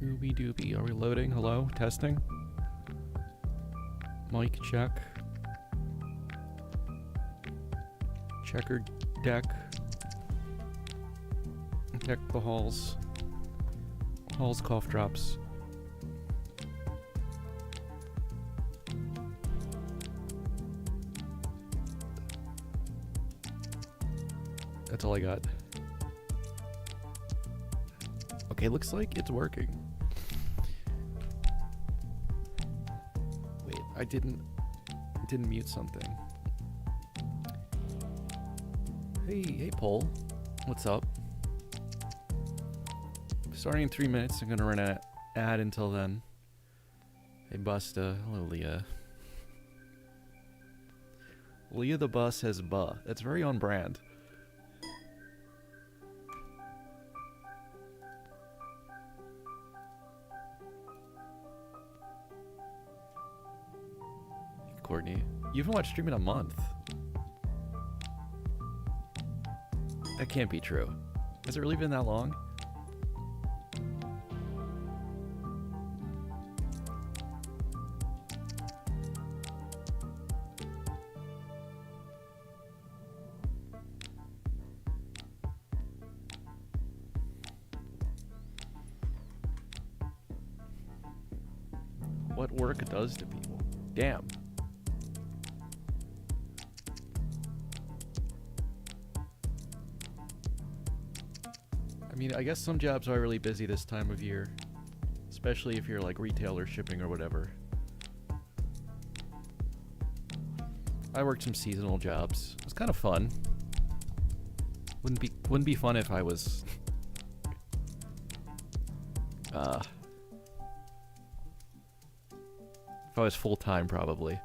Scooby Dooby. Are we loading? Hello? Testing? Mic check. Checker deck. Deck the halls. Halls cough drops. That's all I got. Okay, looks like it's working. Wait, I didn't mute something. Hey, Paul. What's up? Starting in 3 minutes. I'm gonna run an ad until then. Hey, Busta. Hello, Leah. Leah the Bus has buh. That's very on brand. Courtney, you haven't watched stream in a month. That can't be true. Has it really been that long? What work does to people. Damn. I mean, I guess some jobs are really busy this time of year, especially if you're like retail or shipping or whatever. I worked some seasonal jobs. It was kind of fun. Wouldn't be fun if I was if I was full-time, probably.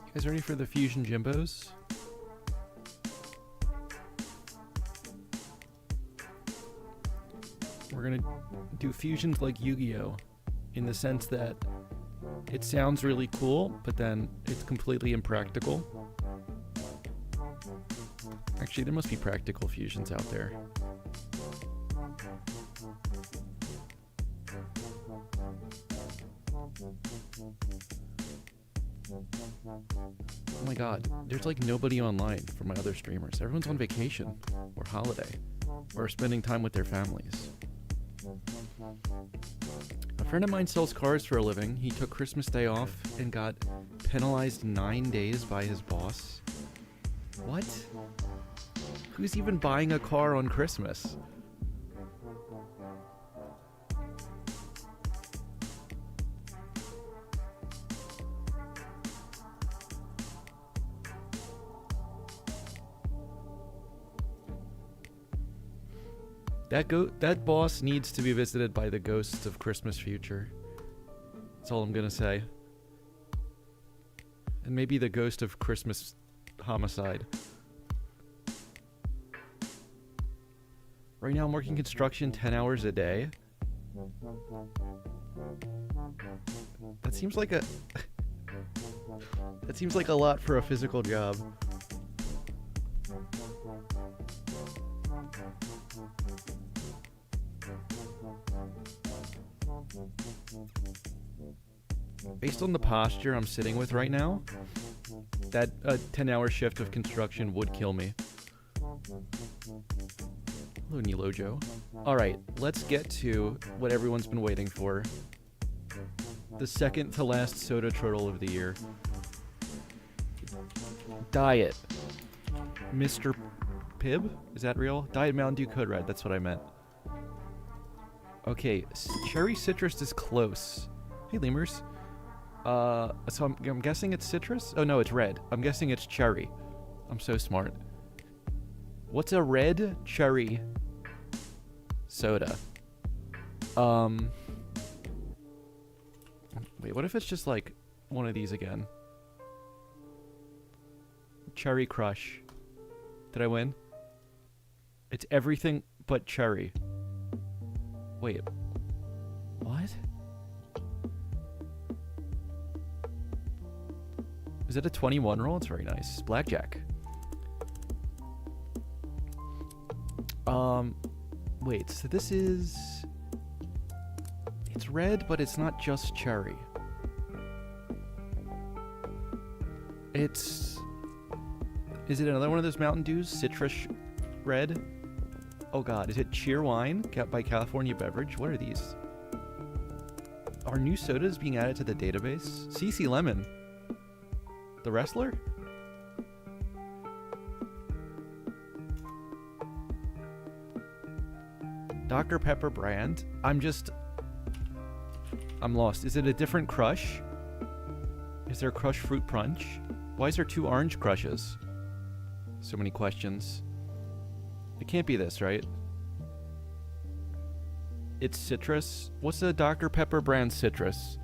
You guys ready for the Fusion Jimbos? We're gonna do fusions like Yu-Gi-Oh! In the sense that it sounds really cool, but then it's completely impractical. Actually, there must be practical fusions out there. Oh my god, there's like nobody online for my other streamers. Everyone's on vacation, or holiday, or spending time with their families. A friend of mine sells cars for a living. He took Christmas Day off and got penalized 9 days by his boss. What? Who's even buying a car on Christmas? That boss needs to be visited by the ghosts of Christmas future. That's all I'm gonna say. And maybe the ghost of Christmas homicide. Right now I'm working construction 10 hours a day. That seems like a that seems like a lot for a physical job. Based on the posture I'm sitting with right now, that 10-hour shift of construction would kill me. Hello, Nilojo. Alright, let's get to what everyone's been waiting for. The second to last soda turtle of the year. Diet. Mr. Pibb? Is that real? Diet Mountain Dew Code Red, that's what I meant. Okay, cherry citrus is close. Hey, lemurs. So I'm guessing it's citrus? Oh no, it's red. I'm guessing it's cherry. I'm so smart. What's a red cherry soda? I'm Wait, what if it's just like one of these again? Cherry Crush. Did I win? It's everything but cherry. Wait. What? Is it a 21 roll? It's very nice. Blackjack. Wait, so this is... It's red, but it's not just cherry. It's... Is it another one of those Mountain Dews? Citrus red? Oh god, is it Cheer Wine by California Beverage? What are these? Are new sodas being added to the database? CC Lemon. The wrestler? Dr. Pepper brand? I'm lost. Is it a different crush? Is there Crush Fruit Punch? Why is there 2 orange crushes? So many questions. It can't be this, right? It's citrus. What's the Dr. Pepper brand citrus?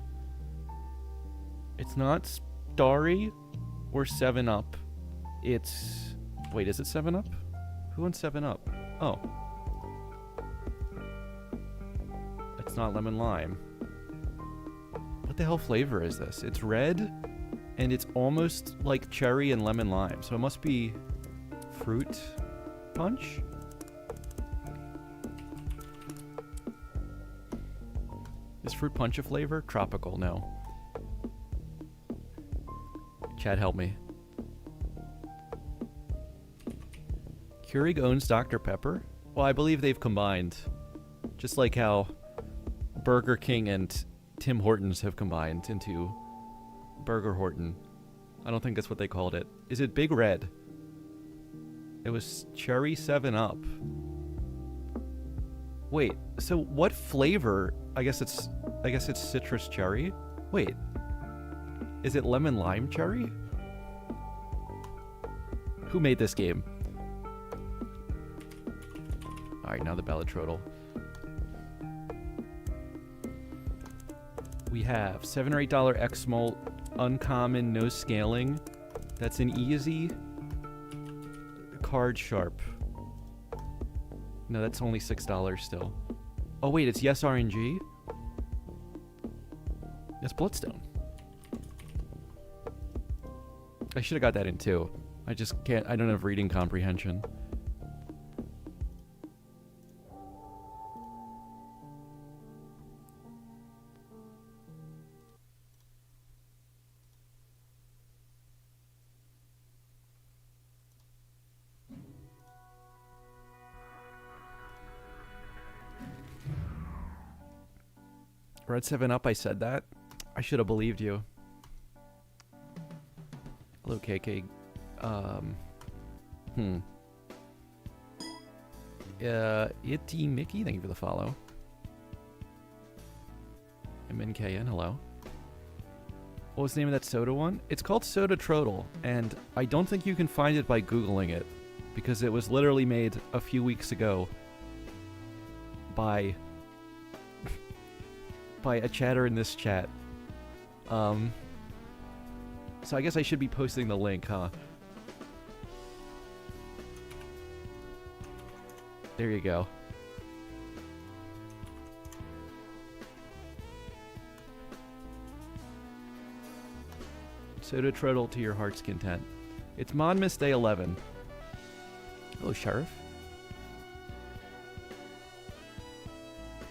It's not Starry or 7-Up. It's... Wait, is it 7-Up? Who wants 7-Up? Oh. It's not lemon lime. What the hell flavor is this? It's red, and it's almost like cherry and lemon lime. So it must be fruit punch? Is fruit punch a flavor? Tropical, no. Chad, help me. Keurig owns Dr. Pepper? Well, I believe they've combined. Just like how Burger King and Tim Hortons have combined into Burger Horton. I don't think that's what they called it. Is it Big Red? It was Cherry 7-Up. Wait, so what flavor? I guess it's citrus cherry. Wait. Is it lemon lime cherry? Who made this game? Alright, now the Balatro. We have $7 or $8 X Malt, uncommon, no scaling. That's an easy. Card Sharp. No, that's only $6 still. Oh wait, it's Yes RNG? That's Bloodstone. I should have got that in too. I just can't, I don't have reading comprehension. Red 7-Up, I said that. I should have believed you. Hello, KK. Itty Mickey, thank you for the follow. MNKN, hello. What was the name of that soda one? It's called Soda Trodel, and I don't think you can find it by Googling it, because it was literally made a few weeks ago by a chatter in this chat. So I guess I should be posting the link, huh? There you go. Soda Trodel to your heart's content. It's MODMAS Day 11. Hello, Sheriff.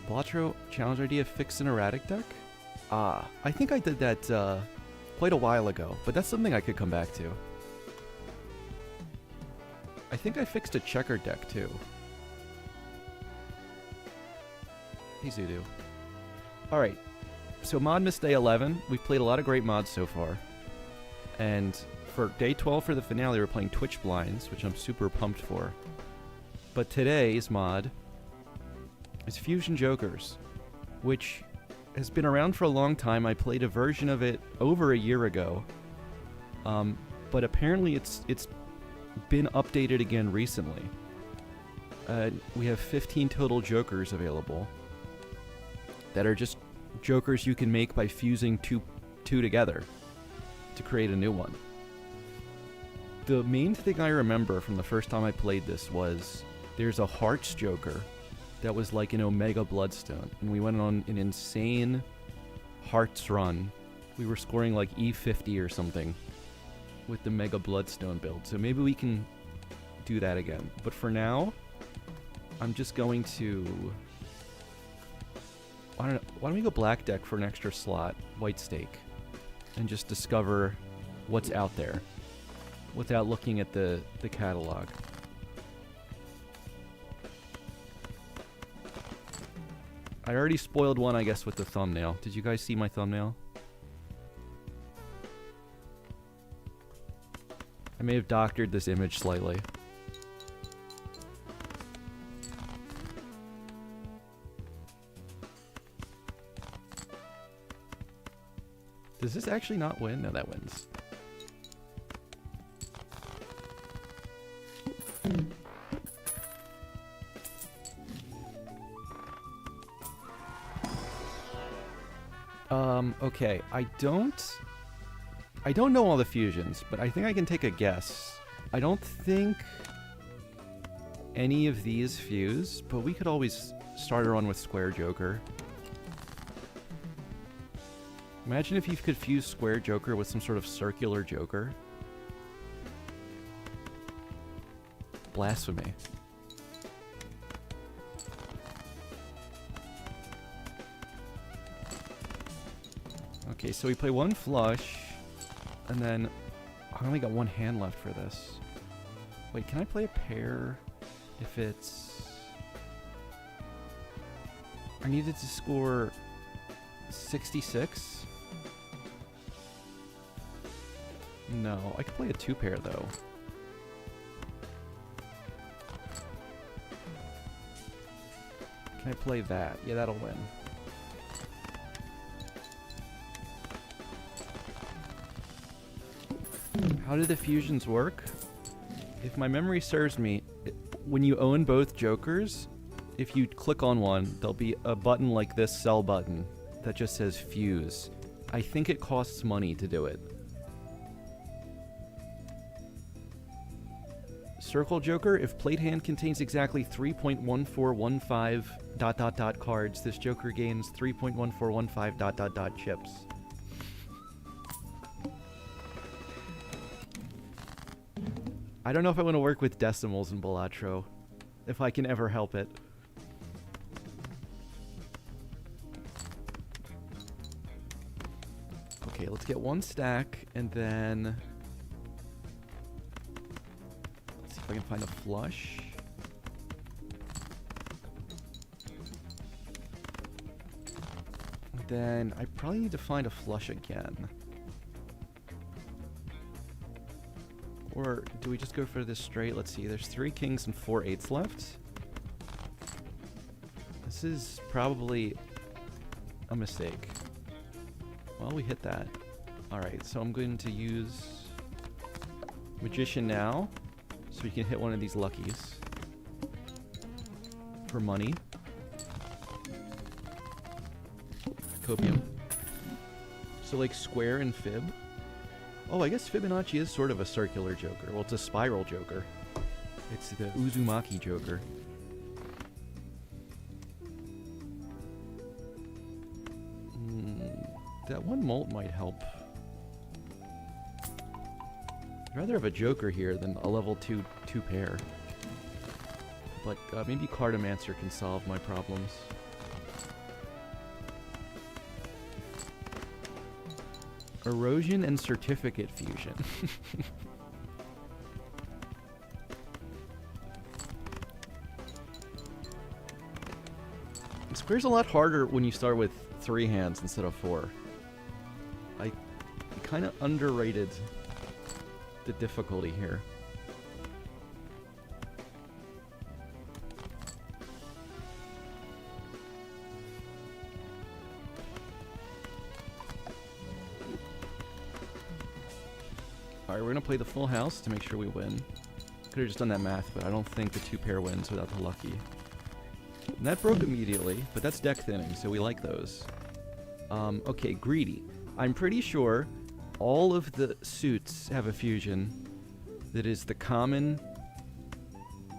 Balatro challenge idea, fix an erratic deck? Ah, I think I did that quite a while ago, but that's something I could come back to. I think I fixed a checker deck too. Hey Zudu. Alright, so MODMAS Day 11, we've played a lot of great mods so far. And for Day 12 for the finale, we're playing Twitch Blinds, which I'm super pumped for. But today's mod is Fusion Jokers, which has been around for a long time. I played a version of it over a year ago, but apparently it's been updated again recently. We have 15 total Jokers available that are just jokers you can make by fusing two together to create a new one. The main thing I remember from the first time I played this was there's a Hearts Joker that was like an Omega Bloodstone, and we went on an insane Hearts run. We were scoring like E50 or something with the Mega Bloodstone build, so maybe we can do that again. But for now, I'm just going to... why don't we go black deck for an extra slot, white stake, and just discover what's out there without looking at the catalog. I already spoiled one, I guess, with the thumbnail. Did you guys see my thumbnail? I may have doctored this image slightly. Does this actually not win? No, that wins. Okay, I don't know all the fusions, but I think I can take a guess. I don't think any of these fuse, but we could always start her on with Square Joker. Imagine if you could fuse Square Joker with some sort of circular Joker. Blasphemy. Okay, so we play one flush, and then I only got one hand left for this. Wait, can I play a pair if it's... I needed to score 66? No, I could play a two pair though. Can I play that? Yeah, that'll win. How do the fusions work? If my memory serves me, when you own both jokers, if you click on one, there'll be a button like this sell button that just says fuse. I think it costs money to do it. Circle Joker, if played hand contains exactly 3.1415 ... cards, this Joker gains 3.1415 ... chips. I don't know if I want to work with decimals in Balatro, if I can ever help it. Okay, let's get one stack, and then... let's see if I can find a flush. And then I probably need to find a flush again. Or do we just go for this straight? Let's see, there's 3 kings and 4 eights left. This is probably a mistake. Well, we hit that. Alright, so I'm going to use Magician now, so we can hit one of these luckies for money. Copium. So like square and fib. Oh, I guess Fibonacci is sort of a circular Joker. Well, it's a spiral Joker. It's the Uzumaki Joker. That one molt might help. I'd rather have a Joker here than a level 2 pair. But maybe Cartomancer can solve my problems. Erosion and Certificate Fusion. Square's a lot harder when you start with 3 hands instead of 4. I kind of underrated the difficulty here. Alright, we're gonna play the full house to make sure we win. Could have just done that math, but I don't think the 2 pair wins without the lucky. And that broke immediately, but that's deck thinning, so we like those. Okay, greedy. I'm pretty sure all of the suits have a fusion that is the common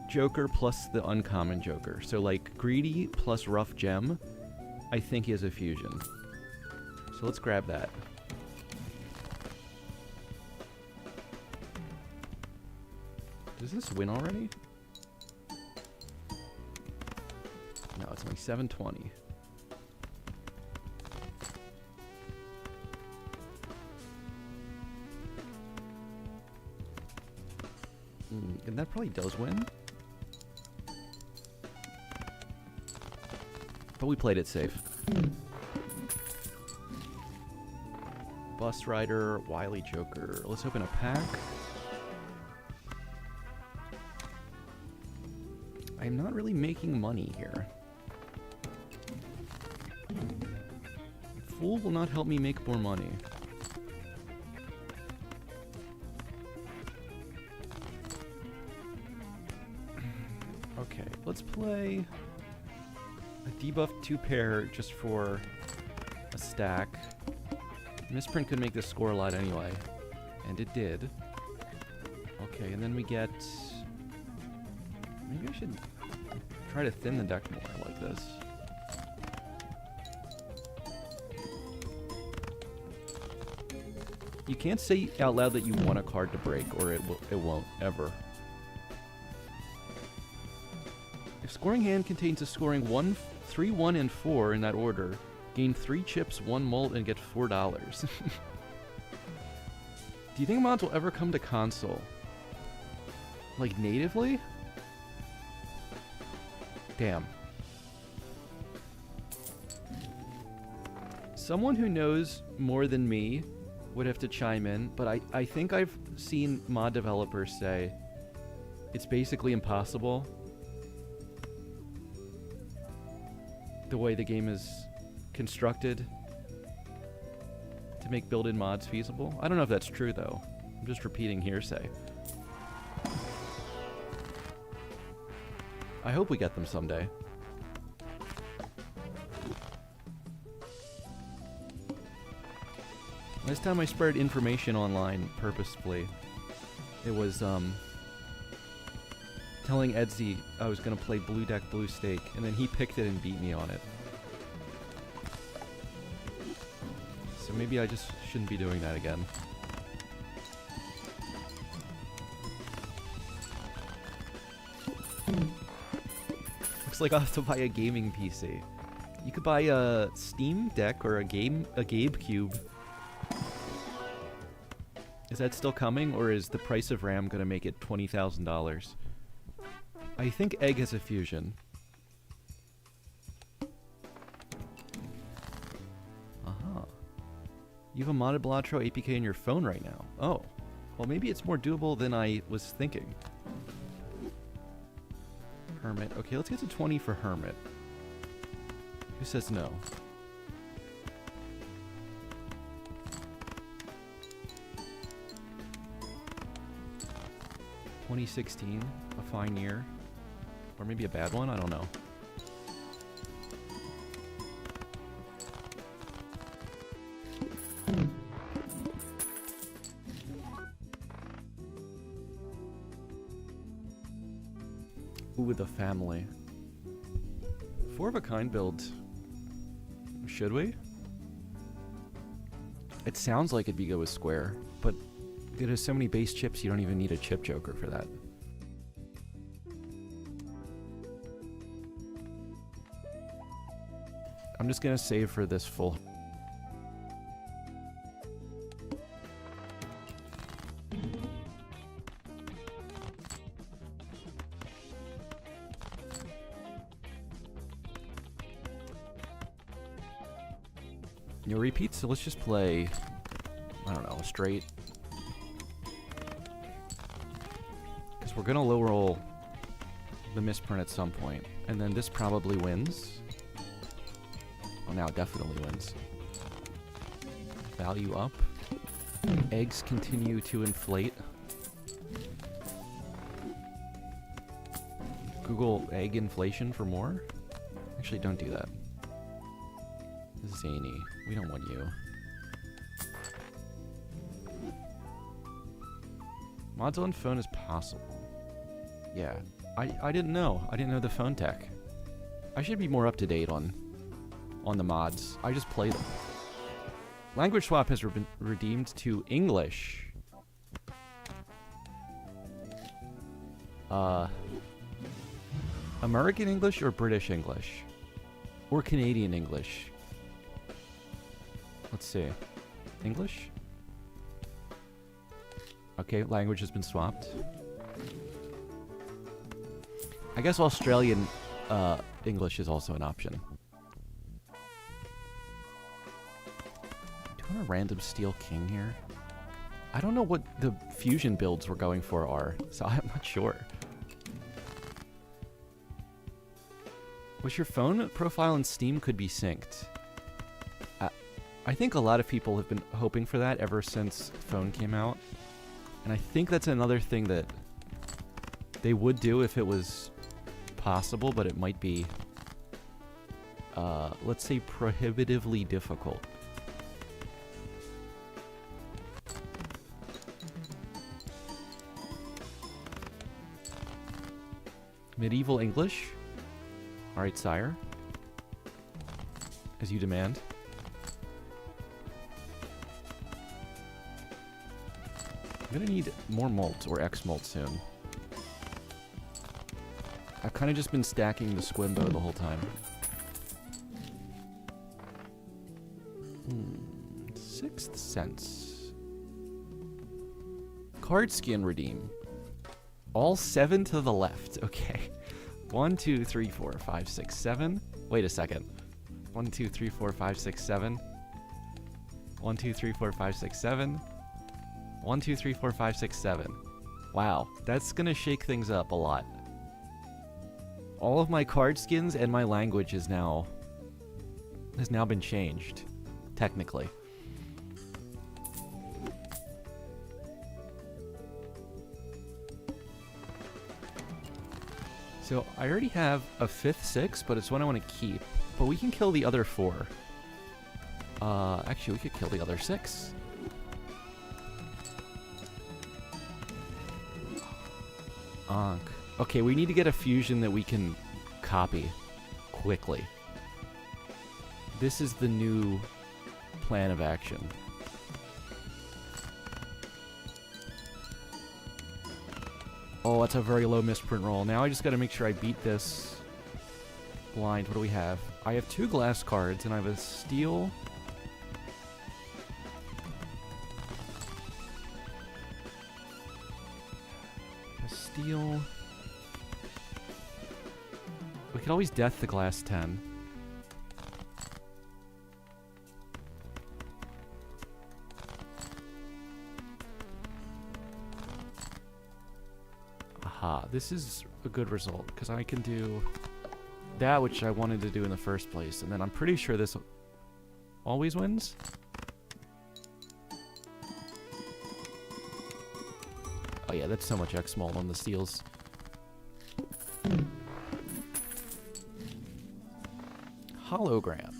Joker plus the uncommon Joker. So like greedy plus rough gem, I think he has a fusion. So let's grab that. Does this win already? No, it's only 720. And that probably does win. But we played it safe. Bus Rider, Wily Joker. Let's open a pack. I'm not really making money here. Fool will not help me make more money. Okay, let's play a debuff 2-pair just for a stack. Misprint could make this score a lot anyway, and it did. Okay, and then we get... Maybe I should try to thin the deck more like this. You can't say out loud that you want a card to break, or it won't, ever. If scoring hand contains a scoring 1, 3, 1, and 4 in that order, gain 3 chips, 1 mult, and get $4. Do you think mods will ever come to console? Like, natively? Damn. Someone who knows more than me would have to chime in, but I think I've seen mod developers say it's basically impossible the way the game is constructed to make built-in mods feasible. I don't know if that's true, though. I'm just repeating hearsay. I hope we get them someday. Last time I spread information online purposefully, it was telling Edsy I was going to play Blue Deck Blue Stake, and then he picked it and beat me on it. So maybe I just shouldn't be doing that again. Looks like I'll have to buy a gaming PC. You could buy a Steam Deck or a Gabe Cube. Is that still coming, or is the price of RAM gonna make it $20,000? I think Egg has a fusion. Aha. You have a modded Balatro APK in your phone right now. Oh. Well, maybe it's more doable than I was thinking. Hermit. Okay, let's get to 20 for Hermit. Who says no? $2016, a fine year. Or maybe a bad one, I don't know. Ooh, with the family. 4 of a kind build. Should we? It sounds like it'd be good with Square, but it has so many base chips you don't even need a chip joker for that. I'm just gonna save for this full. Your repeat, so let's just play, I don't know, a straight. Because we're gonna low roll the misprint at some point, and then this probably wins. Oh, now it definitely wins. Value up. Eggs continue to inflate. Google egg inflation for more. Actually, don't do that. This is Saini. We don't want you. Mods on phone is possible. Yeah. I didn't know. I didn't know the phone tech. I should be more up to date on the mods. I just play them. Language swap has been redeemed to English. American English or British English? Or Canadian English? Let's see. English? Okay, language has been swapped. I guess Australian English is also an option. Do you want a random steel king here? I don't know what the fusion builds we're going for are, so I'm not sure. Wish your phone profile in Steam could be synced. I think a lot of people have been hoping for that ever since phone came out. And I think that's another thing that they would do if it was possible, but it might be, let's say, prohibitively difficult. Medieval English. Alright, sire. As you demand. I'm gonna need more malt or X malt soon. I've kind of just been stacking the Squimbo the whole time. Sixth Sense. Card skin redeem. All 7 to the left. Okay. 1, 2, 3, 4, 5, 6, 7. Wait a second. 1, 2, 3, 4, 5, 6, 7. 1, 2, 3, 4, 5, 6, 7. 1, 2, 3, 4, 5, 6, 7. Wow, that's gonna shake things up a lot. All of my card skins and my language has now been changed, technically. So I already have a 5th 6, but it's one I want to keep. But we can kill the other 4. Actually, we could kill the other 6. Ankh. Okay, we need to get a fusion that we can copy quickly. This is the new plan of action. Oh, that's a very low misprint roll. Now I just gotta make sure I beat this blind. What do we have? I have 2 glass cards, and I have a steel. A steel. We could always death the glass 10. Aha, this is a good result, because I can do that which I wanted to do in the first place, and then I'm pretty sure this always wins. Oh yeah, that's so much X-Malt on the steals. Hologram.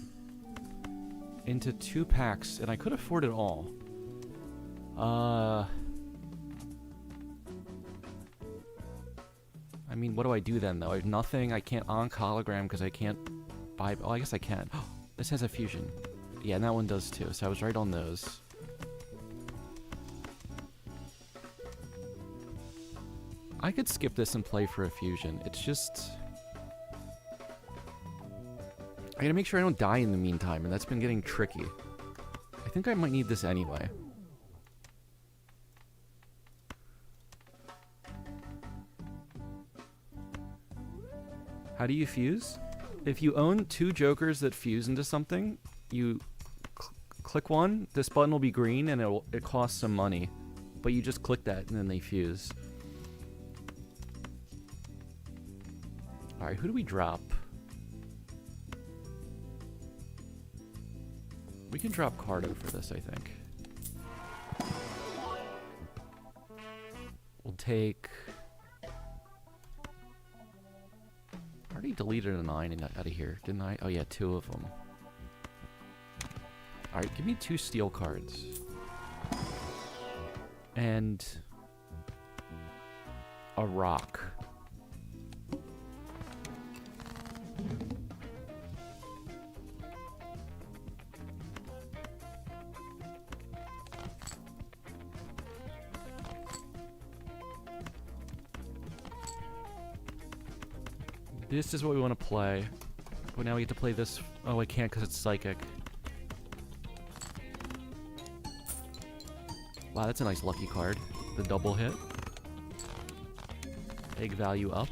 Into 2 packs, and I could afford it all. I mean, what do I do then, though? I have nothing. I can't Ankh hologram because I can't buy... Oh, I guess I can. This has a fusion. Yeah, and that one does too, so I was right on those. I could skip this and play for a fusion. It's just... I gotta make sure I don't die in the meantime, and that's been getting tricky. I think I might need this anyway. How do you fuse? If you own 2 jokers that fuse into something, you click one, this button will be green, and it costs some money. But you just click that, and then they fuse. Alright, who do we drop? We can drop Cardo for this, I think. We'll take... I already deleted a 9 out of here, didn't I? Oh yeah, 2 of them. Alright, give me 2 steel cards. And a rock. This is what we want to play. But now we get to play this. Oh, I can't because it's psychic. Wow, that's a nice lucky card. The double hit. Egg value up.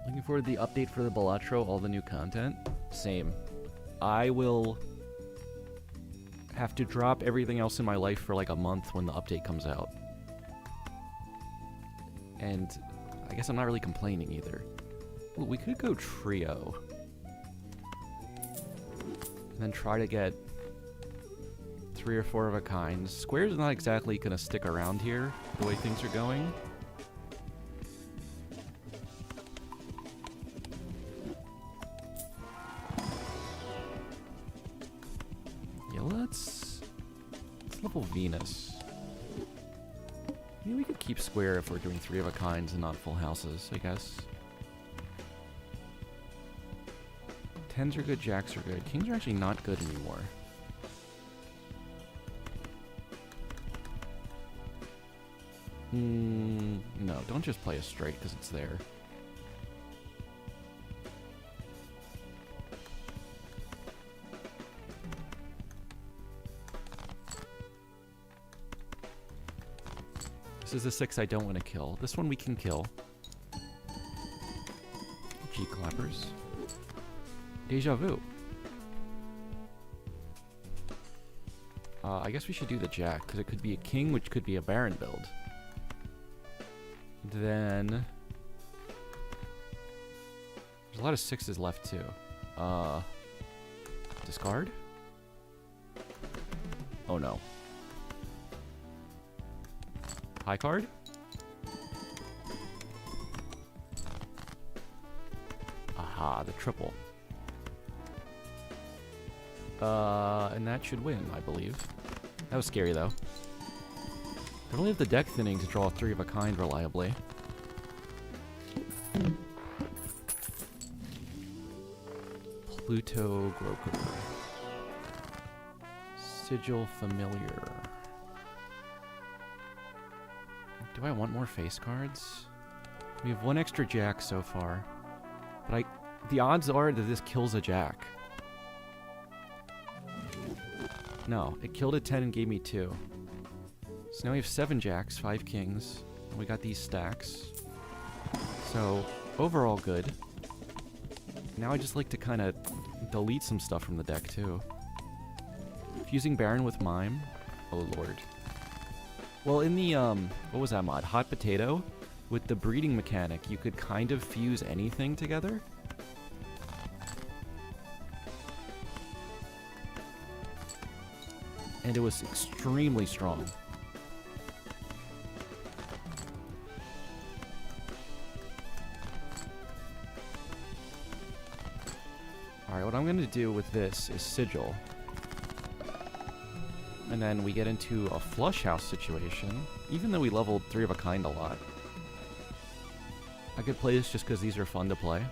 Looking forward to the update for the Balatro, all the new content. Same. I will have to drop everything else in my life for like a month when the update comes out. And I guess I'm not really complaining either. Well, we could go trio. And then try to get 3 or 4 of a kind. Square's not exactly gonna stick around here, the way things are going. Yeah, let's level Venus. Maybe we could keep square if we're doing 3 of a kinds and not full houses, I guess. 10s are good, jacks are good. Kings are actually not good anymore. No, don't just play a straight because it's there. This is the 6 I don't want to kill. This one we can kill. G clappers. Deja vu. I guess we should do the jack, because it could be a king, which could be a baron build. Then there's a lot of 6s left too. Discard? Oh no. High card? Aha, the triple. And that should win, I believe. That was scary though. I really have the deck thinning to draw 3 of a kind reliably. Pluto Groker. Sigil Familiar. Do I want more face cards? We have 1 extra jack so far. But the odds are that this kills a jack. No, it killed a 10 and gave me 2. So now we have 7 jacks, 5 kings, and we got these stacks. So, overall good. Now I just like to kind of delete some stuff from the deck too. Fusing Baron with Mime? Oh lord. Well, in the, what was that mod? Hot Potato? With the breeding mechanic, you could kind of fuse anything together. And it was extremely strong. Alright, what I'm going to do with this is Sigil. And then we get into a flush house situation, even though we leveled 3 of a kind a lot. I could play this just because these are fun to play.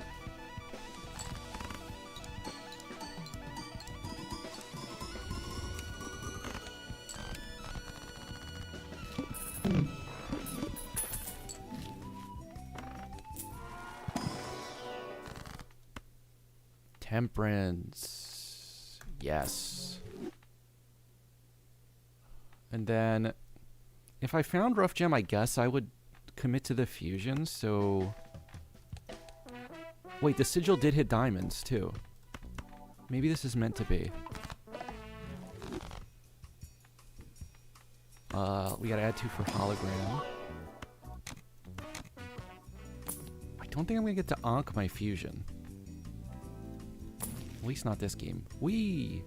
Temperance. Yes. And then, if I found Rough Gem, I guess I would commit to the fusion, so... Wait, the Sigil did hit diamonds, too. Maybe this is meant to be. We gotta add 2 for hologram. I don't think I'm gonna get to Ankh my fusion. At least not this game. Wee!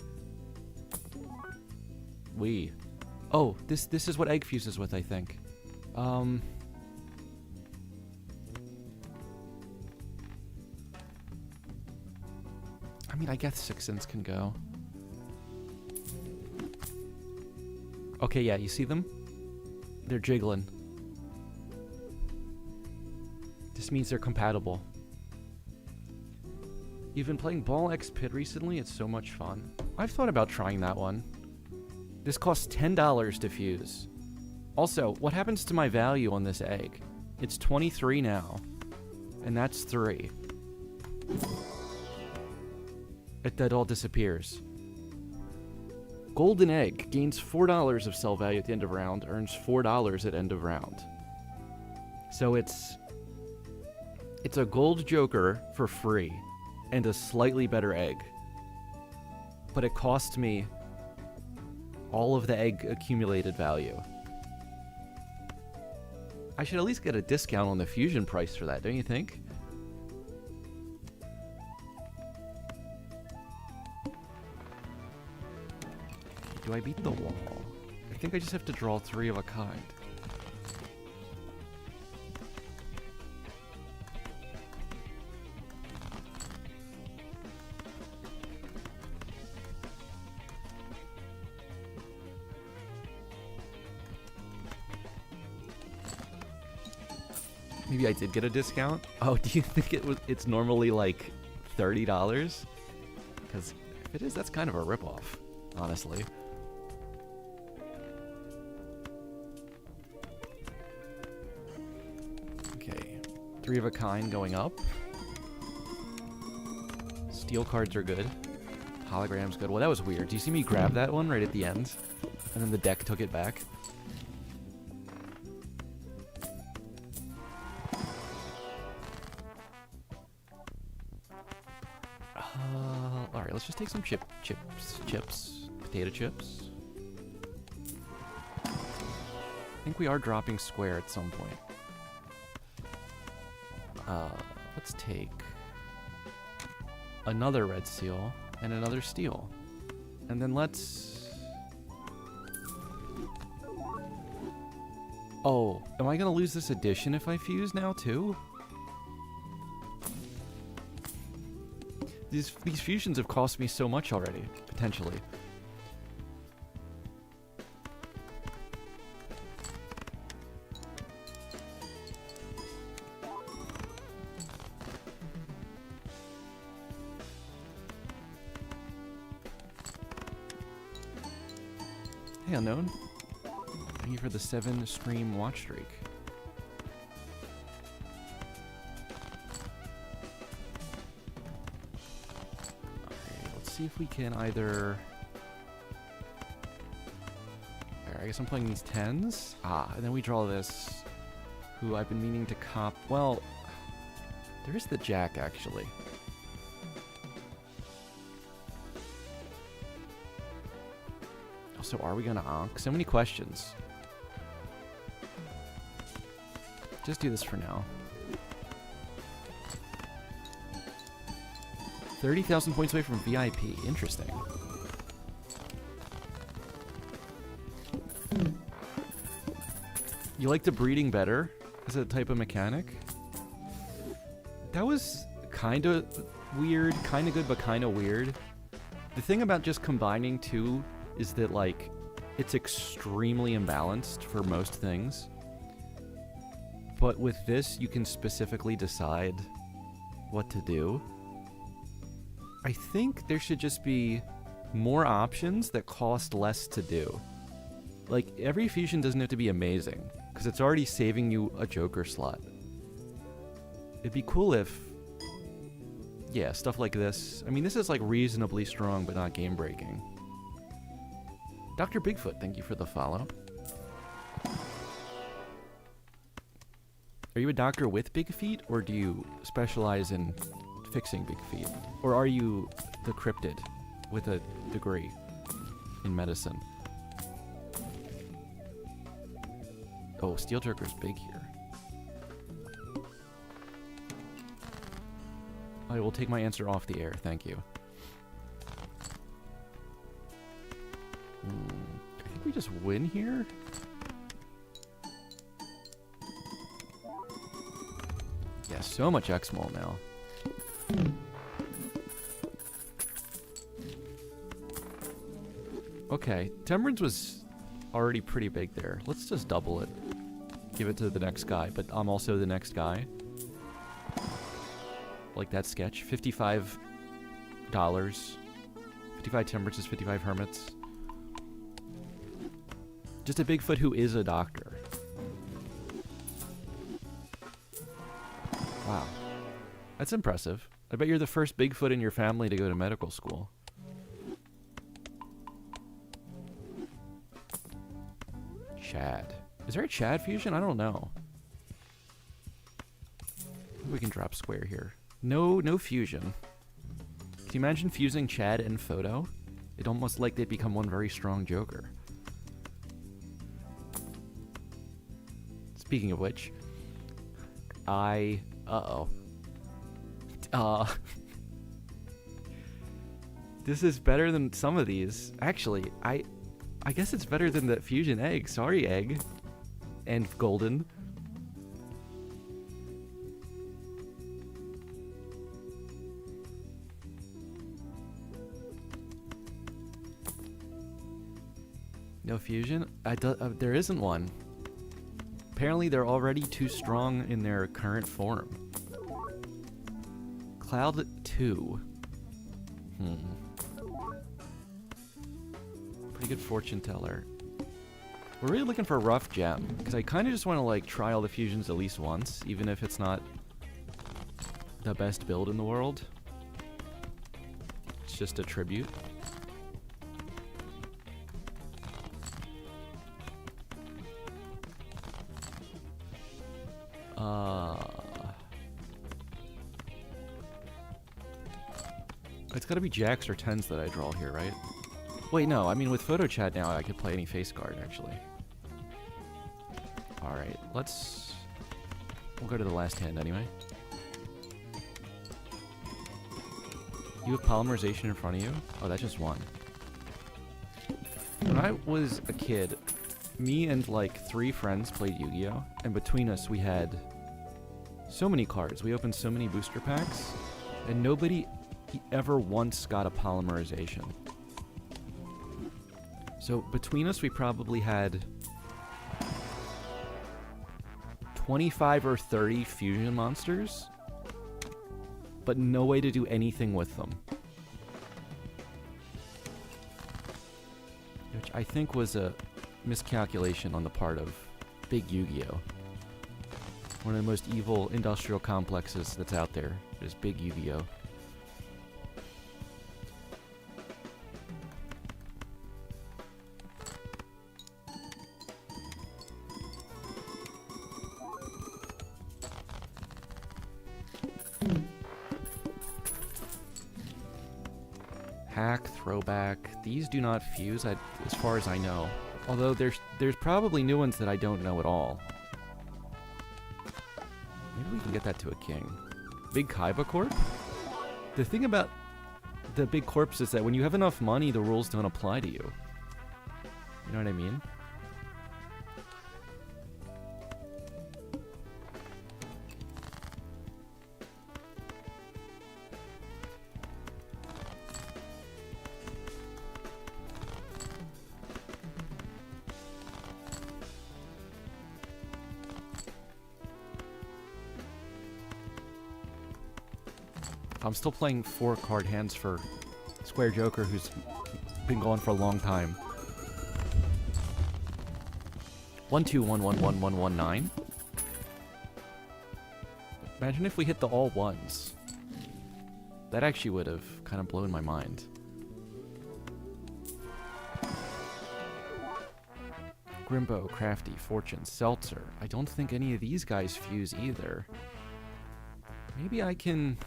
Oh, this is what egg fuses with, I think. I mean, I guess 6 cents can go. Okay, yeah, you see them? They're jiggling. This means they're compatible. You've been playing Ball X Pit recently? It's so much fun. I've thought about trying that one. This costs $10 to fuse. Also, what happens to my value on this egg? It's 23 now. And that's 3. That all disappears. Golden Egg gains $4 of sell value at the end of round, earns $4 at end of round. So it's a gold joker for free and a slightly better egg. But it costs me all of the egg accumulated value. I should at least get a discount on the fusion price for that, don't you think? Do I beat the wall? I think I just have to draw 3 of a kind. Maybe I did get a discount? Oh, do you think it's normally like $30? Because if it is, that's kind of a ripoff, honestly. Okay, 3 of a kind going up. Steel cards are good. Hologram's good. Well, that was weird. Do you see me grab that one right at the end? And then the deck took it back? Alright, let's just take some chips. Potato chips. I think we are dropping square at some point. Let's take another red seal and another steel. And then let's... Oh, am I gonna lose this addition if I fuse now too? These fusions have cost me so much already, potentially. Hey, Unknown. Thank you for the 7-stream watch streak. See if we can either... I guess I'm playing these 10s. And then we draw this, who I've been meaning to cop. Well, there is the jack, actually. Also, are we gonna onk? So many questions. Just do this for now. 30,000 points away from VIP. Interesting. You like the breeding better as a type of mechanic? That was kind of weird, kind of good, but kind of weird. The thing about just combining 2 is that, like, it's extremely imbalanced for most things. But with this, you can specifically decide what to do. I think there should just be more options that cost less to do. Like, every fusion doesn't have to be amazing, because it's already saving you a joker slot. It'd be cool if... Yeah, stuff like this. I mean, this is like reasonably strong, but not game-breaking. Dr. Bigfoot, thank you for the follow. Are you a doctor with big feet, or do you specialize in fixing big feet? Or are you the cryptid with a degree in medicine? Oh, Steel Joker's big here. I will take my answer off the air, thank you. I think we just win here? Yeah, so much X-Mol now. Okay, Temperance was already pretty big there. Let's just double it. Give it to the next guy, but I'm also the next guy. Like that sketch. $55. 55 Temperances, 55 Hermits. Just a Bigfoot who is a doctor. Wow. That's impressive. I bet you're the first Bigfoot in your family to go to medical school. Chad. Is there a Chad fusion? I don't know. We can drop square here. No fusion. Can you imagine fusing Chad and Photo? It almost like they'd become one very strong Joker. Speaking of which, this is better than some of these. Actually, I guess it's better than the fusion egg. Sorry, egg. And golden. No fusion? There isn't one. Apparently they're already too strong in their current form. Cloud 2. Pretty good fortune teller. We're really looking for a rough gem, because I kind of just want to like try all the fusions at least once, even if it's not the best build in the world. It's just a tribute. It's gotta be jacks or tens that I draw here, right? Wait, no, I mean with Photo Chat now I could play any face card, actually. Alright, we'll go to the last hand anyway. You have polymerization in front of you? Oh, that's just one. When I was a kid, me and like 3 friends played Yu-Gi-Oh! And between us we had so many cards. We opened so many booster packs, and nobody ever once got a polymerization. So between us we probably had 25 or 30 fusion monsters, but no way to do anything with them. Which I think was a miscalculation on the part of Big Yu-Gi-Oh! One of the most evil industrial complexes that's out there is Big Yu-Gi-Oh! Hack, throwback, these do not fuse as far as I know. Although there's probably new ones that I don't know at all. Maybe we can get that to a king. Big Kaiba Corp? The thing about the big corps is that when you have enough money, the rules don't apply to you. You know what I mean? I'm still playing 4-card hands for Square Joker, who's been going for a long time. 1-2-1-1-1-1-1-9. Imagine if we hit the all ones. That actually would have kind of blown my mind. Grimbo, Crafty, Fortune, Seltzer. I don't think any of these guys fuse either. Maybe I can...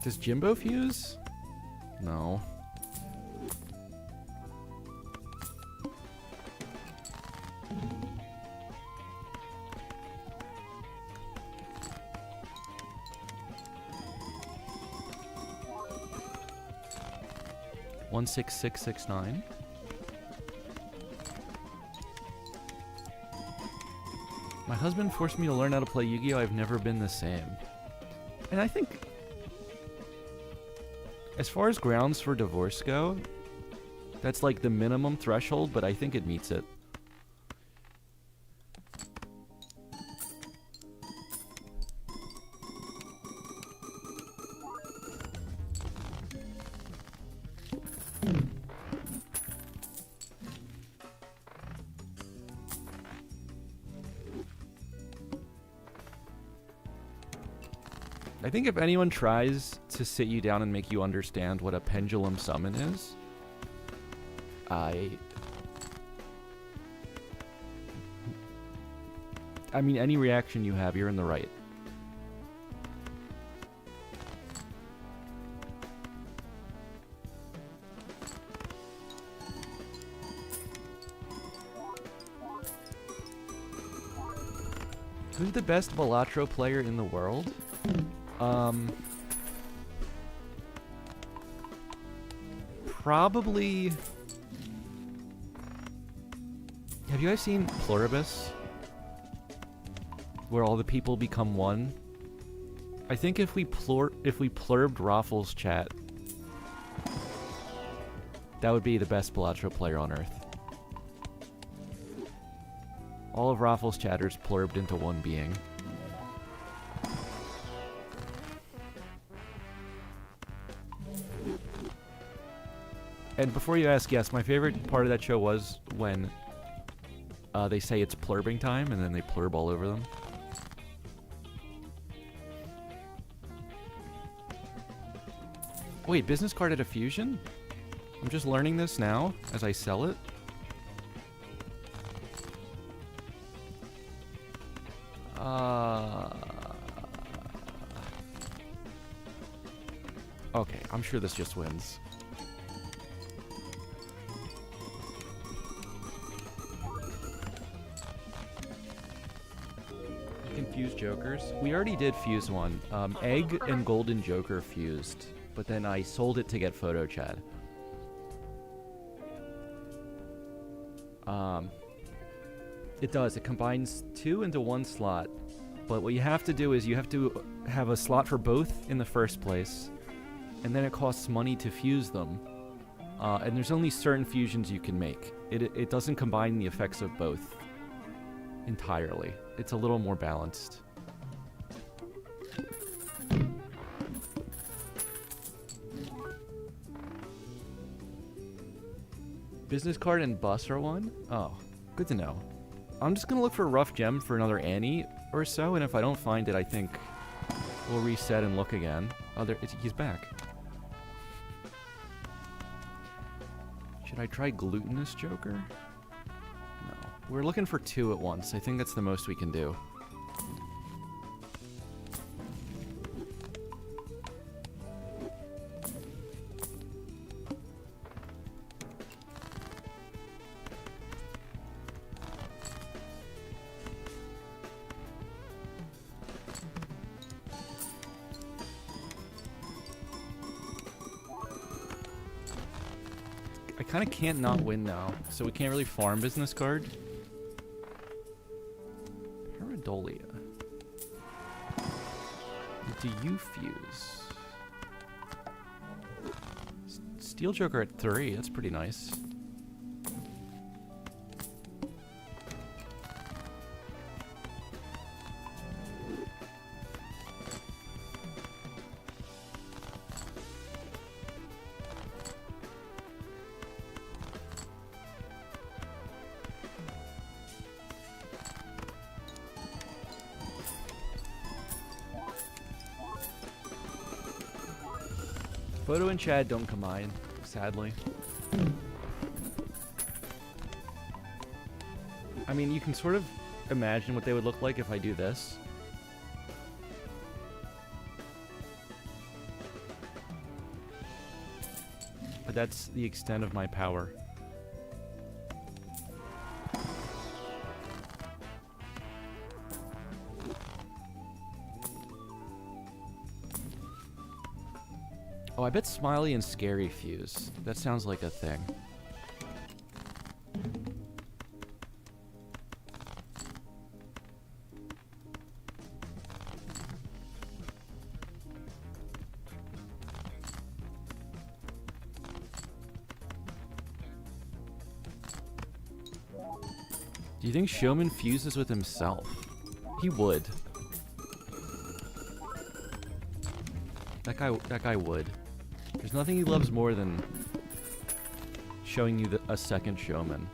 Does Jimbo fuse? No. One 6-6-6-9. My husband forced me to learn how to play Yu-Gi-Oh! I've never been the same. And I think As far as grounds for divorce go, that's like the minimum threshold, but I think it meets it. I think if anyone tries to sit you down and make you understand what a pendulum summon is, I mean, any reaction you have, you're in the right. Who's the best Balatro player in the world? Probably... Have you guys seen Pluribus? Where all the people become one? I think if we plurbed Raffles chat, that would be the best Balatro player on Earth. All of Raffles chatters plurbed into one being. And before you ask, yes, my favorite part of that show was when they say it's plurbing time, and then they plurb all over them. Wait, business card at a fusion? I'm just learning this now, as I sell it. Okay, I'm sure this just wins. Fuse jokers. We already did fuse one. Egg and Golden Joker fused, but then I sold it to get Photo Chad. It does. It combines two into one slot, but what you have to do is you have to have a slot for both in the first place, and then it costs money to fuse them. And there's only certain fusions you can make. It doesn't combine the effects of both entirely. It's a little more balanced. Business card and bus are one? Oh, good to know. I'm just gonna look for a rough gem for another Annie or so, and if I don't find it, I think we'll reset and look again. Oh, he's back. Should I try Glutinous Joker? No. We're looking for two at once. I think that's the most we can do. I kind of can't not win now, so we can't really farm business card. Paradolia. Do you fuse? Steel Joker at 3, that's pretty nice. Photo and Chad don't combine, sadly. I mean, you can sort of imagine what they would look like if I do this. But that's the extent of my power. Oh, I bet Smiley and Scary fuse. That sounds like a thing. Do you think Showman fuses with himself? He would. That guy would. There's nothing he loves more than showing you a second Showman.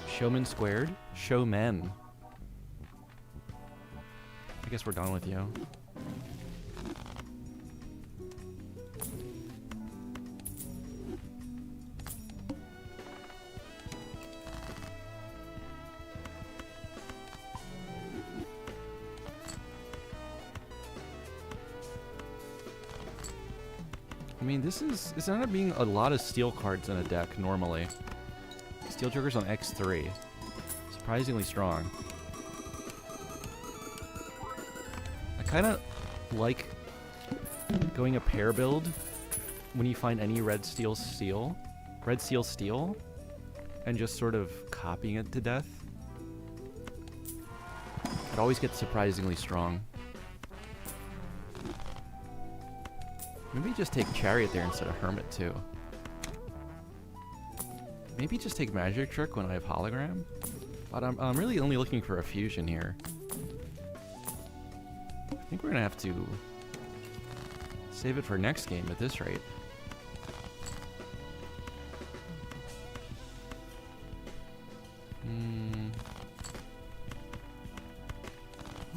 Showman squared? Showmen. I guess we're done with you. I mean, this ended up being a lot of steel cards in a deck normally. Steel Joker's on X3. Surprisingly strong. I kind of like going a pair build when you find any red steel steel, and just sort of copying it to death. It always gets surprisingly strong. Maybe just take Chariot there instead of Hermit too. Maybe just take Magic Trick when I have Hologram. But I'm really only looking for a fusion here. I think we're gonna have to save it for next game at this rate.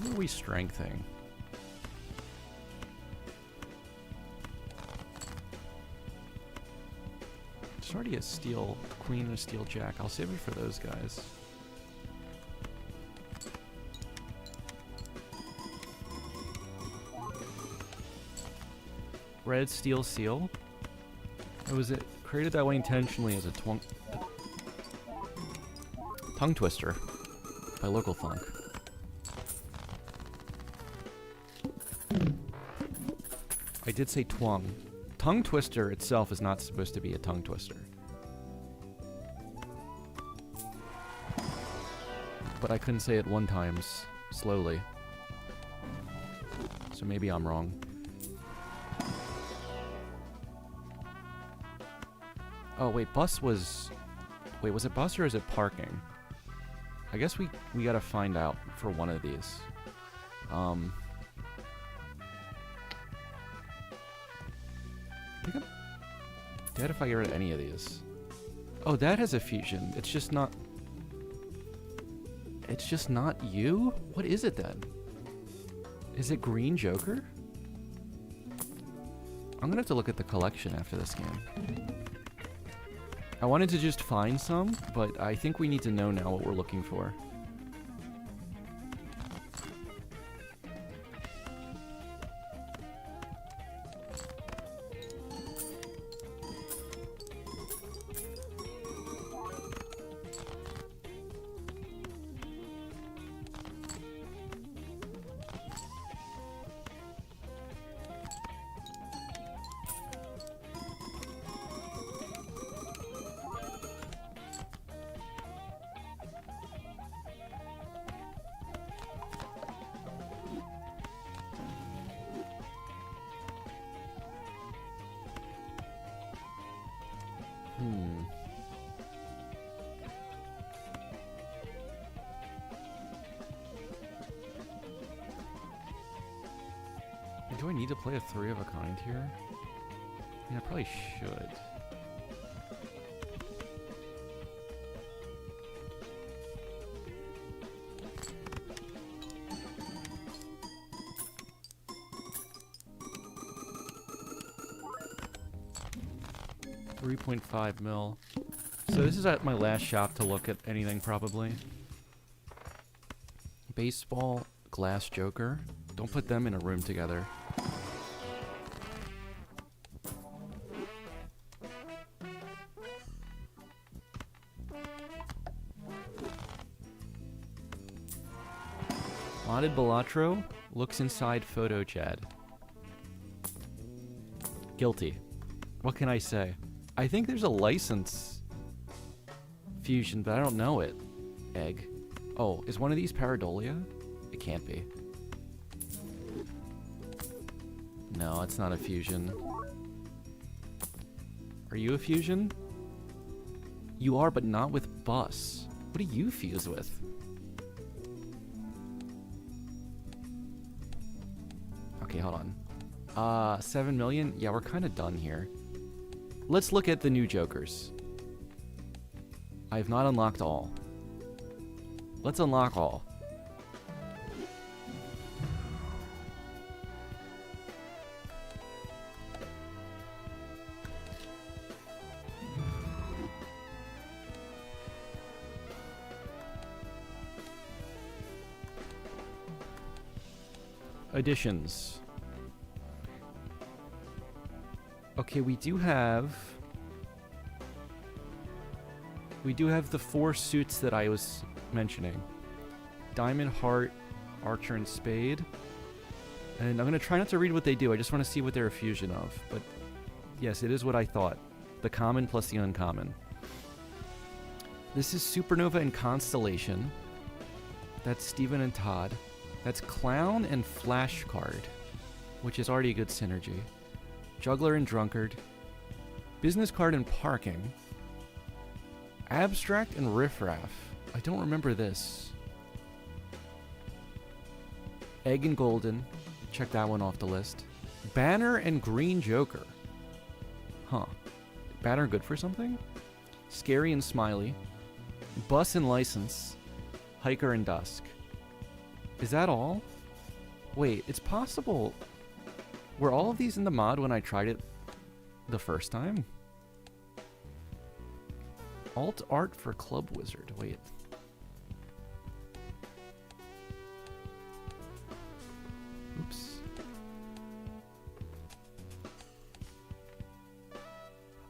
Who are we strengthening? There's already a steel queen and a steel jack. I'll save it for those guys. Red steel seal. It was created that way intentionally as a tongue twister by Local Thunk. I did say twung. Tongue twister itself is not supposed to be a tongue twister. But I couldn't say it one time slowly. So maybe I'm wrong. Oh wait, bus was... Wait, was it bus or is it parking? I guess we gotta find out for one of these. I think I'm dead if I get rid of any of these. Oh, that has a fusion. It's just not... It's just not you? What is it then? Is it Green Joker? I'm gonna have to look at the collection after this game. I wanted to just find some, but I think we need to know now what we're looking for. Do I need to play a 3 of a kind here? I mean, I probably should. $3.5 mil. So this is at my last shop to look at anything, probably. Baseball, Glass Joker. Don't put them in a room together. Modded Balatro looks inside Photo Chad. Guilty. What can I say? I think there's a license fusion, but I don't know it. Egg. Oh, is one of these Pareidolia? It can't be. No, it's not a fusion. Are you a fusion? You are, but not with Bus. What do you fuse with? Okay, hold on. 7 million? Yeah, we're kind of done here. Let's look at the new Jokers. I have not unlocked all. Let's unlock all. Additions. Okay, we do have the 4 suits that I was mentioning. Diamond, Heart, Archer, and Spade. And I'm going to try not to read what they do. I just want to see what they're a fusion of. But yes, it is what I thought. The common plus the uncommon. This is Supernova and Constellation. That's Steven and Todd. That's Clown and Flashcard, which is already a good synergy. Juggler and Drunkard. Business Card and Parking. Abstract and Riffraff. I don't remember this. Egg and Golden. Check that one off the list. Banner and Green Joker. Huh. Banner good for something? Scary and Smiley. Bus and License. Hiker and Dusk. Is that all? Wait, it's possible. Were all of these in the mod when I tried it the first time? Alt art for Club Wizard. Wait. Oops.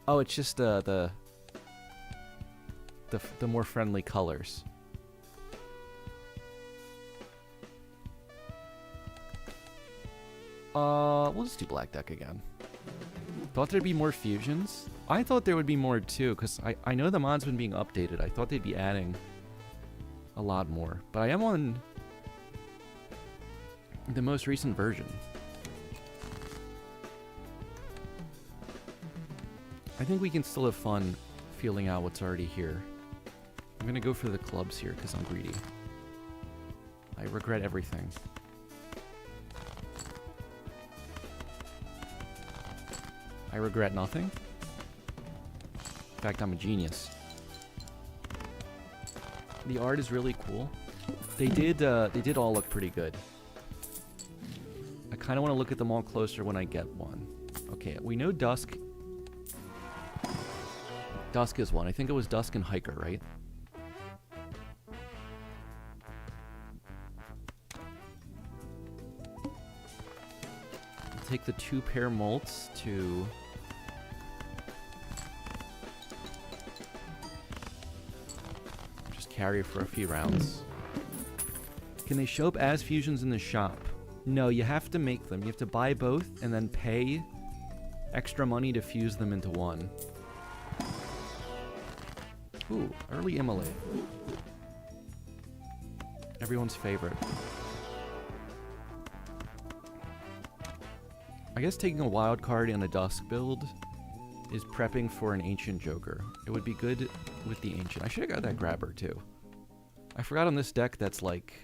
Oh, it's just the more friendly colors. We'll just do Black Deck again. Thought there'd be more fusions. I thought there would be more too, because I know the mod's been being updated. I thought they'd be adding a lot more. But I am on the most recent version. I think we can still have fun feeling out what's already here. I'm gonna go for the clubs here because I'm greedy. I regret everything. I regret nothing. In fact, I'm a genius. The art is really cool. They did all look pretty good. I kind of want to look at them all closer when I get one. Okay, we know Dusk. Dusk is one. I think it was Dusk and Hiker, right? I'll take the 2 pair molts to... carry for a few rounds. Can they show up as fusions in the shop? No, you have to make them. You have to buy both and then pay extra money to fuse them into one. Ooh, early Immolate. Everyone's favorite. I guess taking a wild card in a Dusk build is prepping for an Ancient Joker. It would be good with the Ancient. I should have got that grabber too. I forgot on this deck that's like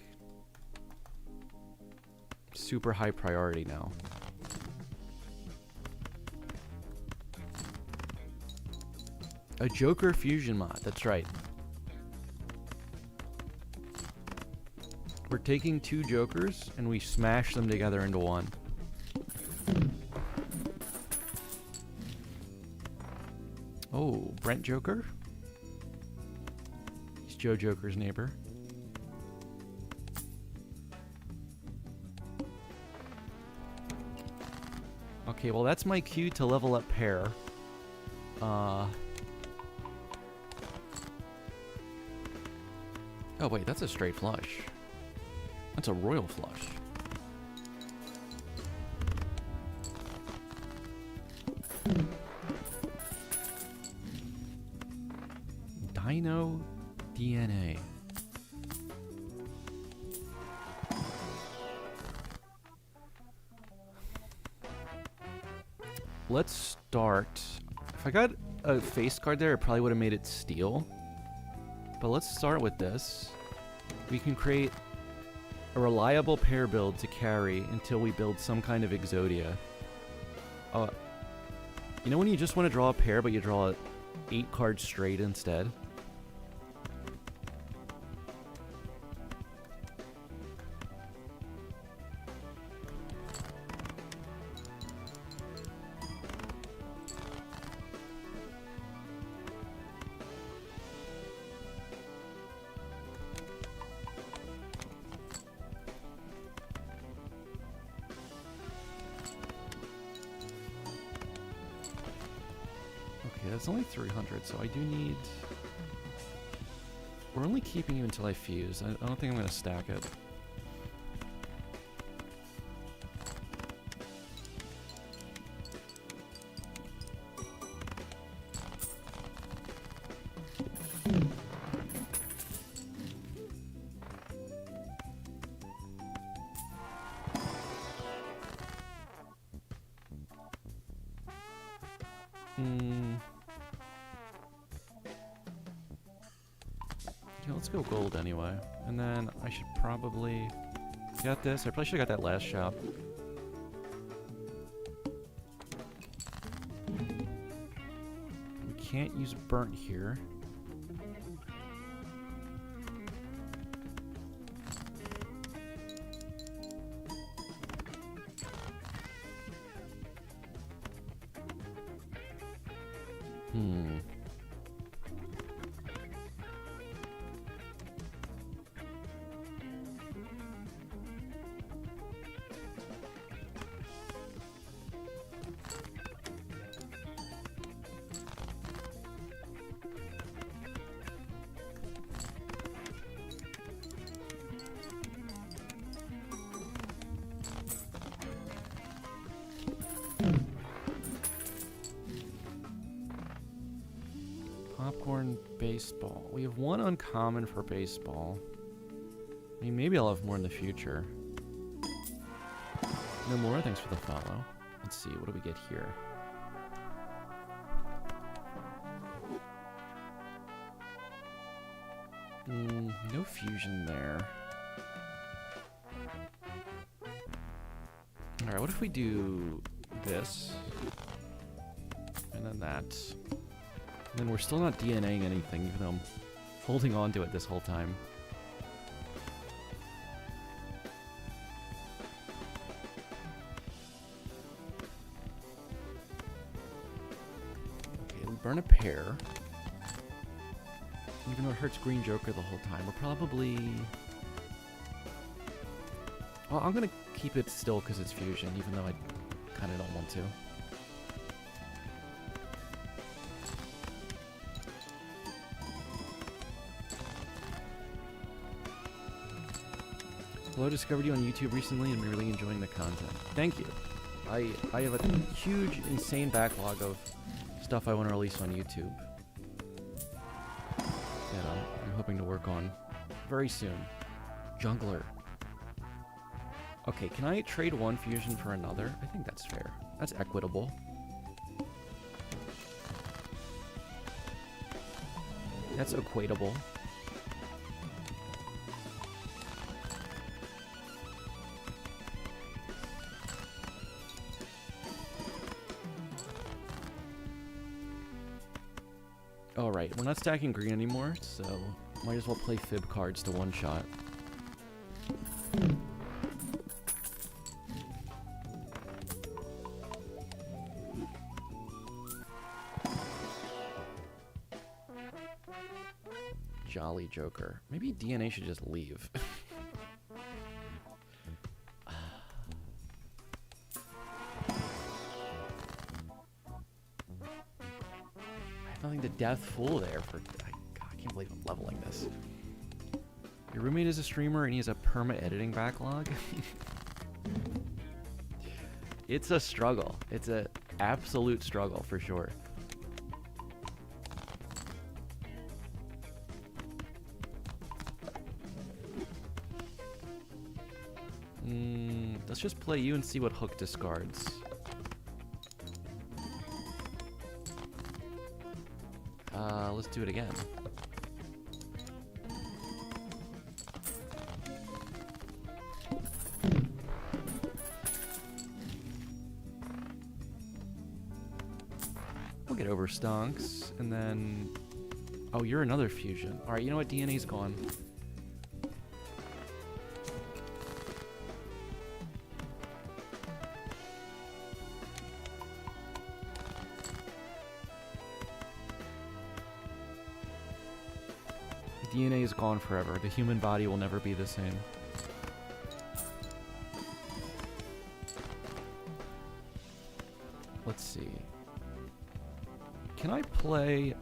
super high priority now. A Joker fusion mod, that's right. We're taking 2 Jokers and we smash them together into one. Oh, Brent Joker? He's Joe Joker's neighbor. Okay, well that's my cue to level up pair. Oh wait, that's a straight flush. That's a royal flush. Dino DNA. let's start. If I got a face card there, it probably would have made it steel. But let's start with this. We can create a reliable pair build to carry until we build some kind of Exodia. You know when you just want to draw a pair, but you draw 8 cards straight instead? It's only 300, so I do need... We're only keeping you until I fuse. I don't think I'm going to stack it. Let's go gold anyway. And then I should probably get this. I probably should have got that last shop. We can't use burnt here. Popcorn baseball. We have one uncommon for baseball. I mean, maybe I'll have more in the future. No more. Thanks for the follow. Let's see. What do we get here? No fusion there. Alright, what if we do this? And then that. And then we're still not DNAing anything, even though I'm holding on to it this whole time. Okay, we burn a pair. Even though it hurts Green Joker the whole time, we're probably... Well, I'm gonna keep it still because it's fusion, even though I kind of don't want to. Hello, discovered you on YouTube recently and I'm really enjoying the content. Thank you. I have a huge, insane backlog of stuff I want to release on YouTube. That I'm hoping to work on very soon. Jungler. Okay, can I trade one fusion for another? I think that's fair. That's equitable. That's equatable. Alright, we're not stacking green anymore, so might as well play fib cards to one-shot. Jolly Joker. Maybe DNA should just leave. Nothing to Death Fool there for... God, I can't believe I'm leveling this. Your roommate is a streamer and he has a perma-editing backlog? It's a struggle. It's an absolute struggle, for sure. Let's just play you and see what Hook discards. Let's do it again. We'll get over stonks, and then... Oh, you're another fusion. Alright, you know what? DNA's gone. DNA is gone forever. The human body will never be the same. Let's see. Can I play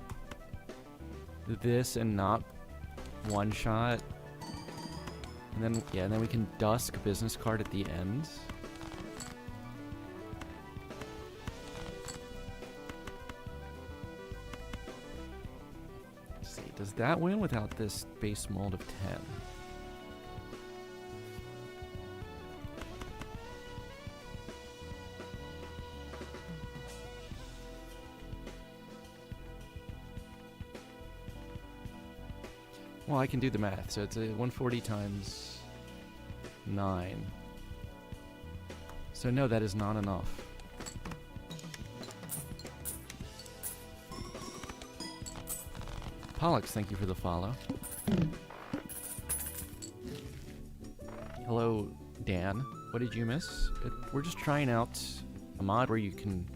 this and not one shot? And then, yeah, and then we can dusk business card at the end. Does that win without this base mold of 10? Well, I can do the math. So it's a 140 times 9. So no, that is not enough. Pollux, thank you for the follow. Hello, Dan. What did you miss? We're just trying out a mod where you can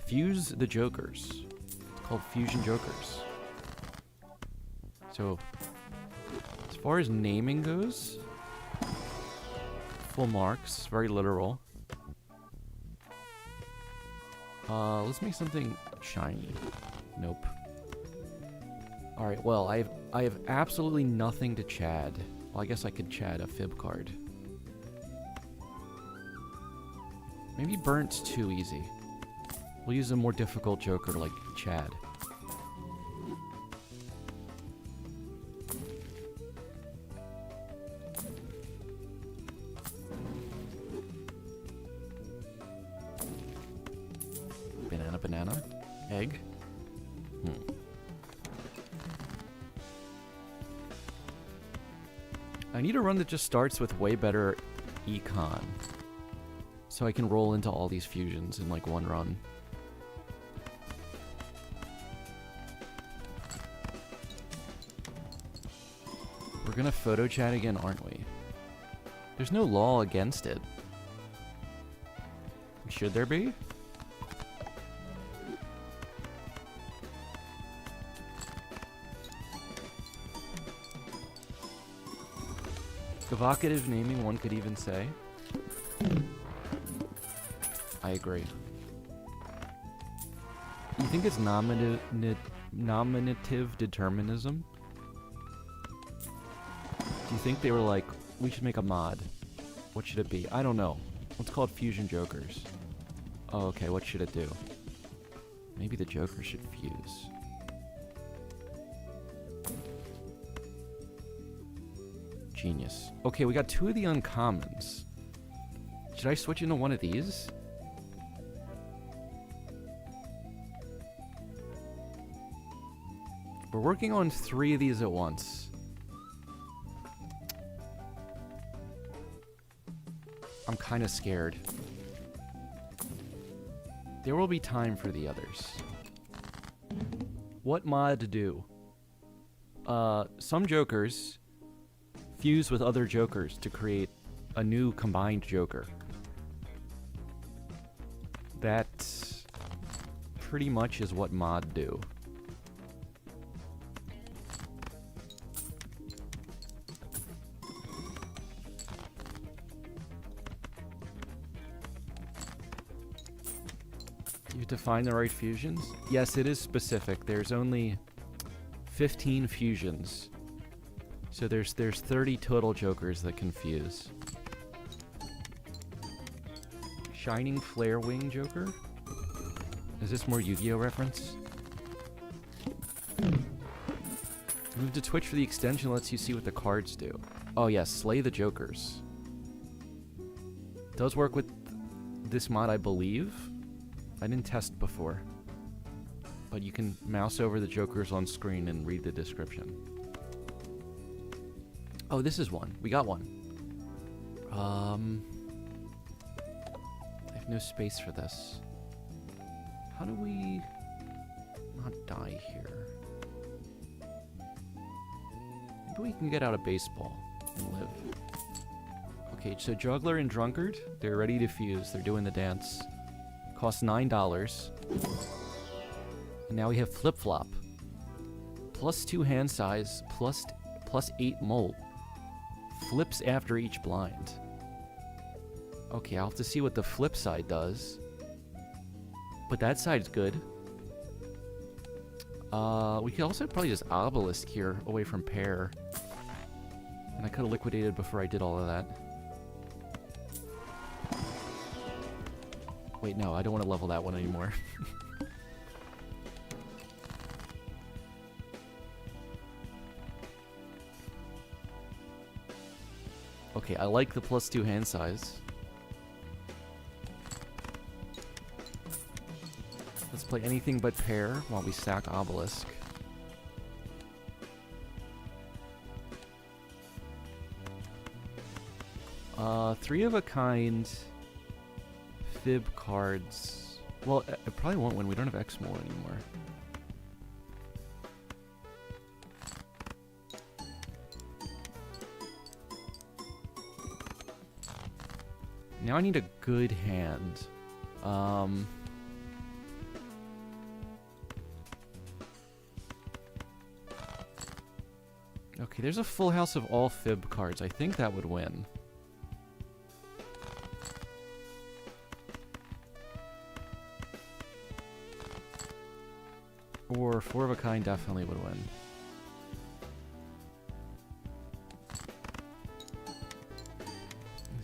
fuse the jokers. It's called Fusion Jokers. So, as far as naming goes, full marks, very literal. Let's make something shiny. Nope. Alright, well, I have absolutely nothing to Chad. Well, I guess I could Chad a fib card. Maybe Burnt's too easy. We'll use a more difficult joker like Chad. Banana. Egg. I need a run that just starts with way better econ. So I can roll into all these fusions in like one run. We're gonna photo chat again, aren't we? There's no law against it. Should there be? Evocative naming, one could even say. I agree. You think it's nominative determinism? Do you think they were like, we should make a mod? What should it be? I don't know. Let's call it Fusion Jokers. Oh, okay, what should it do? Maybe the Joker should fuse. Genius. Okay, we got two of the uncommons. Should I switch into one of these? We're working on 3 of these at once. I'm kind of scared. There will be time for the others. What mod to do? Some jokers fuse with other jokers to create a new combined joker. That pretty much is what mod do. You have to find the right fusions? Yes, it is specific. There's only 15 fusions. So there's 30 total jokers that can fuse. Shining Flare Wing Joker? Is this more Yu-Gi-Oh reference? Move to Twitch for the extension lets you see what the cards do. Oh yes, Slay the Jokers. Does work with this mod, I believe. I didn't test before. but you can mouse over the jokers on screen and read the description. Oh, this is one. We got one. I have no space for this. How do we not die here? Maybe we can get out a baseball and live. Okay, so Juggler and Drunkard, they're ready to fuse. They're doing the dance. Costs $9. And now we have Flip Flop. +2 hand size, plus 8 molt. Flips after each blind. Okay, I'll have to see what the flip side does. But that side's good. We could also probably just Obelisk here, away from pair. And I could have liquidated before I did all of that. Wait, no, I don't want to level that one anymore. Okay, I like the +2 hand size. Let's play anything but pair while we stack Obelisk. Three of a kind fib cards. Well, it probably won't win. We don't have X-Mole anymore. Now I need a good hand. Okay, there's a full house of all fib cards. I think that would win. Or four of a kind definitely would win.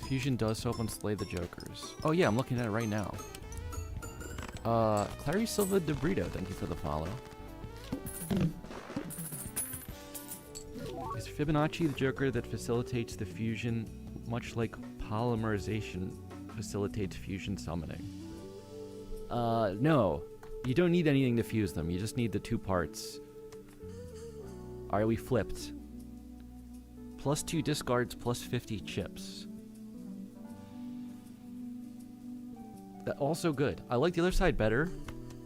Fusion does so and slay the jokers. Oh yeah, I'm looking at it right now. Clary Silva de Brito, thank you for the follow. Is Fibonacci the joker that facilitates the fusion, much like polymerization facilitates fusion summoning? No. You don't need anything to fuse them. You just need the two parts. Alright, we flipped. +2 discards, +50 chips. That also good. I like the other side better,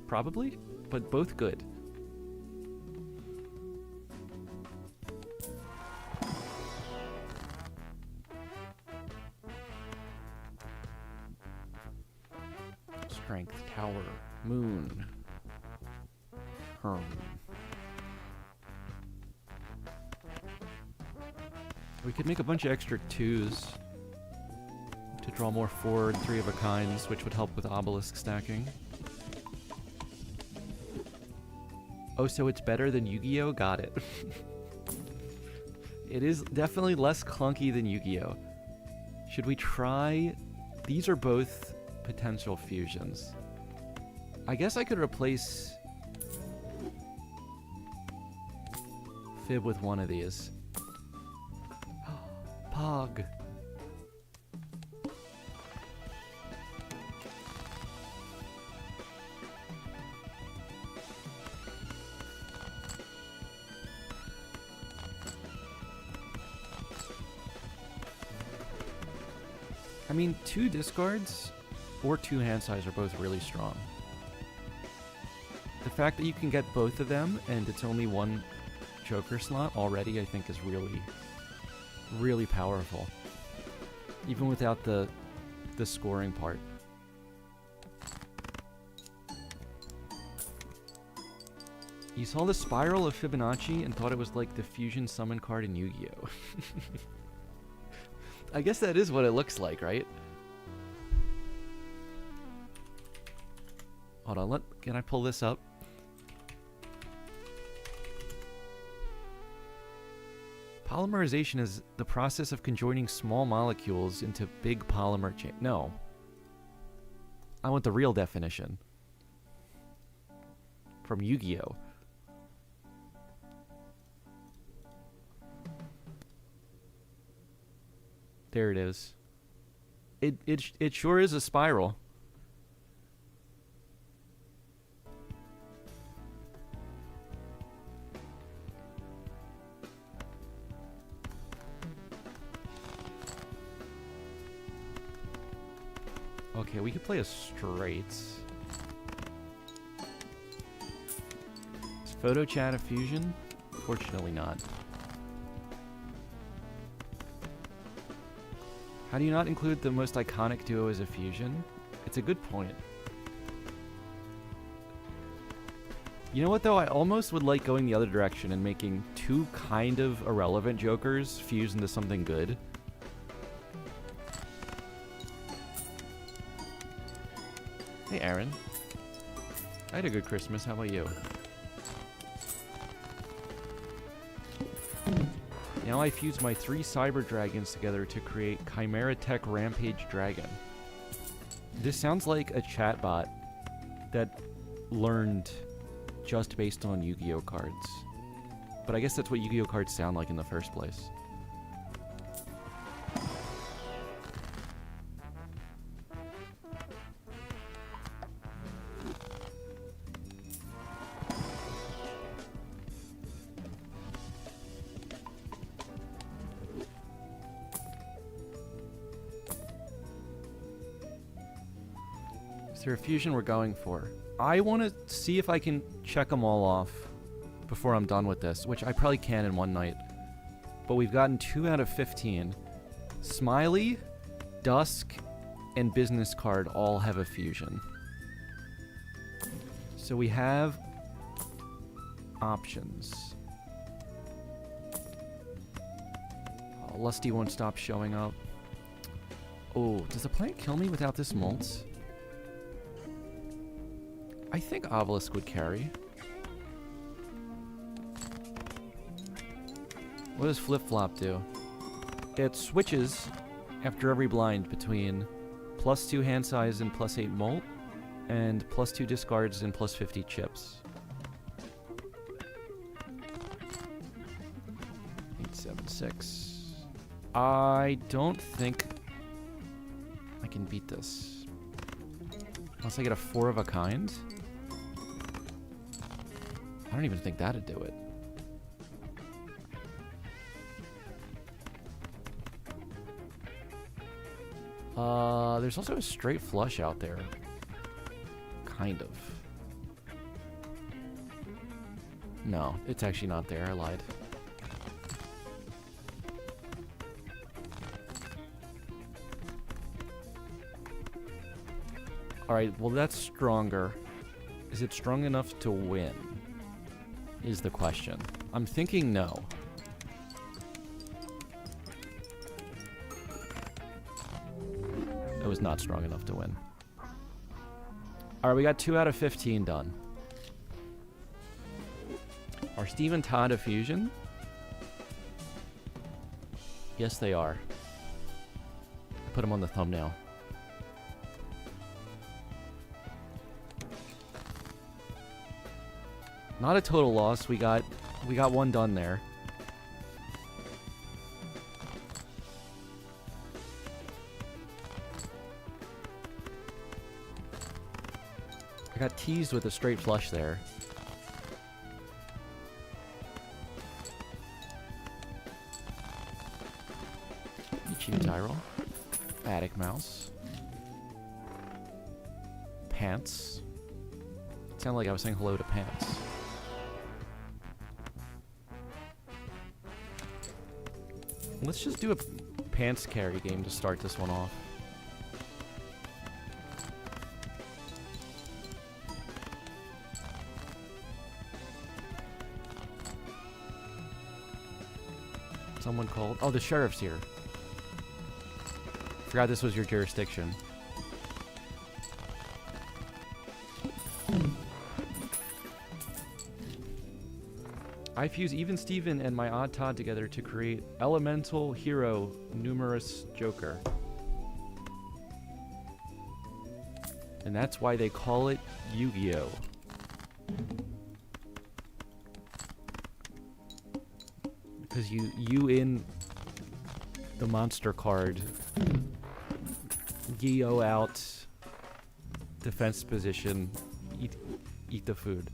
probably, but both good. Strength, tower, moon. We could make a bunch of extra 2s to draw more 4 and 3 of a kinds, which would help with obelisk stacking. Oh, so it's better than Yu-Gi-Oh? Got it. It is definitely less clunky than Yu-Gi-Oh. Should we try... These are both potential fusions. I guess I could replace Fib with one of these. Pog. I mean, 2 discards or 2 hand size are both really strong. The fact that you can get both of them and it's only 1 joker slot already, I think, is really, really powerful. Even without the scoring part. You saw the spiral of Fibonacci and thought it was like the fusion summon card in Yu-Gi-Oh! I guess that is what it looks like, right? Hold on, can I pull this up? Polymerization is the process of conjoining small molecules into big polymer chain. No. I want the real definition. From Yu-Gi-Oh! There it is. It sure is a spiral. Okay, we could play a straight. Is photo chat a fusion? Fortunately not. How do you not include the most iconic duo as a fusion? It's a good point. You know what though? I almost would like going the other direction and making two kind of irrelevant Jokers fuse into something good. Hey Aaron. I had a good Christmas. How about you? Now I fuse my 3 Cyber Dragons together to create Chimera Tech Rampage Dragon. This sounds like a chatbot that learned just based on Yu-Gi-Oh cards. But I guess that's what Yu-Gi-Oh cards sound like in the first place. Is there a fusion we're going for? I want to see if I can check them all off before I'm done with this, which I probably can in one night. But we've gotten 2 out of 15. Smiley, Dusk, and Business Card all have a fusion. So we have options. Oh, Lusty won't stop showing up. Oh, does the plant kill me without this Moltz? I think Obelisk would carry. What does Flip Flop do? It switches after every blind between +2 hand size and +8 molt, and +2 discards and +50 chips. 876. I don't think I can beat this. Unless I get a 4 of a kind. I don't even think that'd do it. There's also a straight flush out there. Kind of. No, it's actually not there. I lied. Alright, well that's stronger. Is it strong enough to win? Is the question. I'm thinking no. It was not strong enough to win. Alright, we got 2 out of 15 done. Are Steve and Todd a fusion? Yes, they are. I put them on the thumbnail. Not a total loss. We got one done there. I got teased with a straight flush there. Ichi Tyrol. Attic Mouse. Pants. It sounded like I was saying hello to Pants. Let's just do a Pants carry game to start this one off. Someone called. Oh, the sheriff's here. Forgot this was your jurisdiction. I fuse Even Steven and my Odd Todd together to create Elemental Hero Numerous Joker. And that's why they call it Yu-Gi-Oh! Because you in the monster card, Gi-Oh out, defense position, eat the food.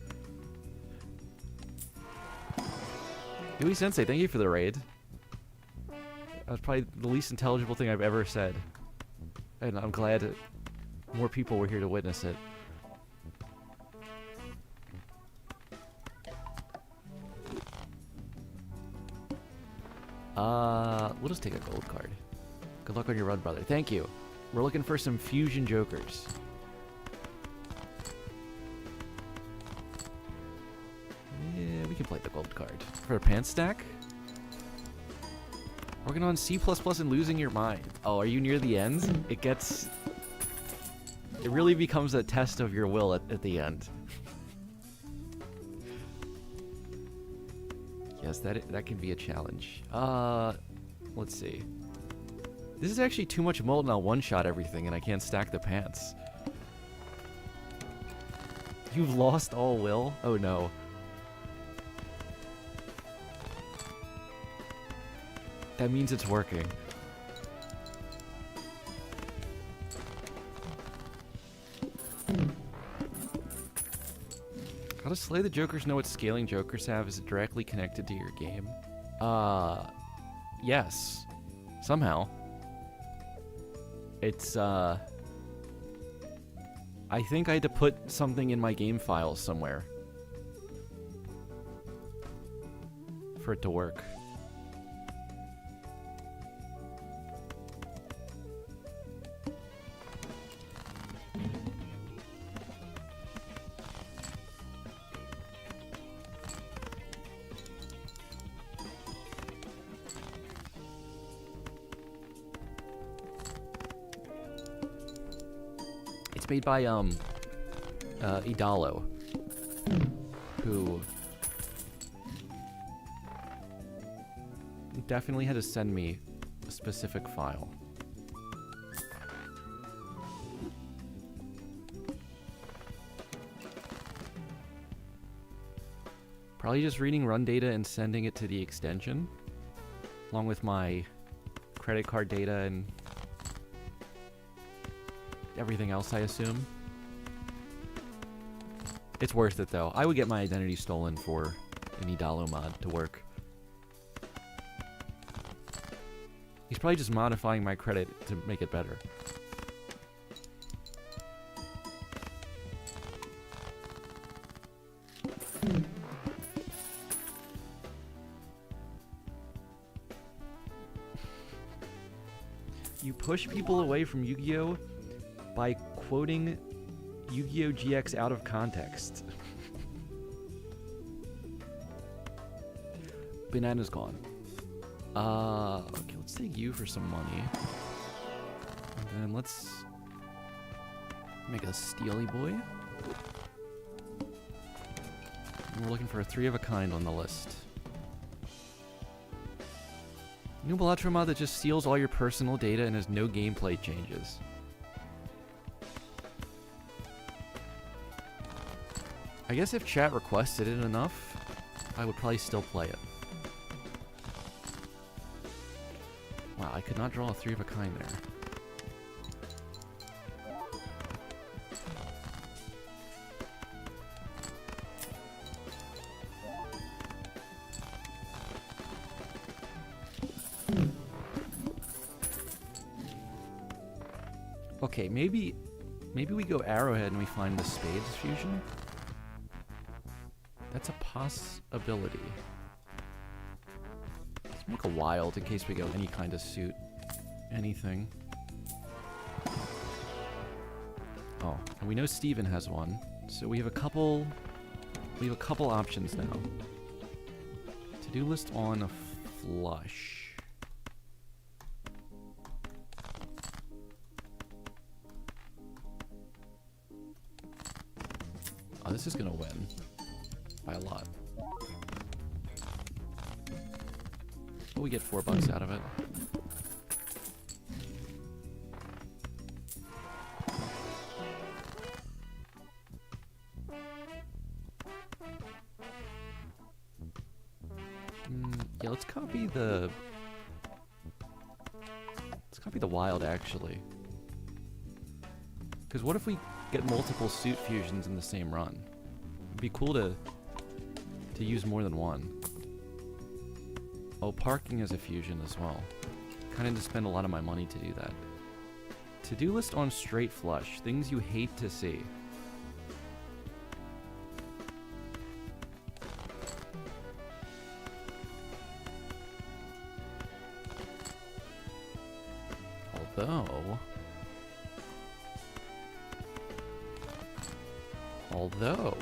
Yui Sensei, thank you for the raid. That was probably the least intelligible thing I've ever said. And I'm glad more people were here to witness it. We'll just take a gold card. Good luck on your run, brother. Thank you. We're looking for some fusion jokers. Yeah, we can play the gold card. For a pants stack? Working on C++ and losing your mind. Oh, are you near the end? It gets... It really becomes a test of your will at the end. Yes, that can be a challenge. Let's see. This is actually too much molten. I'll one-shot everything, and I can't stack the pants. You've lost all will? Oh no. That means it's working. How to slay the jokers know what scaling jokers have? Is it directly connected to your game? Yes. Somehow. It's, I think I had to put something in my game files somewhere for it to work. It's made by, Idalo, who definitely had to send me a specific file. Probably just reading run data and sending it to the extension, along with my credit card data and everything else, I assume. It's worth it, though. I would get my identity stolen for an Idalo mod to work. He's probably just modifying my credit to make it better. You push people away from Yu-Gi-Oh! By quoting Yu-Gi-Oh! GX out of context. Banana's gone. Okay, let's take you for some money. And then let's make a Steely Boy. And we're looking for a 3 of a kind on the list. New Balatro mod that just steals all your personal data and has no gameplay changes. I guess if chat requested it enough, I would probably still play it. Wow, I could not draw a 3 of a kind there. Okay, maybe we go Arrowhead and we find the Spades fusion? That's a possibility. Let's make a wild in case we go any kind of suit. Anything. Oh, and we know Steven has one. So we have a couple options now. To-do list on a flush. Oh, this is gonna win. By a lot. But we get $4 out of it. Yeah, let's copy the wild, actually. Because what if we get multiple suit fusions in the same run? It'd be cool to use more than one. Oh, parking is a fusion as well. Kind of to spend a lot of my money to do that. To-do list on straight flush. Things you hate to see. Although...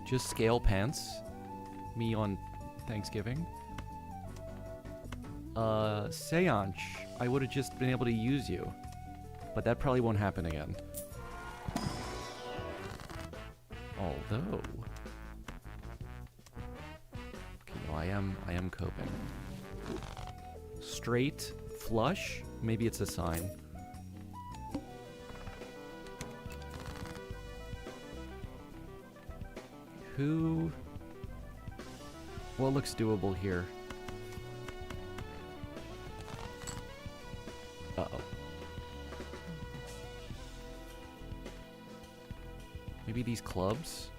Just scale pants. Me on Thanksgiving. Seanch. I would have just been able to use you. But that probably won't happen again. Although... Okay, no, I am coping. Straight flush? Maybe it's a sign. Who... What looks doable here? Uh-oh. Maybe these clubs?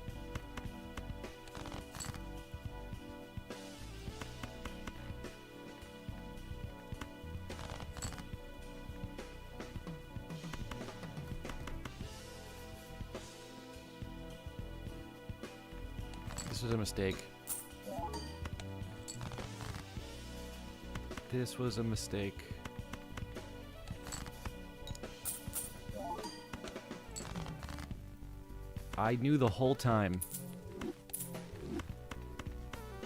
This was a mistake. This was a mistake. I knew the whole time.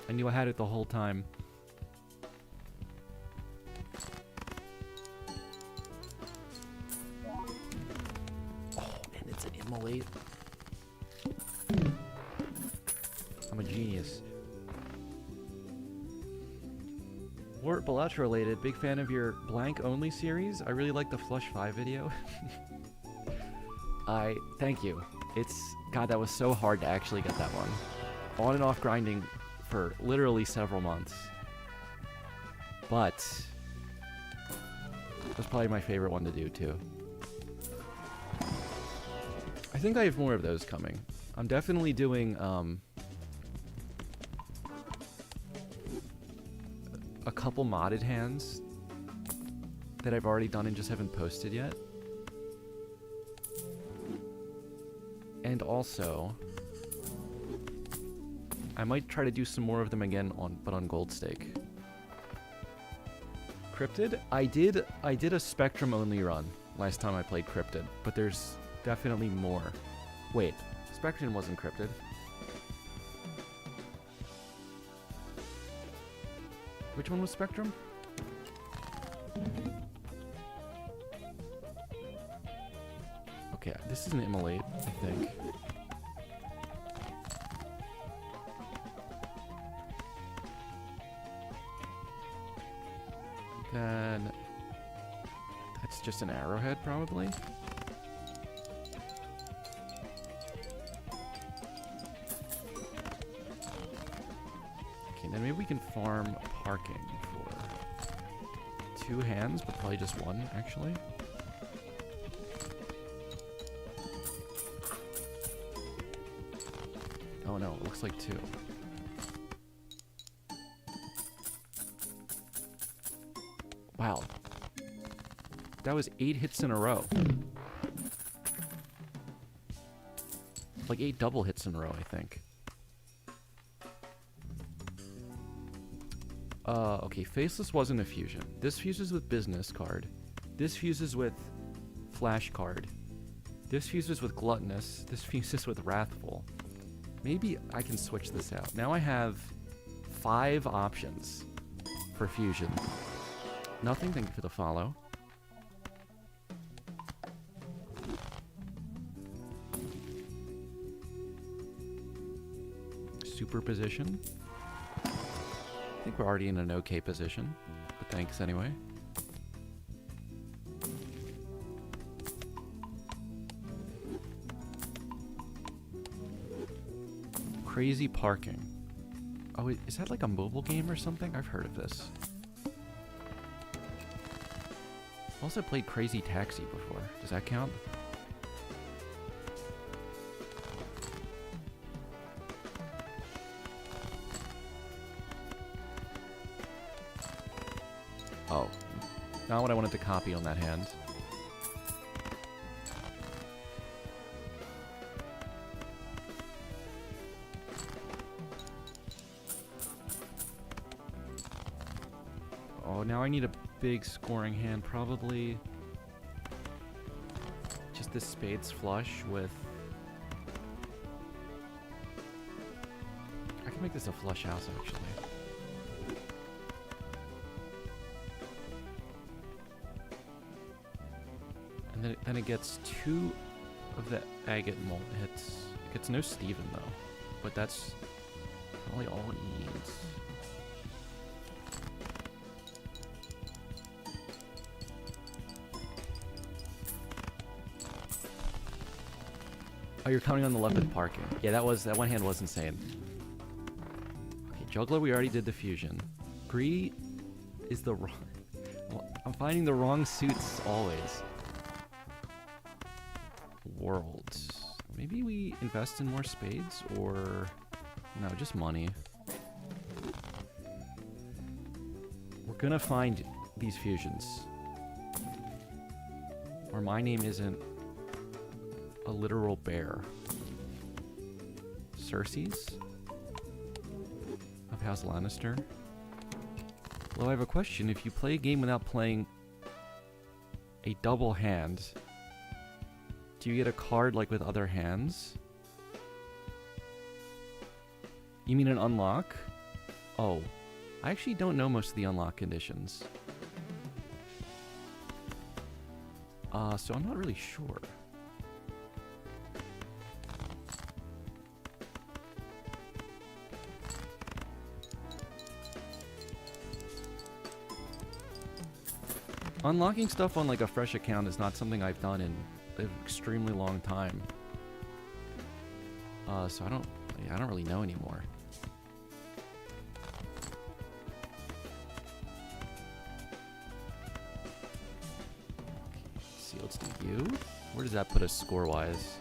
I knew I had it the whole time. Oh, and it's an immolate. I'm a genius. More Balatro related. Big fan of your blank only series. I really like the Flush 5 video. Thank you. God, that was so hard to actually get that one. On and off grinding for literally several months. But it was probably my favorite one to do too. I think I have more of those coming. I'm definitely doing a couple modded hands that I've already done and just haven't posted yet. And also, I might try to do some more of them again but on Gold Stake. Cryptid? I did a Spectrum only run last time I played Cryptid, but there's definitely more. Wait, Spectrum wasn't Cryptid. Which one was Spectrum? Okay, this is an immolate, I think. Then that's just an arrowhead, probably. Okay, then maybe we can farm parking for 2 hands, but probably just 1, actually. Oh no, it looks like 2. Wow. That was 8 hits in a row. Like 8 double hits in a row, I think. Okay, Faceless wasn't a fusion. This fuses with Business Card. This fuses with Flash Card. This fuses with Gluttonous. This fuses with Wrathful. Maybe I can switch this out. Now I have 5 options for fusion. Nothing, thank you for the follow. Superposition. I think we're already in an okay position, but thanks anyway. Crazy Parking. Oh, is that like a mobile game or something? I've heard of this. Also played Crazy Taxi before. Does that count? Oh, not what I wanted to copy on that hand. Oh, now I need a big scoring hand, probably. Just the spades flush with... I can make this a flush house, actually. And then it gets 2 of the agate malt hits. It gets no Steven, though. But that's probably all it needs. Oh, you're counting on the left with parking. Yeah, that one hand was insane. Okay, Juggler, we already did the fusion. Bree is the wrong... Well, I'm finding the wrong suits always. Worlds. Maybe we invest in more spades, or... No, just money. We're gonna find these fusions. Or my name isn't a literal bear. Cersei's? Of House Lannister? Well, I have a question. If you play a game without playing a double hand, do you get a card like with other hands? You mean an unlock? Oh, I actually don't know most of the unlock conditions. So I'm not really sure. Unlocking stuff on like a fresh account is not something I've done in an extremely long time. So I don't really know anymore. Let's see, let's do you. Where does that put us score-wise?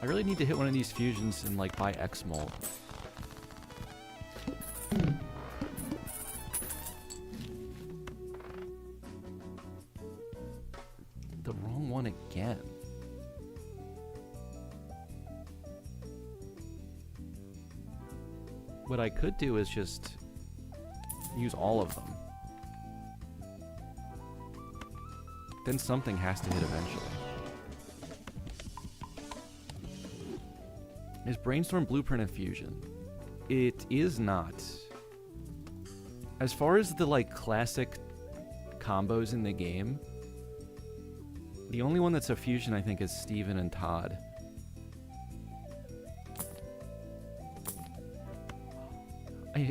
I really need to hit one of these fusions and like buy X malt. The wrong one again. What I could do is just use all of them. Then something has to hit eventually. Is Brainstorm Blueprint a fusion? It is not. As far as the like classic combos in the game, the only one that's a fusion I think is Steven and Todd.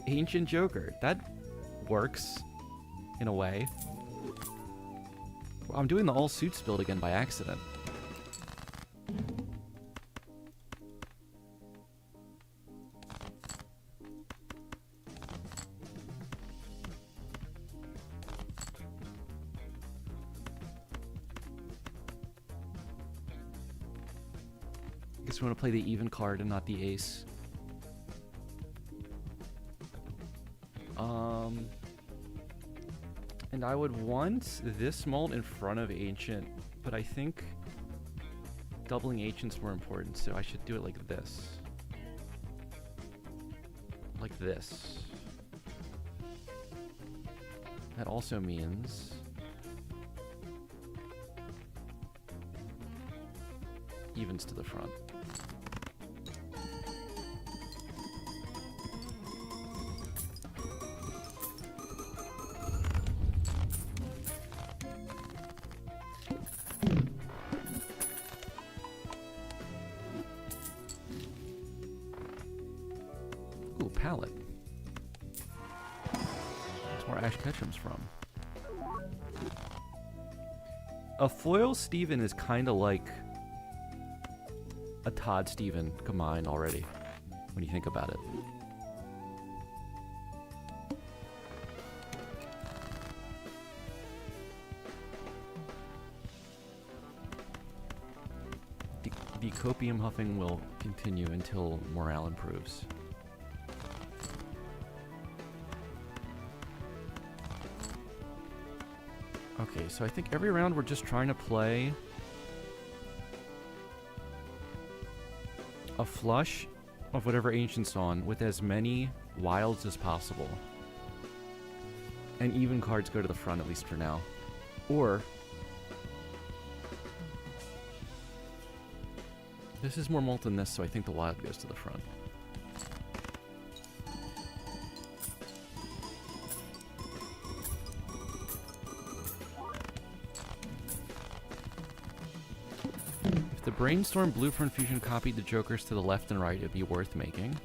Ancient Joker. That works in a way. I'm doing the all suits build again by accident. I guess we want to play the even card and not the ace. And I would want this malt in front of Ancient, but I think doubling Ancient's more important, so I should do it like this. Like this. That also means evens to the front. Ooh, palette. That's where Ash Ketchum's from. A foil Steven is kind of like a Todd Steven combined already, when you think about it. The copium huffing will continue until morale improves. Okay, so I think every round we're just trying to play a flush of whatever Ancient's on with as many wilds as possible. And even cards go to the front, at least for now. Or... this is more mult than this, so I think the wild goes to the front. If the Brainstorm Blueprint Fusion copied the jokers to the left and right, it'd be worth making.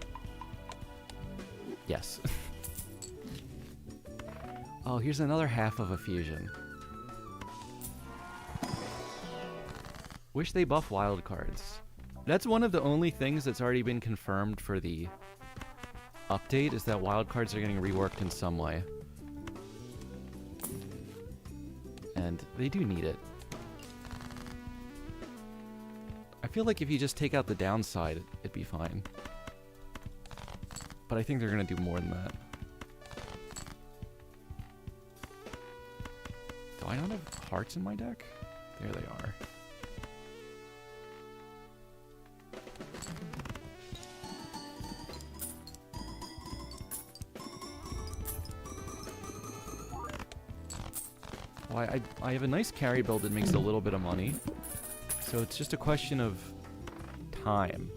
Yes. Oh, here's another half of a fusion. Wish they buff wild cards. That's one of the only things that's already been confirmed for the update, is that wild cards are getting reworked in some way. And they do need it. I feel like if you just take out the downside, it'd be fine. But I think they're gonna do more than that. Do I not have hearts in my deck? There they are. Well, I have a nice carry build that makes a little bit of money. So it's just a question of time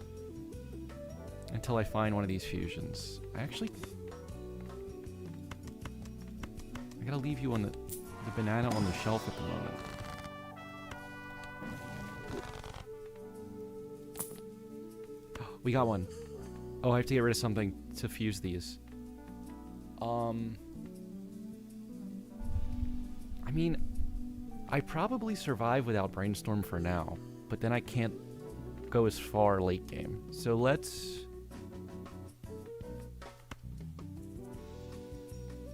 until I find one of these fusions. I gotta leave you on the banana on the shelf at the moment. We got one. Oh, I have to get rid of something to fuse these. I mean, I probably survive without Brainstorm for now, but then I can't go as far late game. So let's...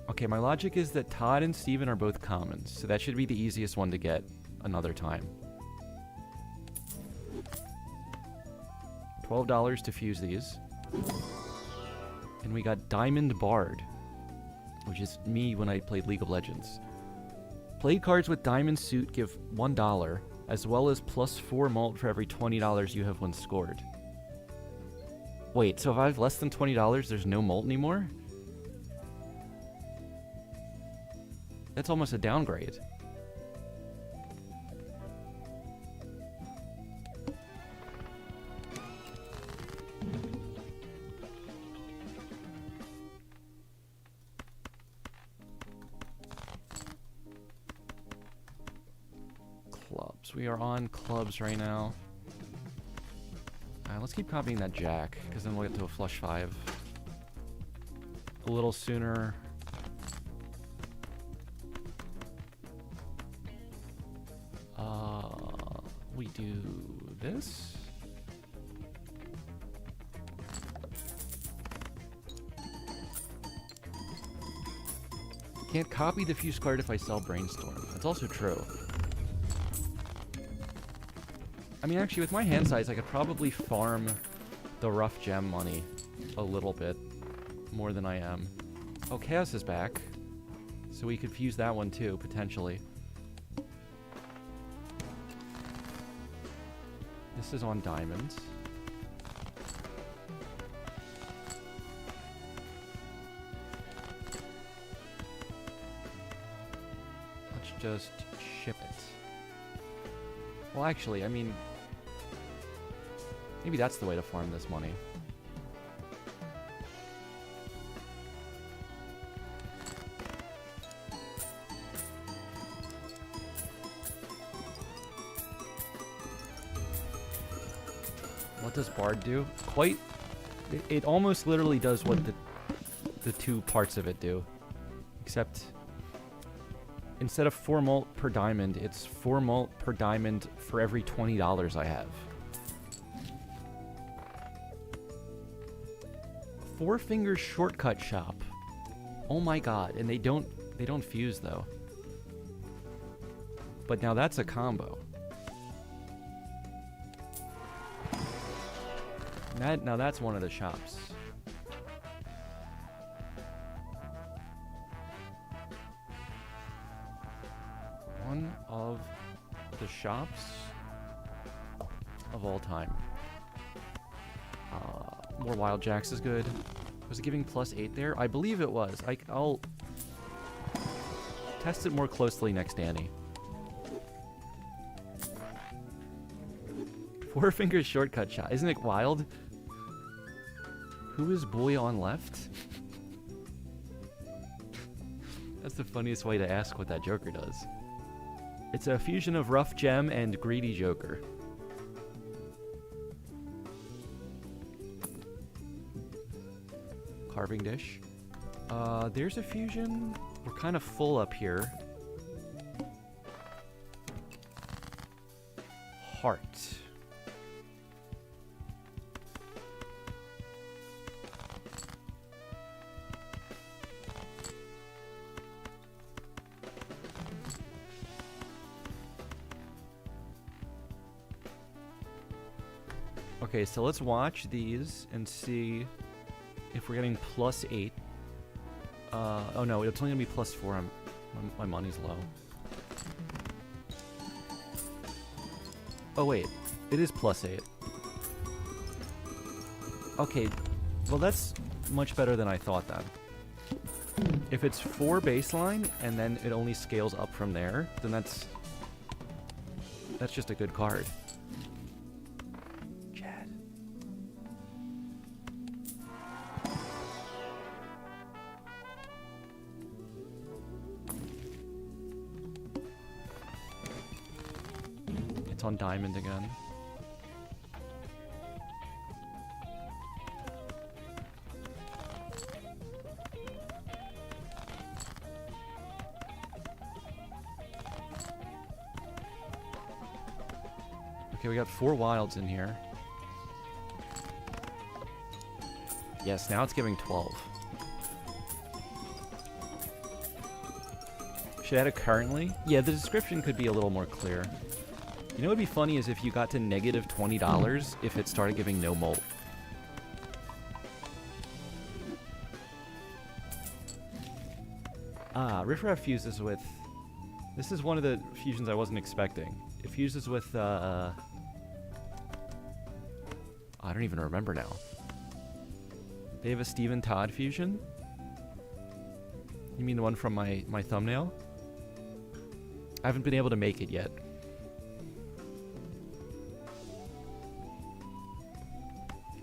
Okay, my logic is that Todd and Steven are both commons, so that should be the easiest one to get another time. $12 to fuse these. And we got Diamond Bard, which is me when I played League of Legends. Played cards with Diamond Suit give $1, as well as +4 mult for every $20 you have when scored. Wait, so if I have less than $20, there's no mult anymore? That's almost a downgrade. Clubs. We are on clubs right now. Let's keep copying that jack, because then we'll get to a flush 5 a little sooner. We do this. Can't copy the fuse card if I sell Brainstorm. That's also true. I mean, actually, with my hand size, I could probably farm the rough gem money a little bit more than I am. Oh, Chaos is back. So we could fuse that one too, potentially. This is on diamonds. Let's just ship it. Well, actually, I mean, maybe that's the way to farm this money. What does Bard do? Quite... It almost literally does what the two parts of it do. Except... instead of 4 mult per diamond, it's 4 mult per diamond for every $20 I have. 4 Fingers Shortcut Shop. Oh my god, and they don't fuse though. But now that's a combo. Now that's one of the shops. one of the shops of all time. More Wild Jacks is good. Was it giving +8 there? I believe it was. I'll test it more closely next Danny. Four fingers shortcut shot. Isn't it wild? Who is boy on left? That's the funniest way to ask what that Joker does. It's a fusion of Rough Gem and Greedy Joker. Carving dish. There's a fusion. We're kind of full up here. Heart. Okay, so let's watch these and see if we're getting +8. Oh no, it's only gonna be +4. My money's low. Oh wait, it is +8. Okay, well that's much better than I thought then. If it's 4 baseline and then it only scales up from there, then that's just a good card. On diamond again. Okay, we got 4 wilds in here. Yes, now it's giving 12. Should I add it currently? Yeah, the description could be a little more clear. You know what would be funny is if you got to -$20 if it started giving no molt. Riffraff fuses with... This is one of the fusions I wasn't expecting. It fuses with, I don't even remember now. They have a Steven Todd fusion? You mean the one from my thumbnail? I haven't been able to make it yet.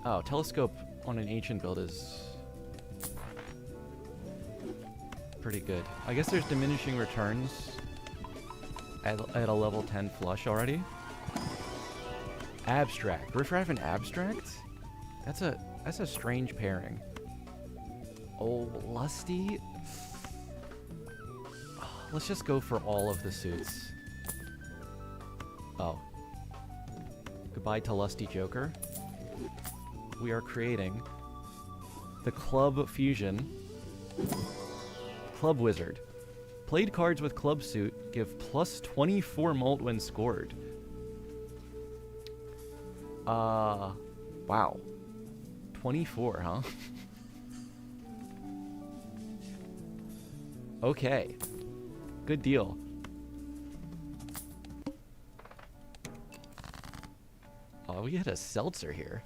Oh, telescope on an ancient build is pretty good. I guess there's diminishing returns at a level 10 flush already. Abstract. Riffraff and Abstract? That's a strange pairing. Oh, Lusty. Let's just go for all of the suits. Oh. Goodbye to Lusty Joker. We are creating the Club Fusion. Club Wizard. Played cards with Club Suit give +24 molt when scored. Wow. 24, huh? Okay. Good deal. Oh, we had a seltzer here.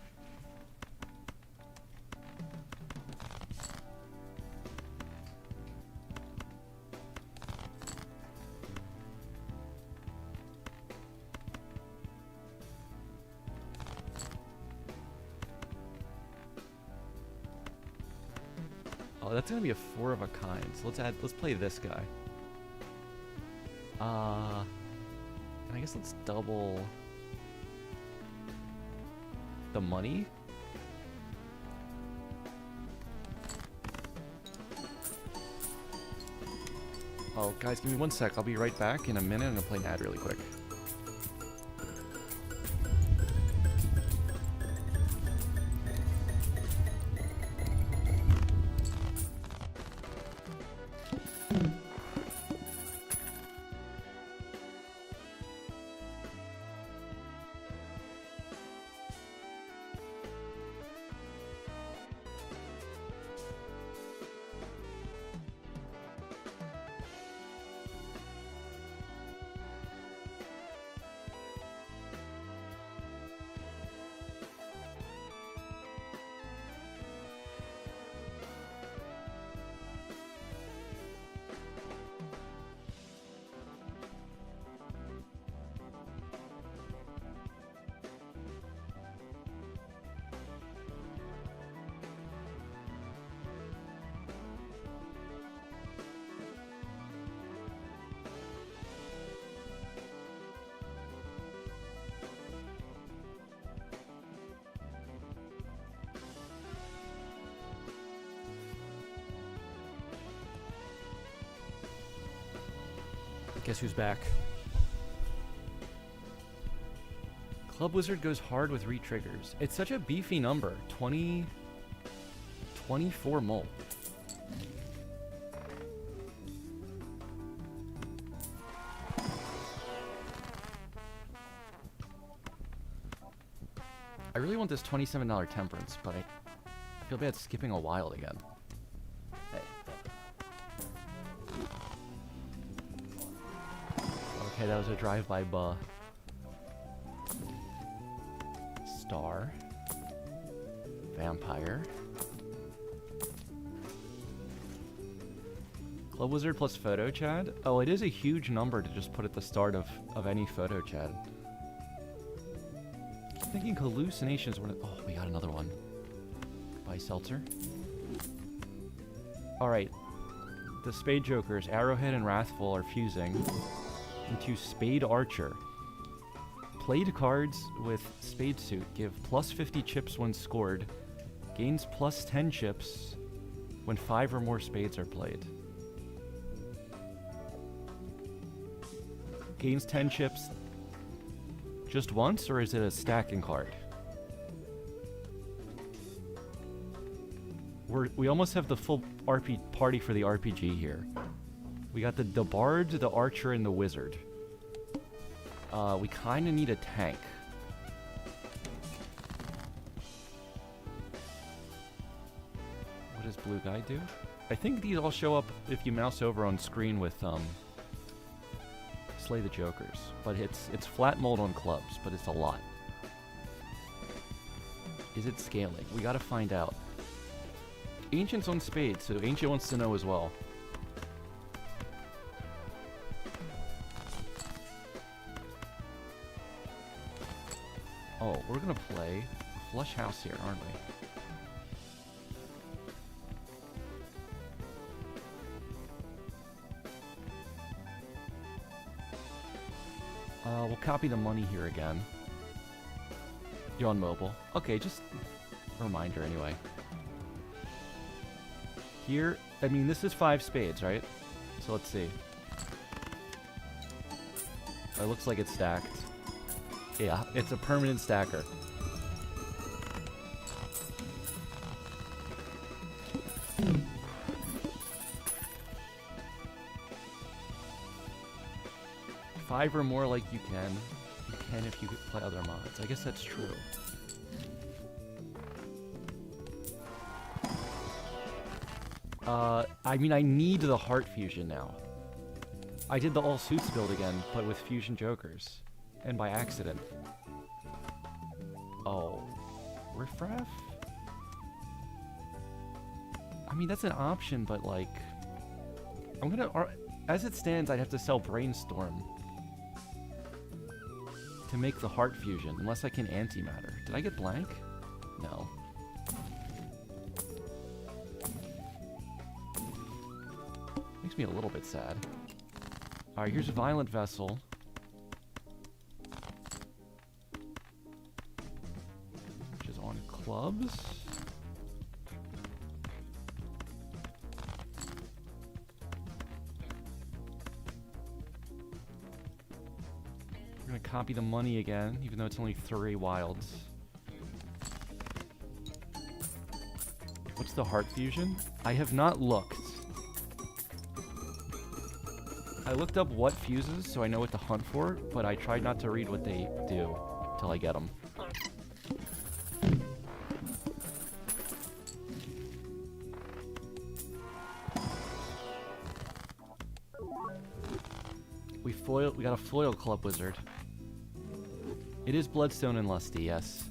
Oh, that's gonna be a 4 of a kind. So let's play this guy. And I guess let's double the money. Oh, guys, give me 1 sec. I'll be right back in a minute. I'm gonna play an ad really quick. Guess who's back? Club Wizard goes hard with re-triggers. It's such a beefy number. 24 mul. I really want this $27 Temperance, but I feel bad skipping a wild again. Hey. Okay, that was a drive-by buh. Star. Vampire. Club Wizard plus Photo Chad? Oh, it is a huge number to just put at the start of any Photo Chad. I'm thinking Hallucinations were... Oh, we got another one. By Seltzer. Alright. The Spade Jokers, Arrowhead and Wrathful, are fusing into Spade Archer. Played cards with Spade Suit give plus 50 chips when scored. Gains plus 10 chips when 5 or more spades are played. Gains 10 chips just once, or is it a stacking card? We almost have the full party for the RPG here. We got the Bard, the Archer, and the Wizard. We kind of need a tank. What does Blue Guy do? I think these all show up if you mouse over on screen with Slay the Jokers. But it's flat mold on clubs, but it's a lot. Is it scaling? We gotta find out. Ancient's on spades, so Ancient wants to know as well. Oh, we're gonna play Flush House here, aren't we? We'll copy the money here again. You're on mobile. Okay, just a reminder anyway. Here, I mean, this is 5 spades, right? So let's see. It looks like it's stacked. Yeah, it's a permanent stacker. Five or more, like you can. You can if you play other mods. I guess that's true. I mean, I need the Heart Fusion now. I did the all suits build again, but with Fusion Jokers. And by accident. Oh. Riffraff? I mean, that's an option, but like... I'm gonna... As it stands, I'd have to sell Brainstorm to make the Heart Fusion, unless I can antimatter. Did I get blank? No. Makes me a little bit sad. Alright, here's a Violent Vessel. Which is on clubs. We're gonna copy the money again, even though it's only 3 wilds. What's the Heart Fusion? I have not looked. I looked up what fuses, so I know what to hunt for, but I tried not to read what they do till I get them. We got a foil Club Wizard. It is Bloodstone and Lusty, yes.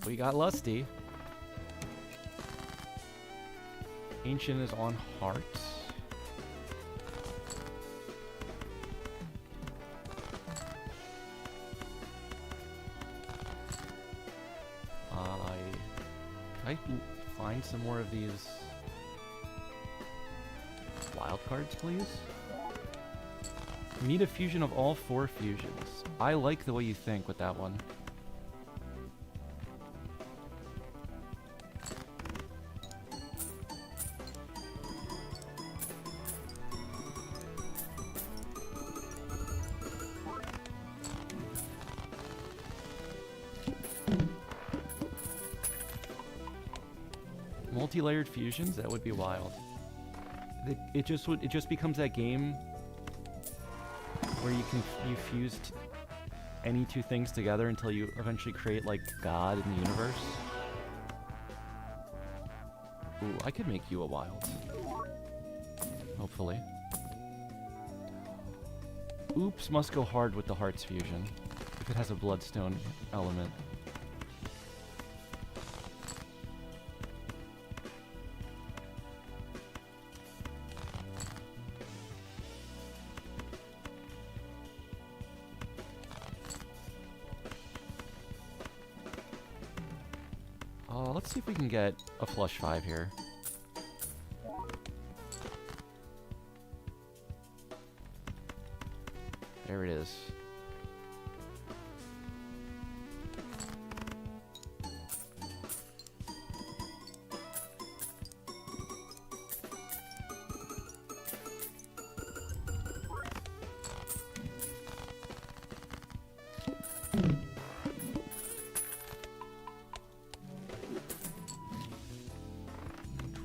We got Lusty. Ancient is on Hearts. Can I find some more of these wild cards, please? We need a fusion of all 4 fusions. I like the way you think with that one. Multi-layered fusions? That would be wild. It just becomes that game where you fuse any two things together until you eventually create like God in the universe. Ooh, I could make you a wild. Hopefully. Oops, must go hard with the Hearts fusion if it has a Bloodstone element. Let's see if we can get a flush 5 here. There it is.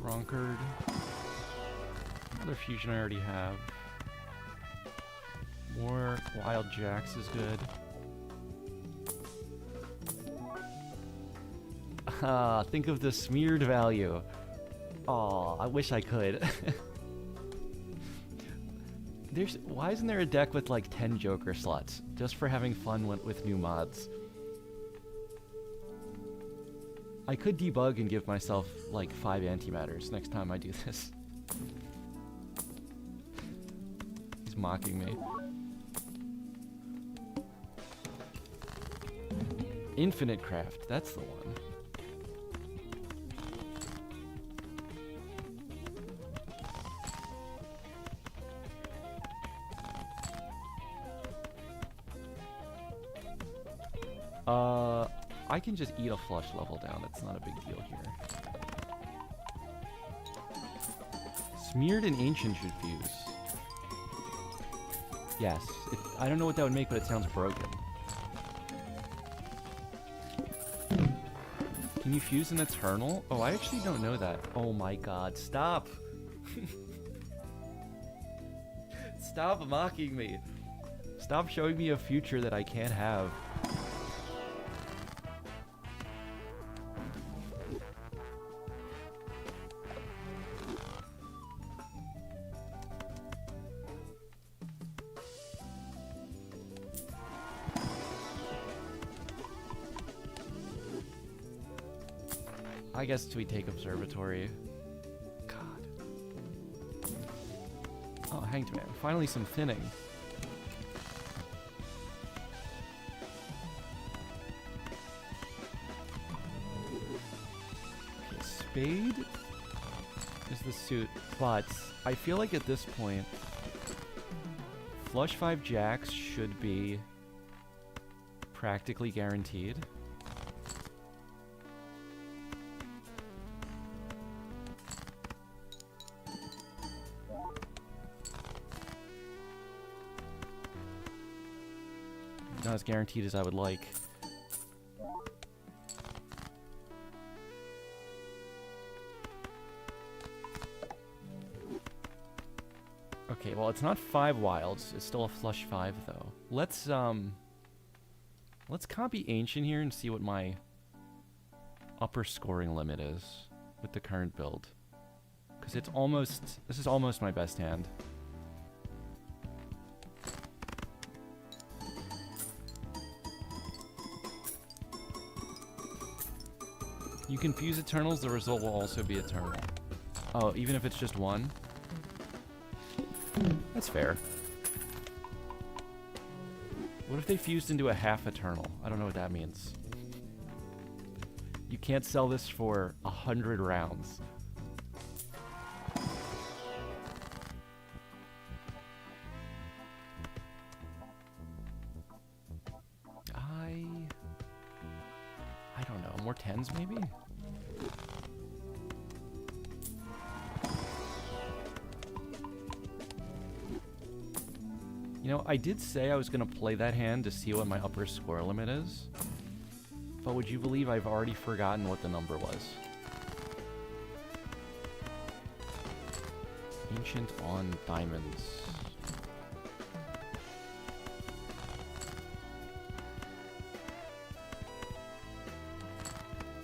Drunkard. Another fusion I already have. More Wild Jacks is good. Ah, think of the smeared value. Aw, I wish I could. Why isn't there a deck with like 10 Joker slots? Just for having fun with new mods. I could debug and give myself like 5 antimatters next time I do this. He's mocking me. Infinite Craft, that's the one. I can just eat a flush level down, it's not a big deal here. Smeared and Ancient should fuse. Yes, I don't know what that would make, but it sounds broken. Can you fuse an Eternal? Oh, I actually don't know that. Oh my god, stop! Stop mocking me! Stop showing me a future that I can't have. I guess we take Observatory. God. Oh, Hanged Man. Finally some thinning. Okay, Spade is the suit, but I feel like at this point, Flush 5 Jacks should be practically guaranteed. Not as guaranteed as I would like. Okay, well it's not 5 wilds, it's still a flush 5 though. Let's copy Ancient here and see what my upper scoring limit is with the current build. Because this is almost my best hand. You can fuse Eternals, the result will also be Eternal. Oh, even if it's just one? That's fair. What if they fused into a half Eternal? I don't know what that means. You can't sell this for 100 rounds. I don't know, more 10s maybe? You know, I did say I was going to play that hand to see what my upper score limit is. But would you believe I've already forgotten what the number was? Ancient on diamonds.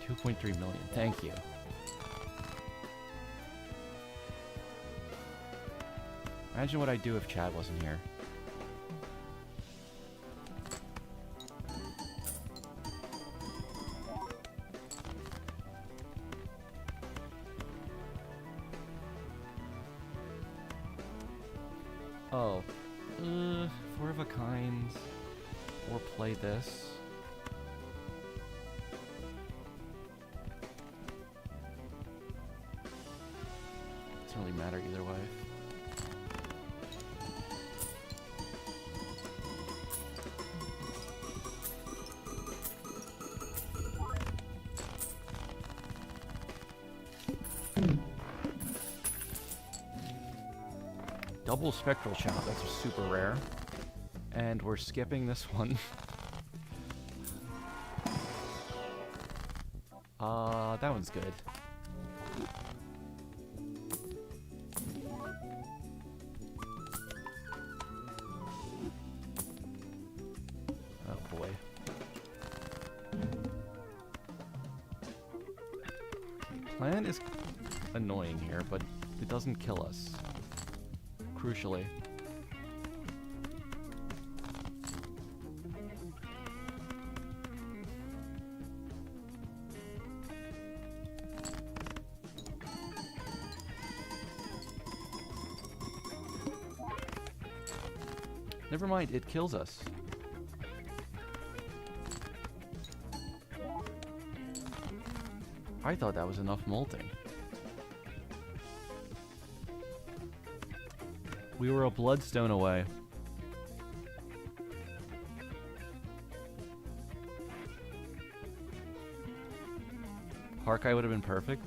$2.3 million. Thank you. Imagine what I'd do if Chad wasn't here. Oh. Four of a kind. Or play this. Doesn't really matter either way. Double spectral shout, that's super rare. And we're skipping this one. That one's good. Oh boy. Plan is annoying here, but it doesn't kill us. Crucially. Never mind, it kills us. I thought that was enough molting. We were a bloodstone away. Harkai would have been perfect.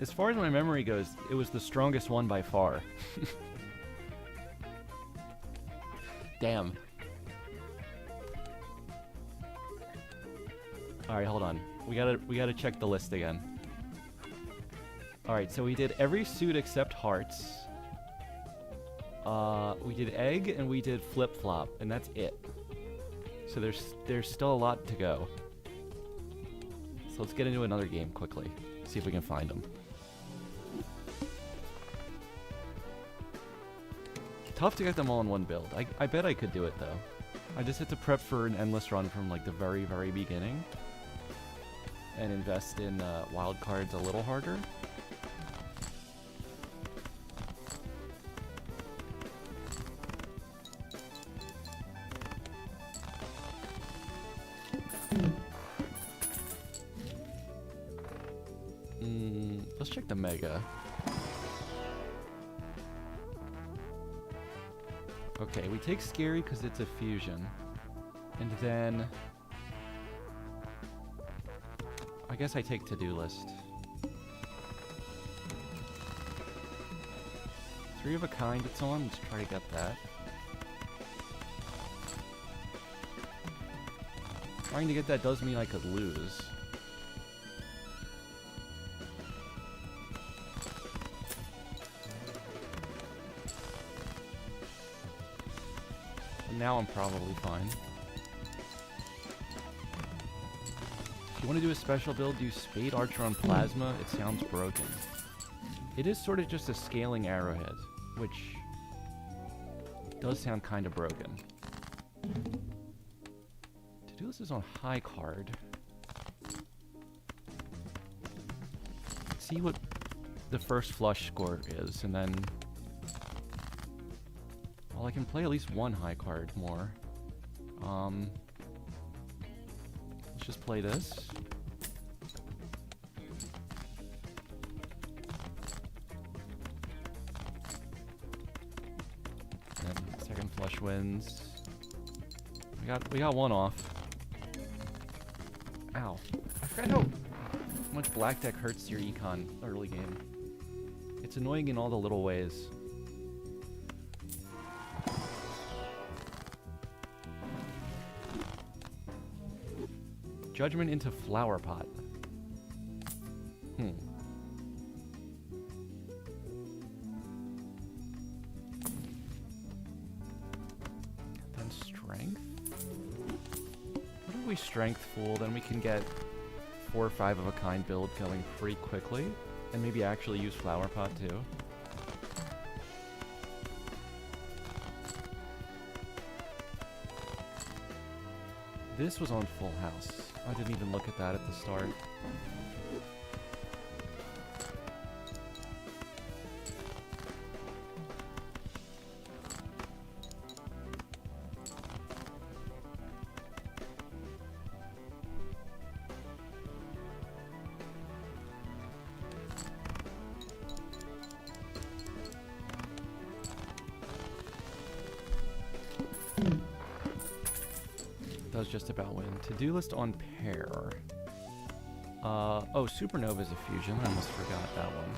As far as my memory goes, it was the strongest one by far. Damn. Alright, hold on. We gotta check the list again. Alright, so we did every suit except hearts. We did egg and we did flip-flop, and that's it. So there's still a lot to go. So let's get into another game quickly. See if we can find them. Tough to get them all in one build. I bet I could do it though. I just had to prep for an endless run from like the very, very beginning. And invest in wild cards a little harder. Let's check the mega. Okay, we take scary because it's a fusion. And then I guess I take to-do list. 3 of a kind it's on. Let's try to get that. Trying to get that does mean I could lose. But now I'm probably fine. If you want to do a special build, do Spade Archer on Plasma. It sounds broken. It is sort of just a scaling arrowhead, which does sound kind of broken. To do this is on high card. Let's see what the first flush score is, and then... Well, I can play at least one high card more. Let's just play this. And second flush wins. We got one off. Ow. I forgot how much black deck hurts your econ early game. It's annoying in all the little ways. Judgment into Flower Pot. strength full, then we can get 4 or 5 of a kind build going pretty quickly. And maybe actually use Flower Pot too. This was on Full House. I didn't even look at that at the start. Does just about win. To-do list on pair. Oh, Supernova is a fusion. I almost forgot that one.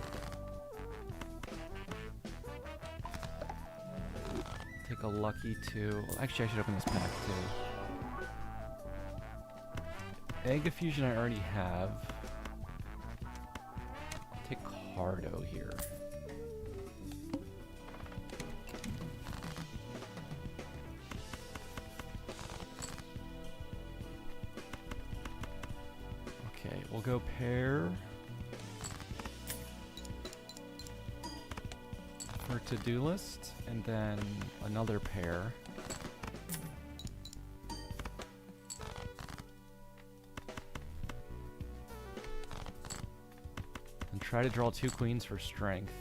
Take a lucky 2. Actually, I should open this pack too. Egg fusion I already have. Take Cardo here. We'll go pair for to-do list, and then another pair. And try to draw 2 queens for strength.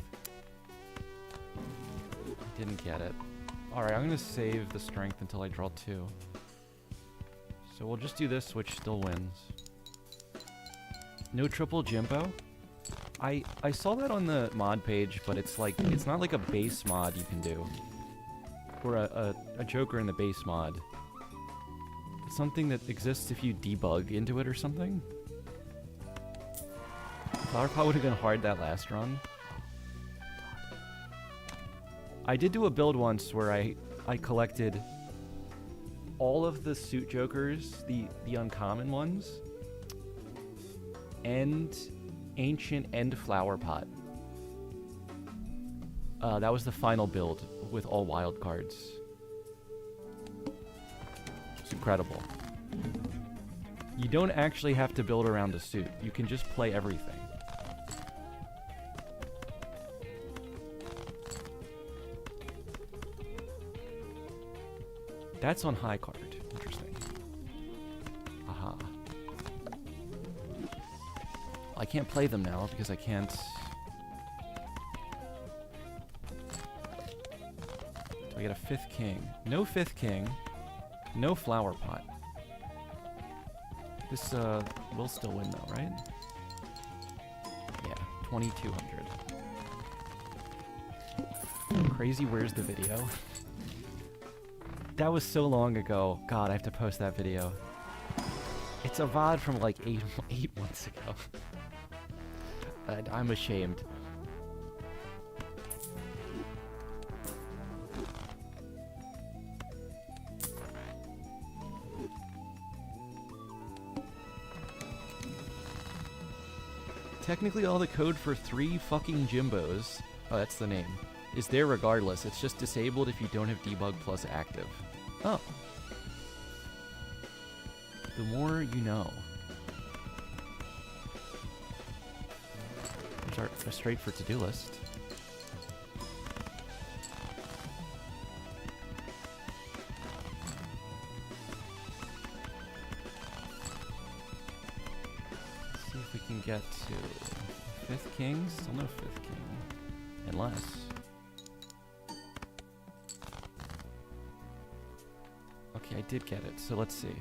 Didn't get it. Alright, I'm gonna save the strength until I draw 2. So we'll just do this, which still wins. No triple Jimbo? I saw that on the mod page, but it's like, it's not like a base mod you can do. Or a Joker in the base mod. It's something that exists if you debug into it or something. Flower Pot would have been hard that last run. I did do a build once where I collected all of the suit Jokers, the uncommon ones, and Ancient and Flower Pot. That was the final build with all wild cards. It's incredible. You don't actually have to build around a suit. You can just play everything. That's on high card. Interesting. Aha. I can't play them now because I can't... Do I get a 5th king? No 5th king. No Flower Pot. This will still win though, right? Yeah, 2200. Crazy, where's the video? That was so long ago. God, I have to post that video. It's a VOD from like 8 months ago. I'm ashamed. Technically all the code for 3 fucking Jimbos, oh that's the name, is there regardless. It's just disabled if you don't have debug plus active. Oh. The more you know. Start straight for to-do list. Let's see if we can get to 5th king. Still no 5th king. Unless... Okay, I did get it, so let's see.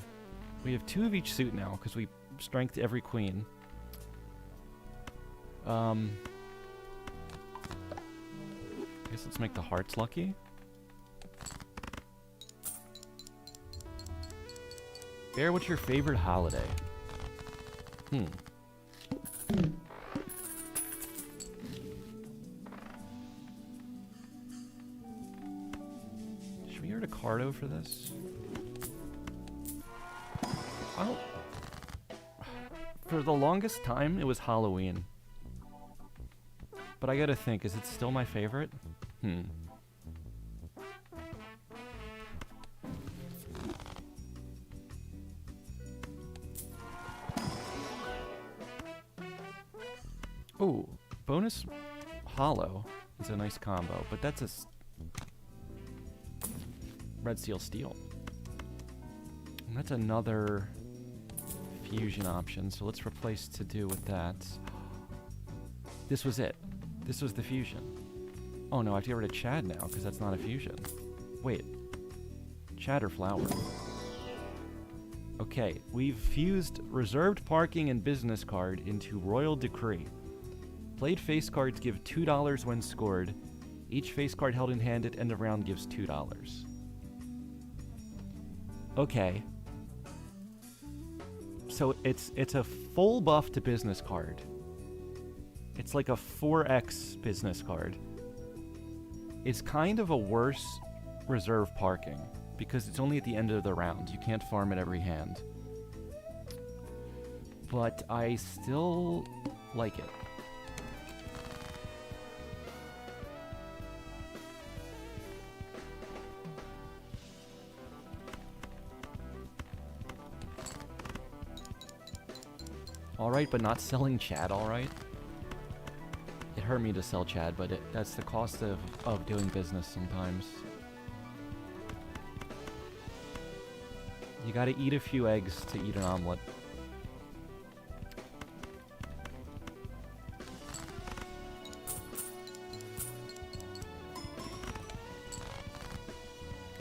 We have 2 of each suit now, because we strengthed every queen. I guess let's make the hearts lucky. Bear, what's your favorite holiday? Should we add a Cardo for this? Oh. For the longest time, it was Halloween. But I gotta think, is it still my favorite? Ooh, bonus hollow is a nice combo, but that's a red steel steel. And that's another fusion option, so let's replace to do with that. This was it. This was the fusion. Oh no, I have to get rid of Chad now, because that's not a fusion. Wait. Chad or flower? Okay, we've fused reserved parking and business card into Royal Decree. Played face cards give $2 when scored. Each face card held in hand at end of round gives $2. Okay. So it's a full buff to business card. It's like a 4x business card. It's kind of a worse reserve parking because it's only at the end of the round. You can't farm it every hand. But I still like it. Alright, but not selling Chad, alright? It hurt me to sell Chad, but that's the cost of doing business sometimes. You gotta eat a few eggs to eat an omelet.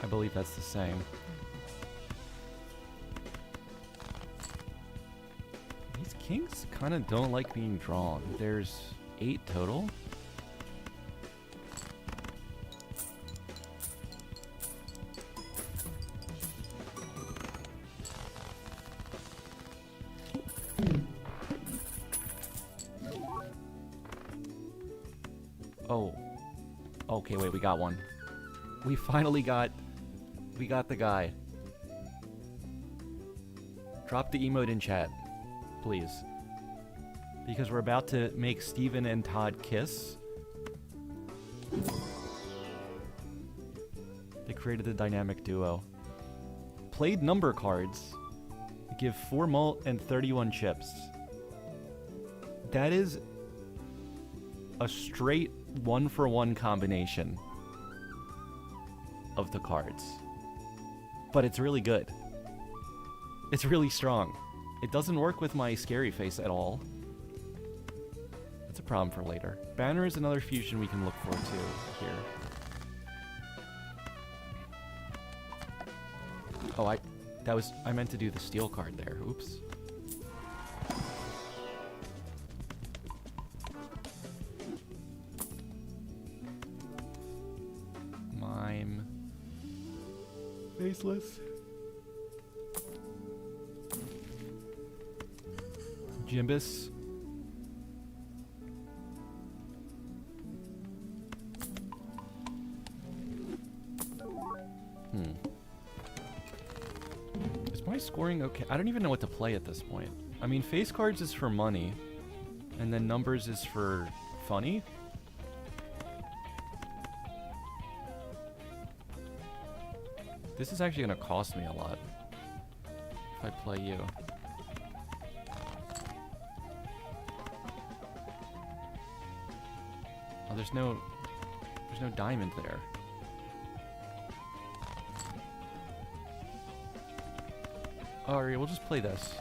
I believe that's the saying. These kings kind of don't like being drawn. There's 8 total. Oh. Okay, wait, we got one. We finally got... We got the guy. Drop the emote in chat, please. Because we're about to make Steven and Todd kiss. They created the dynamic duo. Played number cards. Give 4 mult and 31 chips. That is a straight 1-for-1 combination of the cards. But it's really good. It's really strong. It doesn't work with my scary face at all. That's a problem for later. Banner is another fusion we can look for too here. Oh, I meant to do the steel card there. Oops. Mime. Faceless. Jimbus. Is my scoring okay? I don't even know what to play at this point. I mean, face cards is for money, and then numbers is for funny. This is actually going to cost me a lot if I play you. Oh, there's no diamond there. Alright, we'll just play this.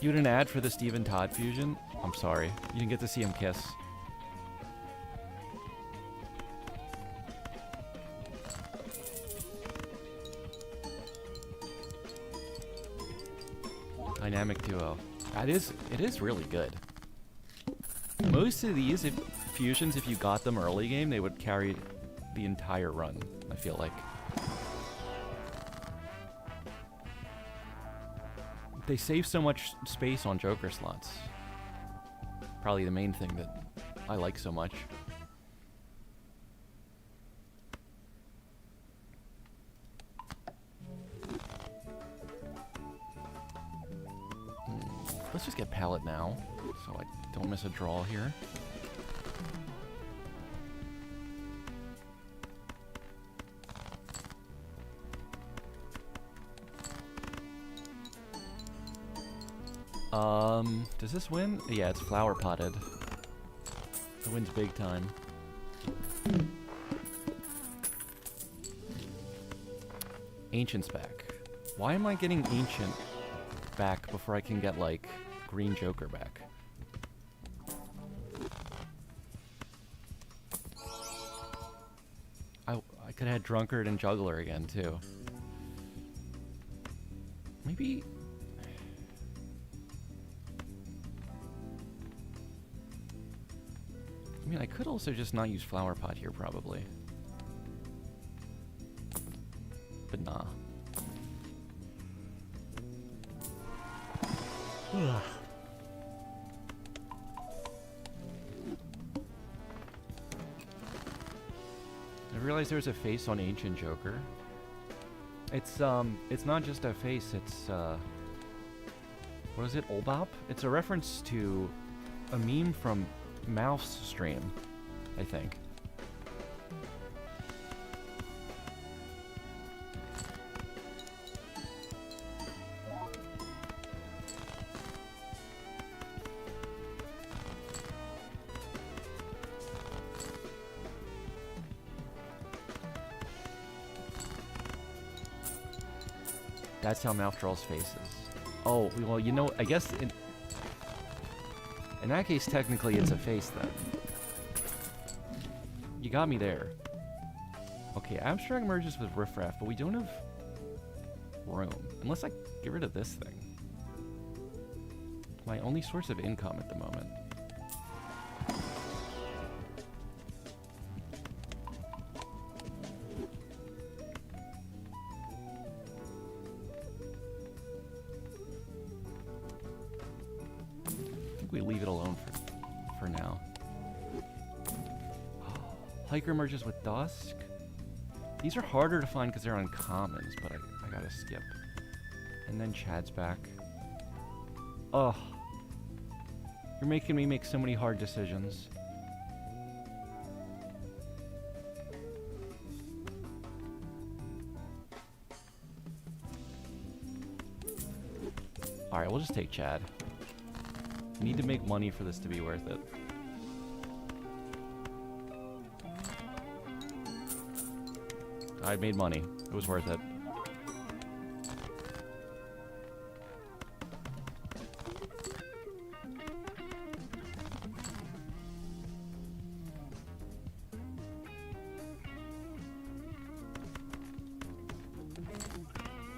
You had an ad for the Steven Todd fusion? I'm sorry. You didn't get to see him kiss. Dynamic duo. It is really good. Most of these fusions, if you got them early game, they would carry the entire run, I feel like. They save so much space on Joker slots. Probably the main thing that I like so much. Let's just get palette now, so I don't miss a draw here. Does this win? Yeah, it's flower potted. It wins big time. Ancient's back. Why am I getting Ancient back before I can get, like, Green Joker back? I could have had Drunkard and Juggler again, too. Maybe... I mean, I could also just not use Flower Pot here, probably. But nah. Ugh. I realized there's a face on Ancient Joker. It's not just a face, it's, what is it, Olbop? It's a reference to a meme from Mouth's stream, I think. That's how Mouth draws faces. Oh, well, you know, I guess in that case, technically, it's a face, then. You got me there. Okay, Abstract merges with Riffraff, but we don't have room. Unless I get rid of this thing. My only source of income at the moment. We leave it alone for now. Hiker merges with Dusk. These are harder to find because they're uncommons, but I gotta skip. And then Chad's back. Ugh. You're making me make so many hard decisions. Alright, we'll just take Chad. Need to make money for this to be worth it. I made money. It was worth it.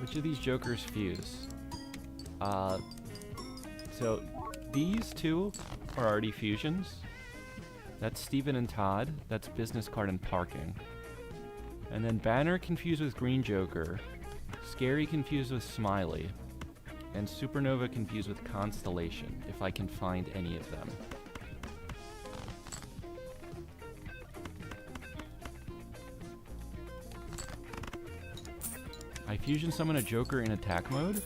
Which of these jokers fuse? So these two are already fusions. That's Steven and Todd. That's Business Card and Parking. And then Banner confused with Green Joker. Scary confused with Smiley. And Supernova confused with Constellation, if I can find any of them. I fusion summon a Joker in attack mode.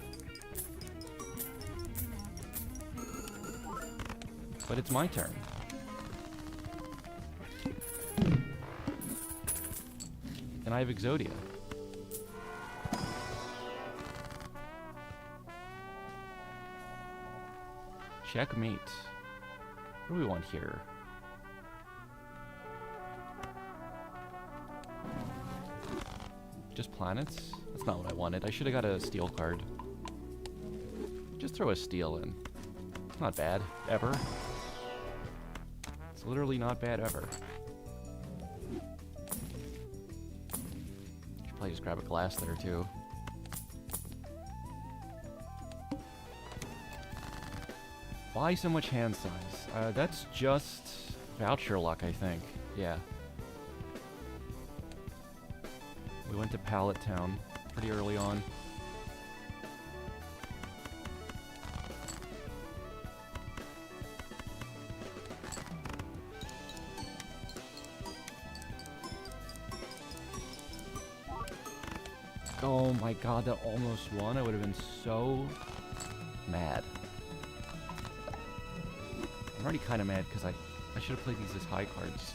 But it's my turn. And I have Exodia. Checkmate. What do we want here? Just planets? That's not what I wanted. I should have got a steel card. Just throw a steel in. It's not bad, ever. It's literally not bad ever. Should probably just grab a glass there too. Why so much hand size? That's just voucher luck, I think. Yeah. We went to Pallet Town pretty early on. Oh my god, that almost won. I would have been so mad. I'm already kind of mad because I should have played these as high cards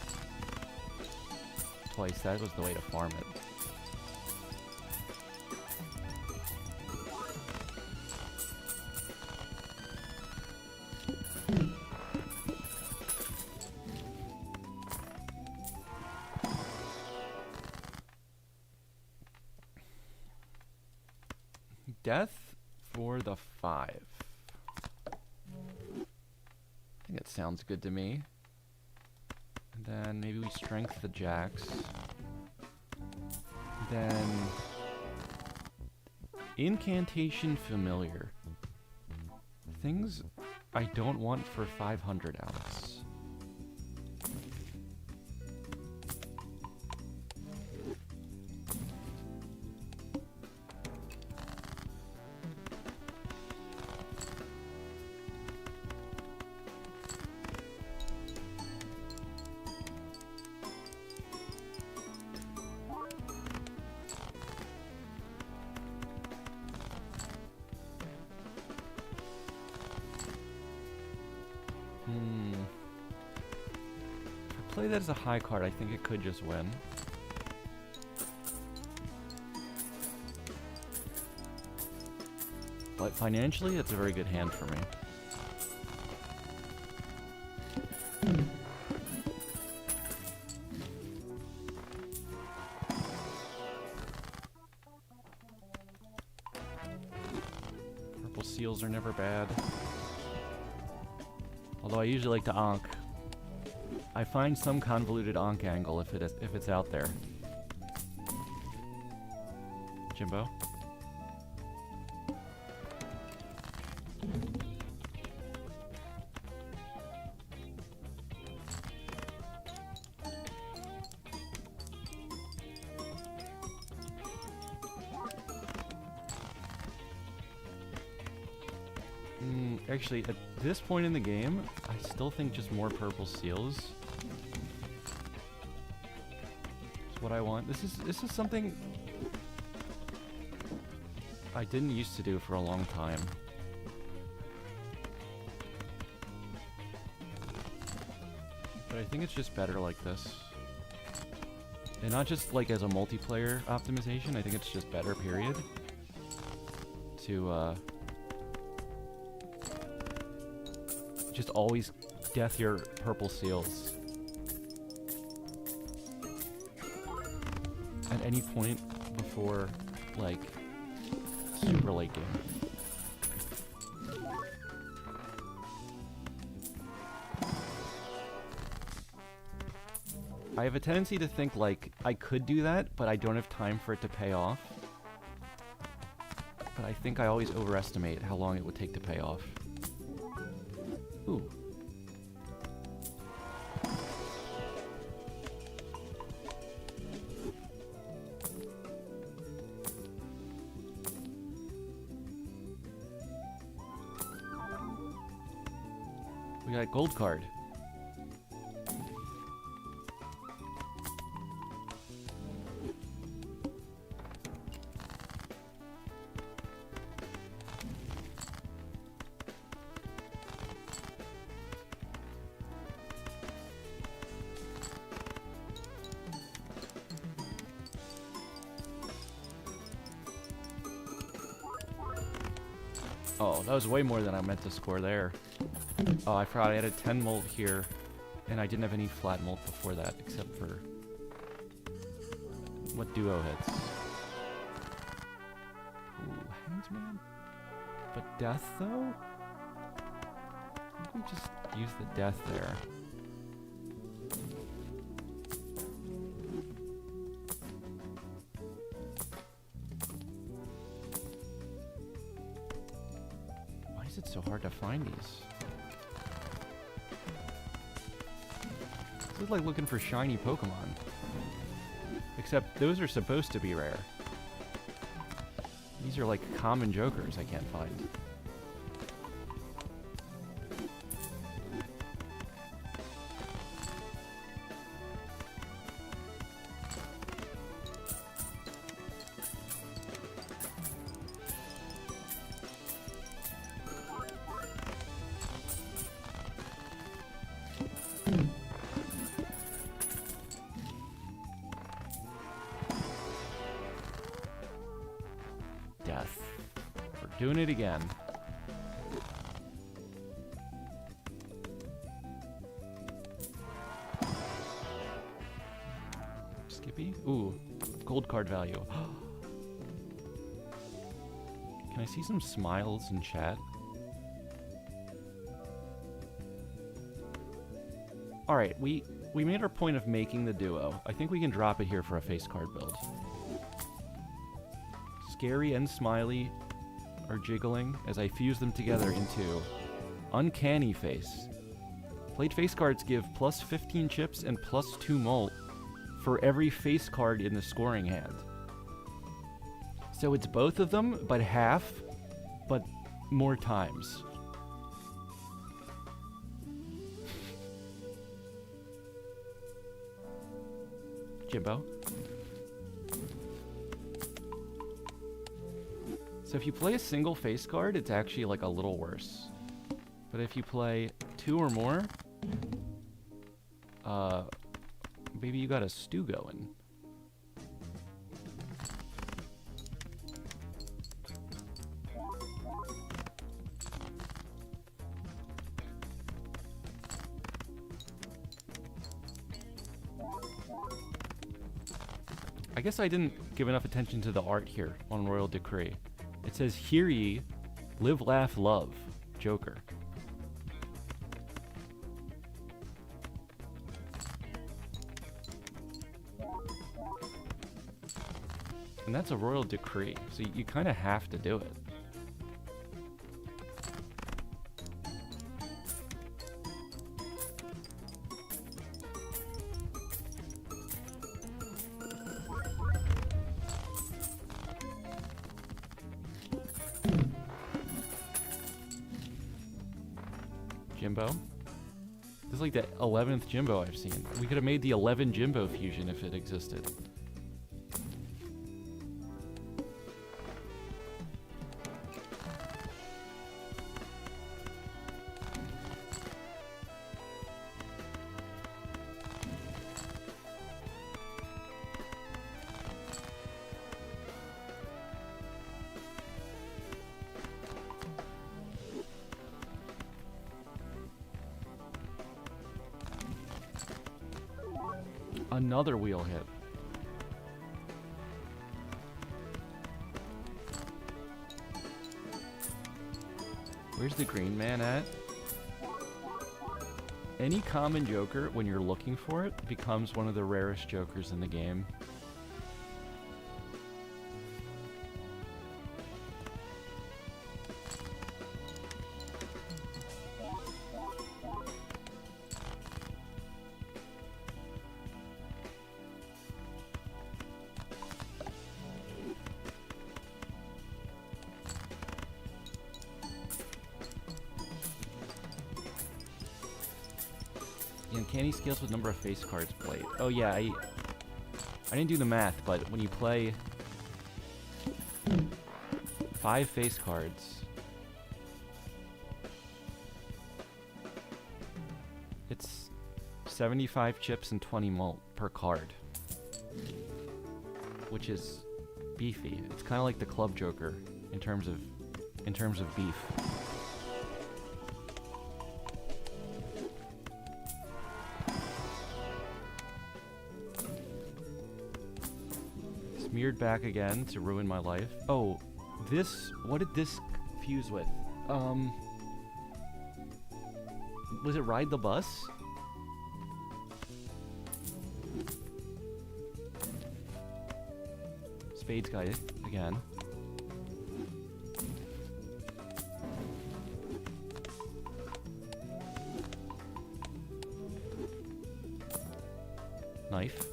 twice. That was the way to farm it. death for the 5. I think that sounds good to me. And then maybe we strength the jacks. Then incantation familiar. Things I don't want for 500, Alex. Play that as a high card, I think it could just win. But financially, it's a very good hand for me. Purple seals are never bad. Although I usually like to onk. I find some convoluted onk angle if it's out there. Jimbo? Actually, at this point in the game, I still think just more purple seals is what I want. This is something I didn't used to do for a long time. But I think it's just better like this. And not just like as a multiplayer optimization, I think it's just better, period. To just always death your purple seals at any point before, like, super late game. I have a tendency to think, like, I could do that, but I don't have time for it to pay off. But I think I always overestimate how long it would take to pay off. Ooh. We got a gold card. Oh, that was way more than I meant to score there. Oh, I forgot I had a 10 molt here, and I didn't have any flat molt before that, except for what duo hits. Ooh, Handsman? But death, though? I think we just use the death there. It's so hard to find these. This is like looking for shiny Pokemon. Except those are supposed to be rare. These are like common jokers I can't find. Death. We're doing it again. Skippy? Ooh, gold card value. Can I see some smiles in chat? Alright, we made our point of making the duo. I think we can drop it here for a face card build. Scary and Smiley are jiggling as I fuse them together into Uncanny Face. Played face cards give plus 15 chips and plus 2 molt for every face card in the scoring hand. So it's both of them, but half, but more times. Jimbo. So if you play a single face card, it's actually like a little worse. But if you play 2 or more, maybe you got a stew going. I guess I didn't give enough attention to the art here on Royal Decree. It says, "Hear ye, live, laugh, love, Joker." And that's a Royal Decree, so you kind of have to do it. Jimbo. This is like the 11th Jimbo I've seen. We could have made the 11 Jimbo fusion if it existed. Another wheel hit. Where's the green man at? Any common Joker, when you're looking for it, becomes one of the rarest Jokers in the game. Uncanny scales with number of face cards played. Oh yeah, I didn't do the math, but when you play 5 face cards, it's 75 chips and 20 molt per card, which is beefy. It's kind of like the Club Joker in terms of beef. Smeared back again to ruin my life. Oh, this... What did this fuse with? Was it Ride the Bus? Spades guy again. Knife.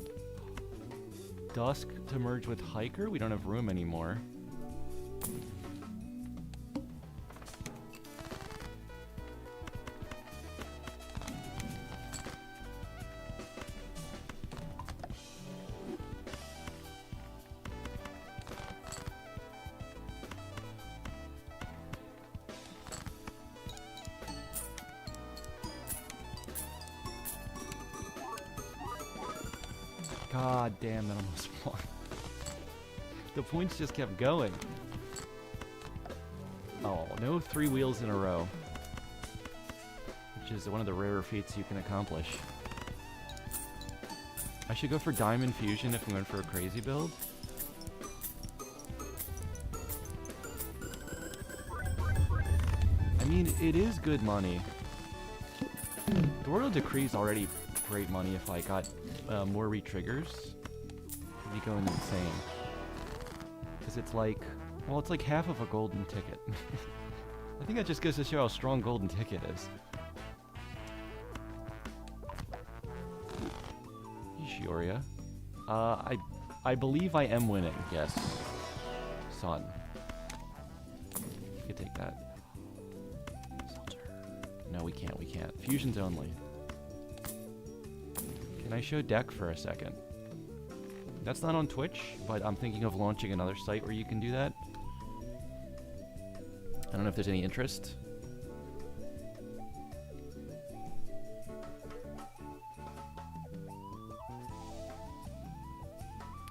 Dusk to merge with Hiker. We don't have room anymore. God damn, that almost won. The points just kept going. Oh, no 3 wheels in a row. Which is one of the rarer feats you can accomplish. I should go for Diamond Fusion if I'm going for a crazy build. I mean, it is good money. The Royal Decree is already great money if I got more re-triggers. I'd be going insane. Because it's like, well, it's like half of a golden ticket. I think that just goes to show how strong golden ticket is. Shioria. I believe I am winning, yes. Son. You can take that. Soldier. No, we can't. Fusions only. Can I show deck for a second? That's not on Twitch, but I'm thinking of launching another site where you can do that. I don't know if there's any interest.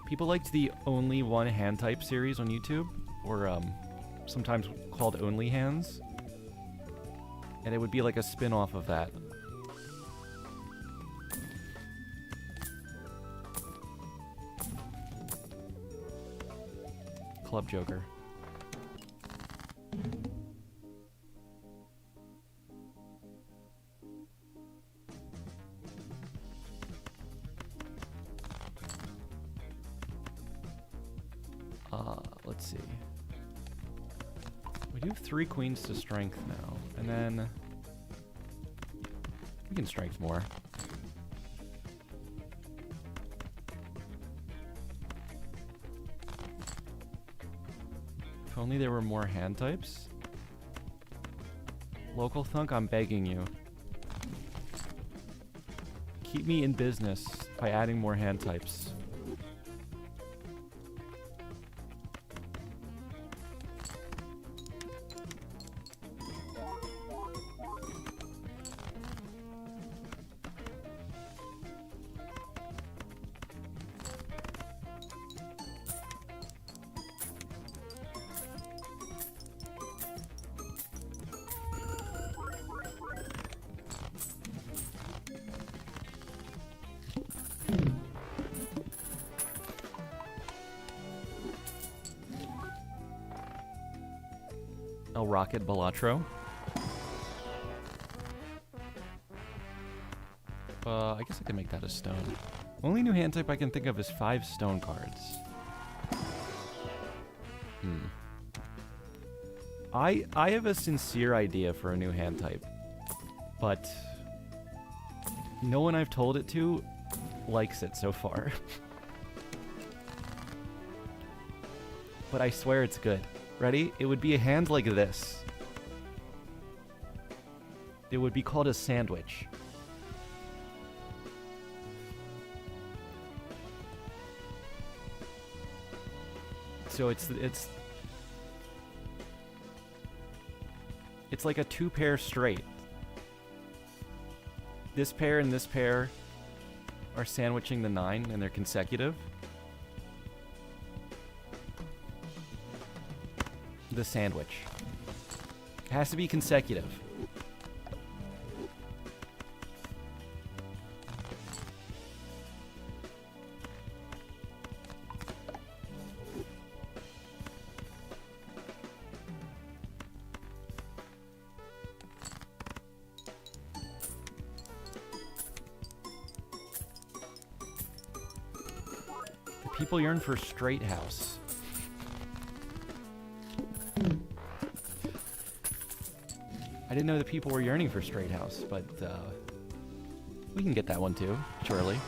People liked the Only One Hand Type series on YouTube, or sometimes called Only Hands. And it would be like a spin-off of that. Club Joker. Let's see. We do 3 queens to strength now, and then we can strength more. If only there were more hand types. Local Thunk, I'm begging you. Keep me in business by adding more hand types. El Rocket Balatro. I guess I can make that a stone. Only new hand type I can think of is 5 stone cards. I have a sincere idea for a new hand type, but no one I've told it to likes it so far. But I swear it's good. Ready? It would be a hand like this. It would be called a sandwich. So it's like a 2-pair straight. This pair and this pair are sandwiching the 9 and they're consecutive. The sandwich. It has to be consecutive. The people yearn for straight house. I didn't know that people were yearning for Straight House, but we can get that one too, surely.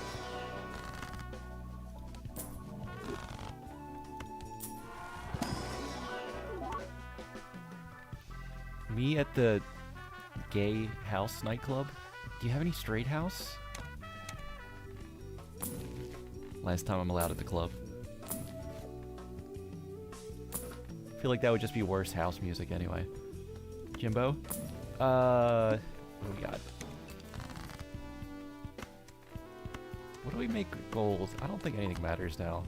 Me at the gay house nightclub? Do you have any Straight House? Last time I'm allowed at the club. I feel like that would just be worse house music anyway. Jimbo? What do we got? What do we make gold? I don't think anything matters now.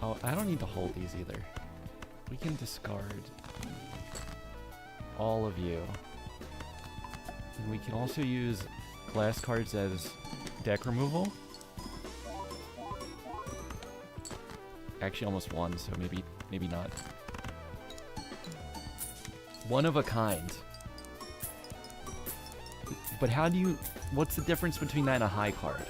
Oh, I don't need to hold these either. We can discard all of you. And we can also use glass cards as deck removal. Actually, almost one, so maybe not. One of a kind. But how do you... What's the difference between that and a high card?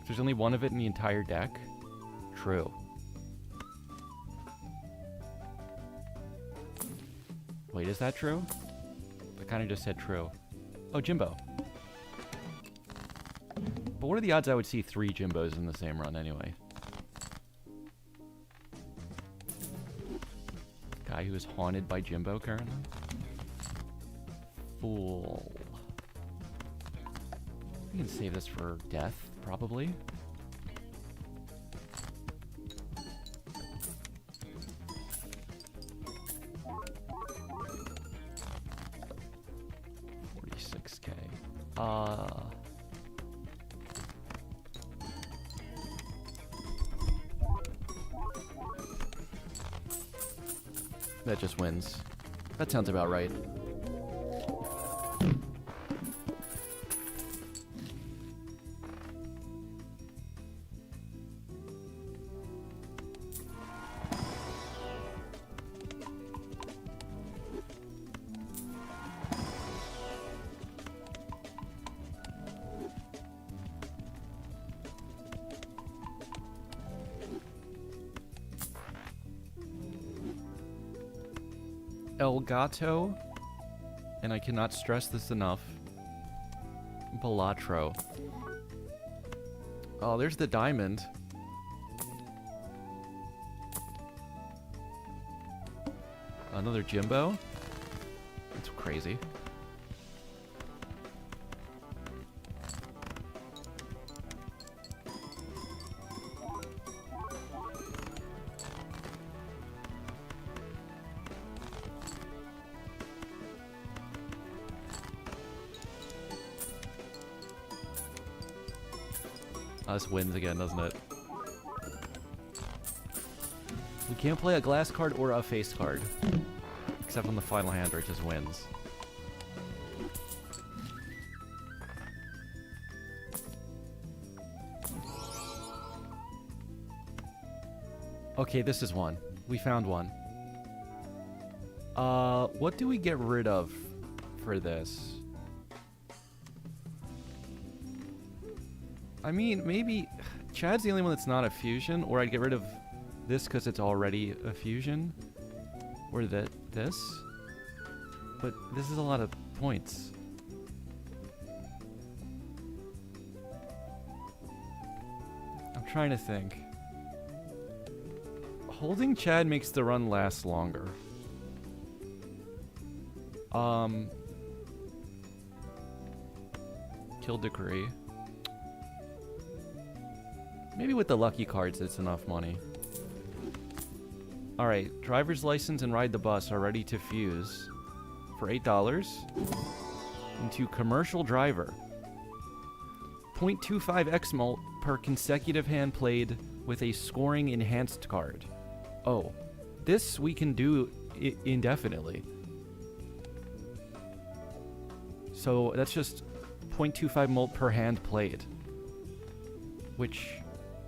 There's only one of it in the entire deck? True. Wait, is that true? I kind of just said true. Oh, Jimbo. But what are the odds I would see 3 Jimbos in the same run anyway? Guy who is haunted by Jimbo currently? Fool. We can save this for death, probably. $46K. That just wins. That sounds about right. El Gato, and I cannot stress this enough, Balatro. Oh, there's the diamond. Another Jimbo? That's crazy. This wins again, doesn't it? We can't play a glass card or a face card. Except on the final hand where it just wins. Okay, this is one. We found one. What do we get rid of for this? I mean, maybe Chad's the only one that's not a fusion, or I'd get rid of this because it's already a fusion, or this. But this is a lot of points. I'm trying to think. Holding Chad makes the run last longer. Kill Decree. Maybe with the lucky cards, it's enough money. Alright, driver's license and ride the bus are ready to fuse for $8 into commercial driver. 0.25 X-mult per consecutive hand played with a scoring enhanced card. Oh, this we can do indefinitely. So that's just 0.25 mult per hand played, which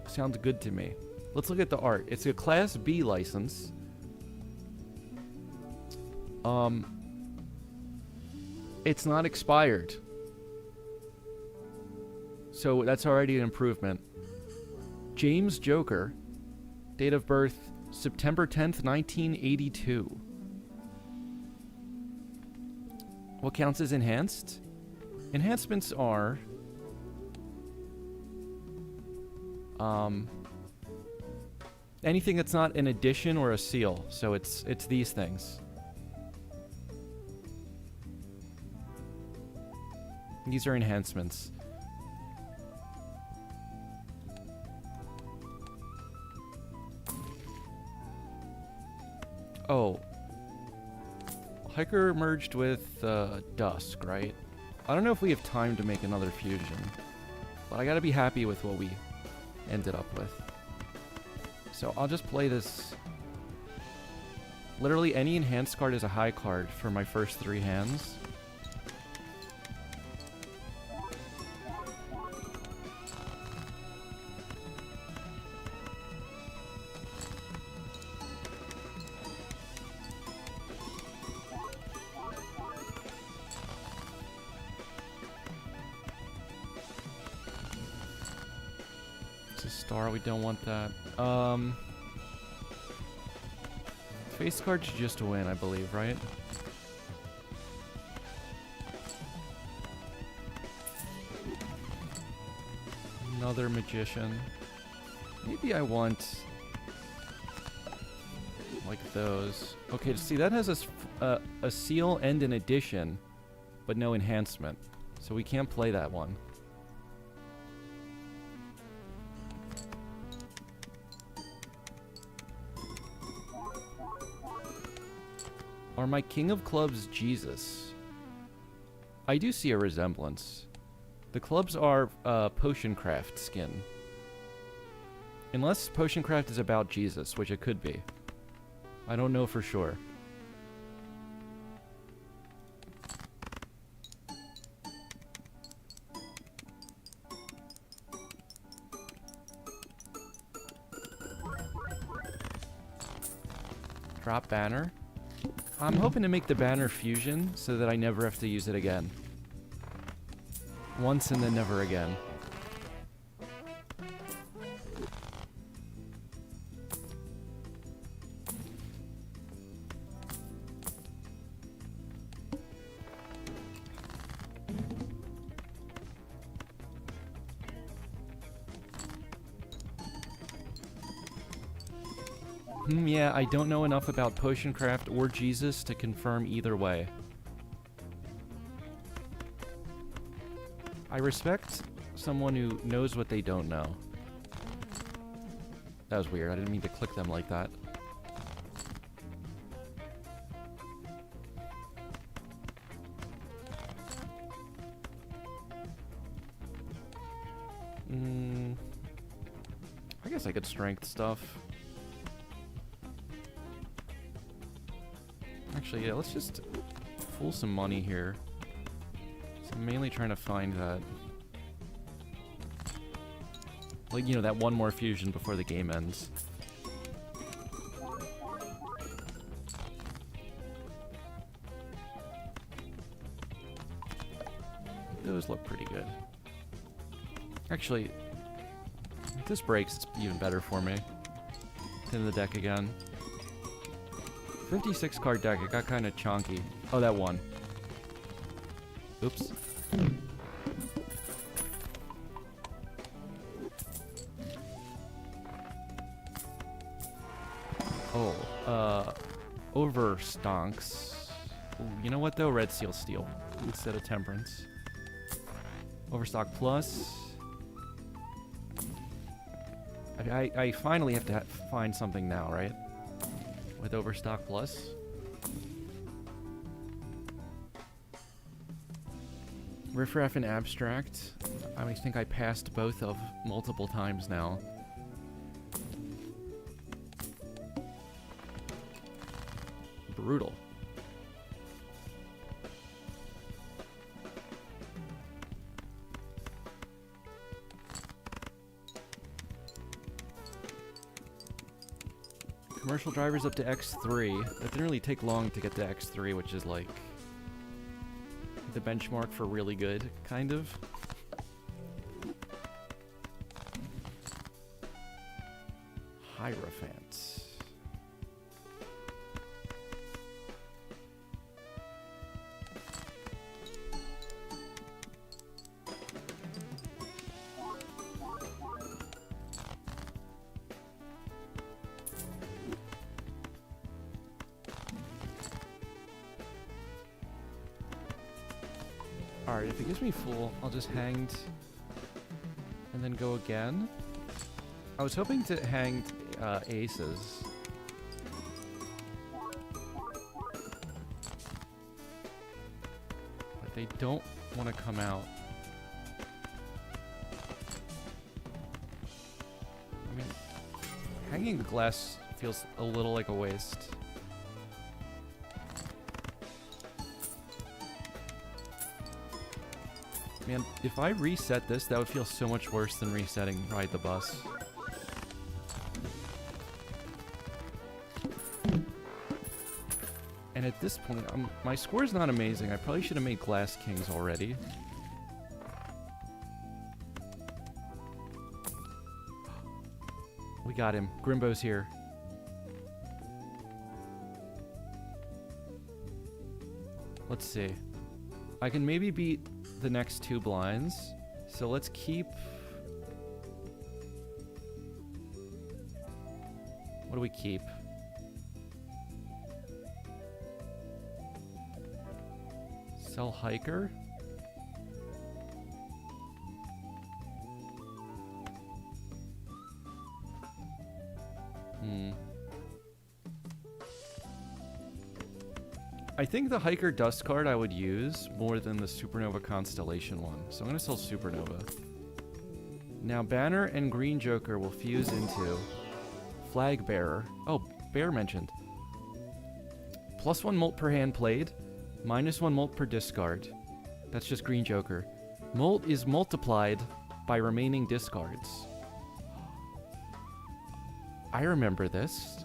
sounds good to me. Let's look at the art. It's a Class B license. It's not expired. So that's already an improvement. James Joker. Date of birth, September 10th, 1982. What counts as enhanced? Enhancements are... anything that's not an addition or a seal. So it's these things. These are enhancements. Oh. Hiker merged with Dusk, right? I don't know if we have time to make another fusion. But I gotta be happy with what we ended up with. So I'll just play this. Literally any enhanced card is a high card for my first 3 hands. It's a star, we don't want that. Face card should just win, I believe, right? Another magician. Maybe I want like those. Okay, see, that has a seal and an addition, but no enhancement. So we can't play that one. Are my King of Clubs Jesus? I do see a resemblance. The clubs are Potioncraft skin. Unless Potioncraft is about Jesus, which it could be. I don't know for sure. Drop banner. I'm hoping to make the banner fusion so that I never have to use it again. Once and then never again. Yeah, I don't know enough about Potioncraft or Jesus to confirm either way. I respect someone who knows what they don't know. That was weird, I didn't mean to click them like that. I guess I could strength stuff. Actually, yeah, let's just pull some money here. So I'm mainly trying to find that. Like, you know, that one more fusion before the game ends. Those look pretty good. Actually, if this breaks, it's even better for me. In the deck again. 56 card deck, it got kind of chonky. Oh, that one. Oops. Oh, Overstonks. Ooh, you know what though? Red Seal Steel instead of Temperance. Overstock Plus. I finally have to find something now, right? With Overstock Plus. Riffraff and Abstract. I think I passed both of multiple times now. Brutal. Commercial drivers up to X3. That didn't really take long to get to X3, which is like the benchmark for really good, kind of. Hierophant. Alright, if it gives me full, I'll just hanged and then go again. I was hoping to hang aces. They don't want to come out. I mean, hanging the glass feels a little like a waste. Man, if I reset this, that would feel so much worse than resetting Ride the Bus. And at this point, my score's not amazing. I probably should have made Glass Kings already. We got him. Grimbo's here. Let's see. I can maybe beat the next 2 blinds. So let's keep... What do we keep? Sell Hiker? I think the Hiker Dust card I would use more than the Supernova Constellation one. So I'm going to sell Supernova. Now Banner and Green Joker will fuse into Flag Bearer. Oh, Bear mentioned. +1 molt per hand played. -1 molt per discard. That's just Green Joker. Molt is multiplied by remaining discards. I remember this.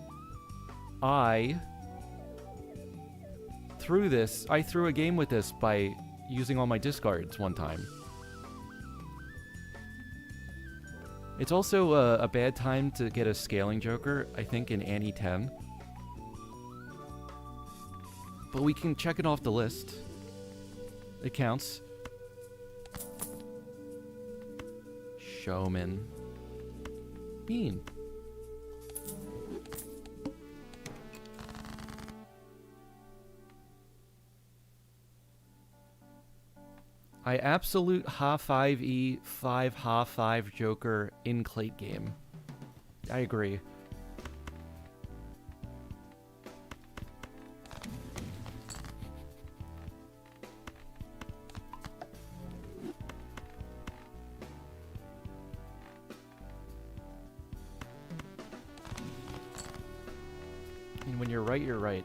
I threw a game with this by using all my discards one time. It's also a bad time to get a Scaling Joker, I think, in Annie 10. But we can check it off the list. It counts. Showman. Bean. I absolute Ha5E 5 Ha5 Joker in Clate game. I agree. And when you're right, you're right.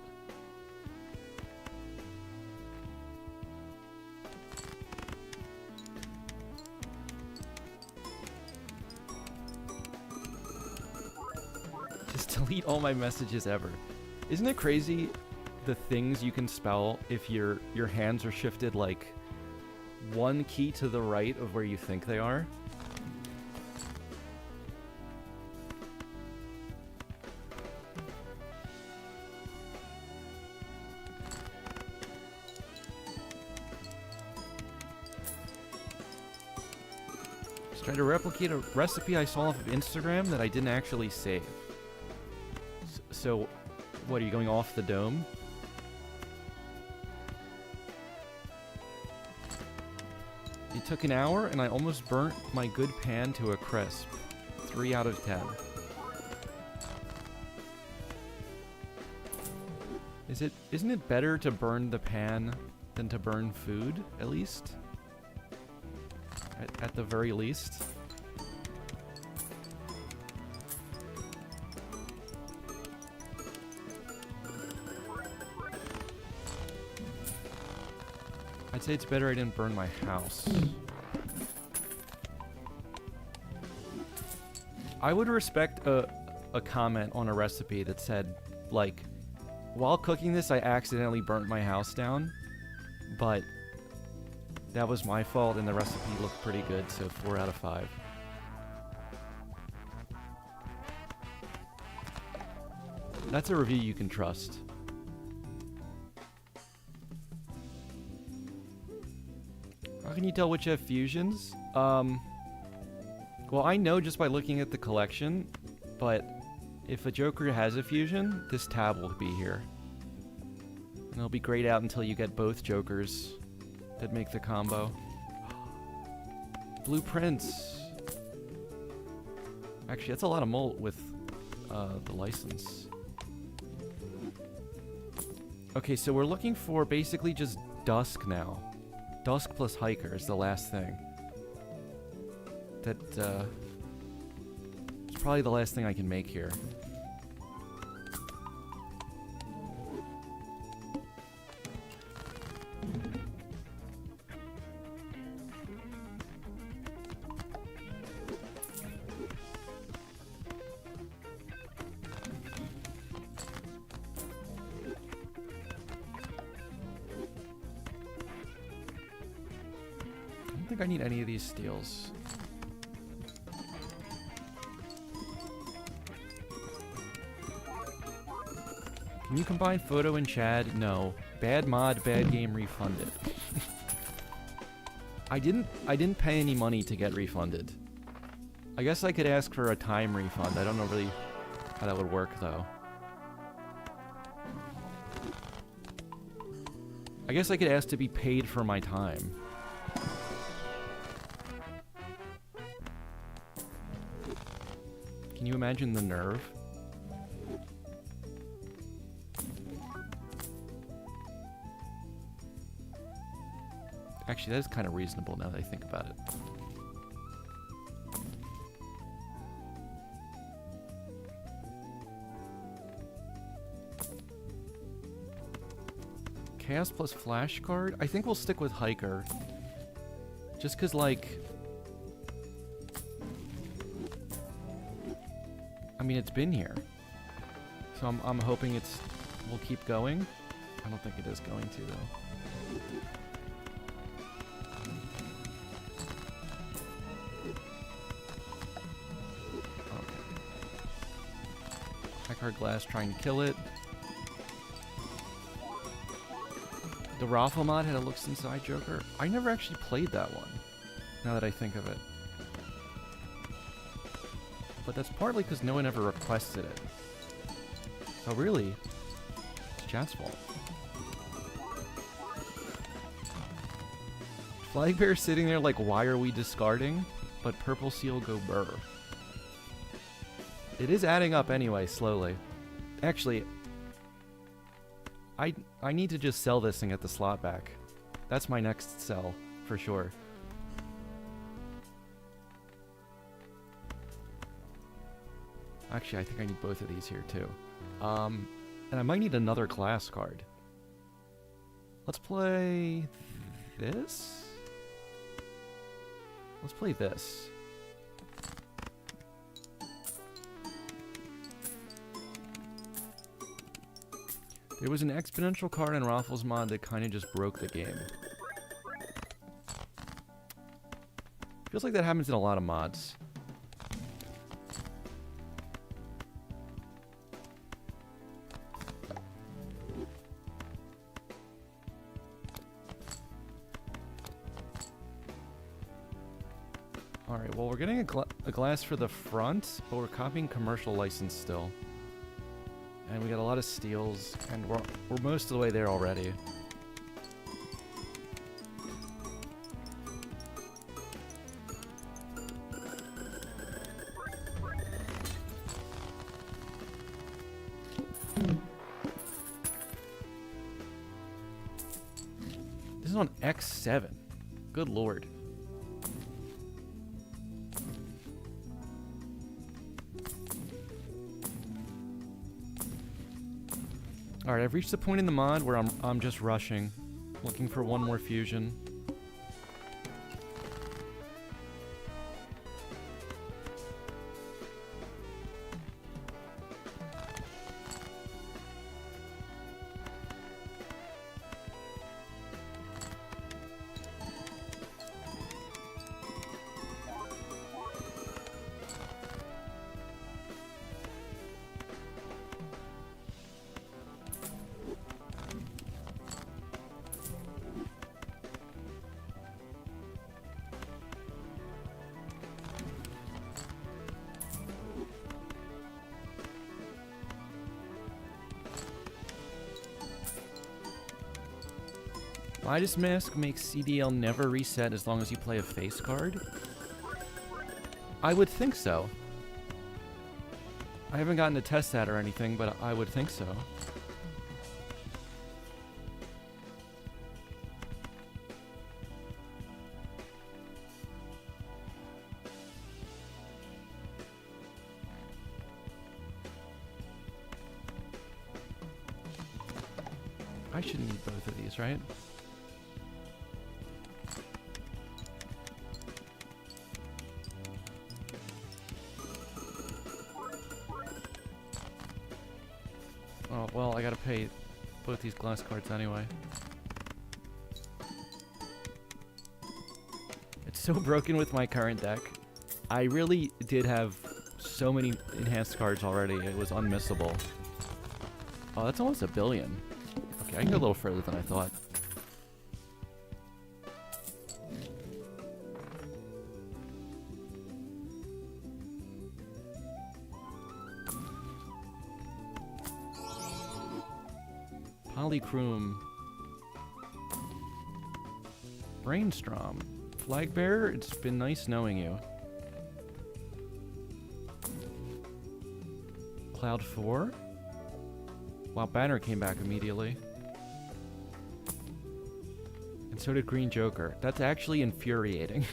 Delete all my messages ever. Isn't it crazy the things you can spell if your hands are shifted like 1 key to the right of where you think they are? Just try to replicate a recipe I saw off of Instagram that I didn't actually save. So, what, are you going off the dome? It took an hour, and I almost burnt my good pan to a crisp. 3 out of 10. Isn't it better to burn the pan than to burn food, at least? At the very least? I'd say it's better I didn't burn my house. I would respect a comment on a recipe that said, like, while cooking this, I accidentally burnt my house down, but that was my fault and the recipe looked pretty good, so 4 out of 5. That's a review you can trust. How can you tell which have fusions? Well, I know just by looking at the collection, but if a Joker has a fusion, this tab will be here. And it'll be grayed out until you get both Jokers that make the combo. Blueprints. Actually, that's a lot of molt with the license. Okay, so we're looking for basically just Dusk now. Dusk plus Hiker is the last thing. That, it's probably the last thing I can make here. I don't think I need any of these steels. Can you combine photo and Chad? No. Bad mod, bad game, refunded. I didn't pay any money to get refunded. I guess I could ask for a time refund. I don't know really how that would work though. I guess I could ask to be paid for my time. Can you imagine the nerve? Actually, that is kind of reasonable now that I think about it. Chaos plus flashcard? I think we'll stick with Hiker. Just because, like... I mean, it's been here. So I'm hoping we'll keep going. I don't think it is going to, though. Hard glass trying to kill it. The Raffle mod had a looks inside Joker. I never actually played that one, now that I think of it. But that's partly because no one ever requested it. So really, it's Chad's fault. Flagbear's sitting there like, why are we discarding? But Purple Seal go burr. It is adding up anyway, slowly. Actually, I need to just sell this and get the slot back. That's my next sell, for sure. Actually, I think I need both of these here, too. And I might need another class card. Let's play... this? Let's play this. There was an exponential card in Raffles mod that kind of just broke the game. Feels like that happens in a lot of mods. Alright, well we're getting a glass for the front, but we're copying commercial license still. And we got a lot of steals, and we're most of the way there already. This is on X7. Good lord. Alright, I've reached the point in the mod where I'm just rushing, looking for one more fusion. Midas Mask makes CDL never reset as long as you play a face card? I would think so. I haven't gotten to test that or anything, but I would think so. I should need both of these, right? Oh, well, I gotta pay both these glass cards anyway. It's so broken with my current deck. I really did have so many enhanced cards already, it was unmissable. Oh, that's almost $1 billion. Okay, I can go a little further than I thought. Polychrome. Brainstorm. Flag Bearer, it's been nice knowing you. Cloud 4? Wow, Banner came back immediately. And so did Green Joker. That's actually infuriating.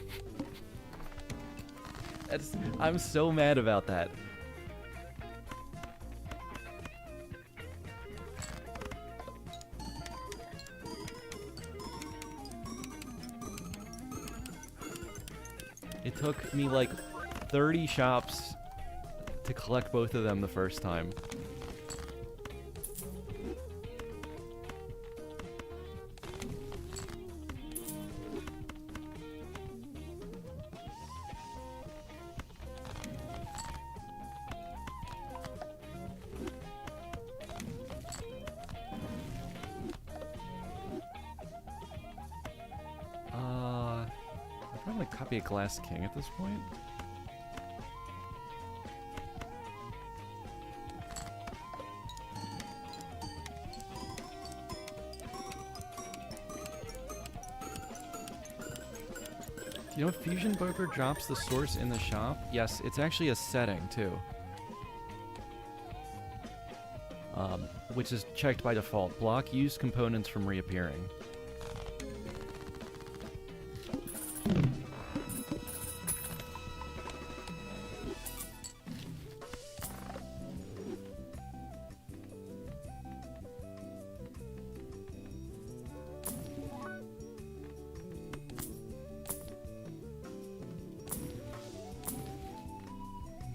I'm so mad about that. It took me like 30 shops to collect both of them the first time. I'd probably copy a Glass King at this point. You know, Fusion Broker drops the source in the shop. Yes, it's actually a setting, too. Which is checked by default. Block used components from reappearing.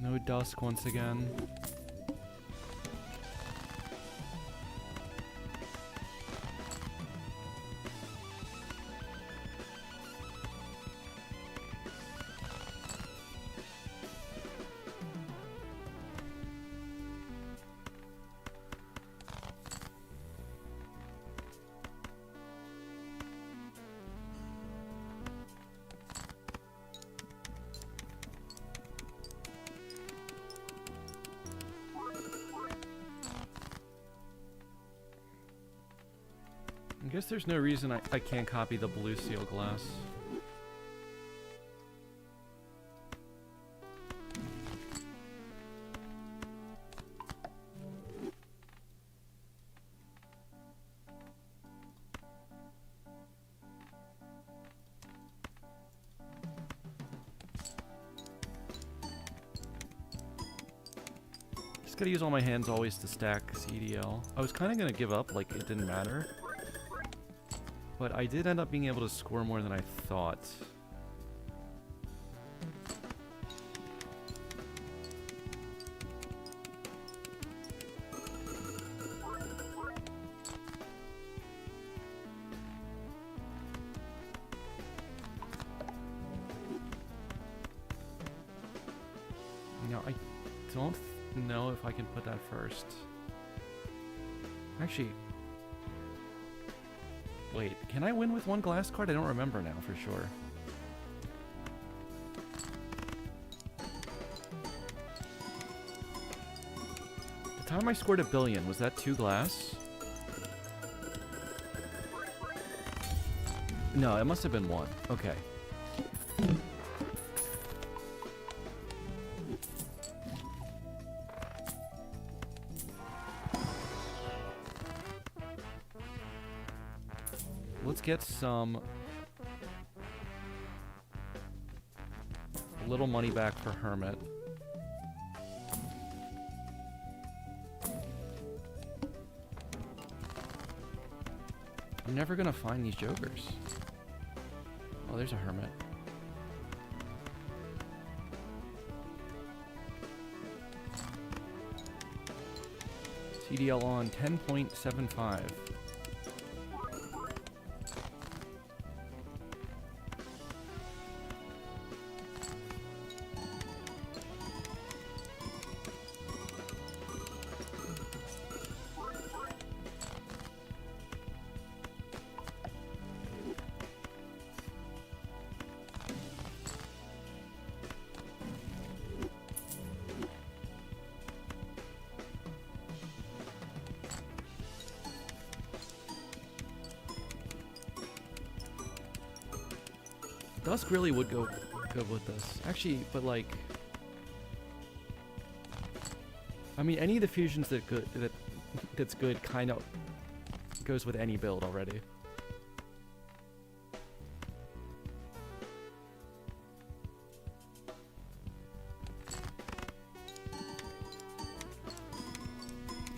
No dusk once again. I guess there's no reason I can't copy the blue seal glass. Just gotta use all my hands always to stack CDL. I was kind of gonna give up, like it didn't matter. But I did end up being able to score more than I thought. Now, I don't know if I can put that first. Actually... Wait, can I win with one glass card? I don't remember now for sure. The time I scored $1 billion, was that 2 glass? No, it must have been 1. Okay. Let's get some little money back for Hermit. I'm never gonna find these jokers. Oh, there's a hermit. CDL on 10.75. Dusk really would go good with this. Actually, but like, I mean, any of the fusions that's good kind of goes with any build already.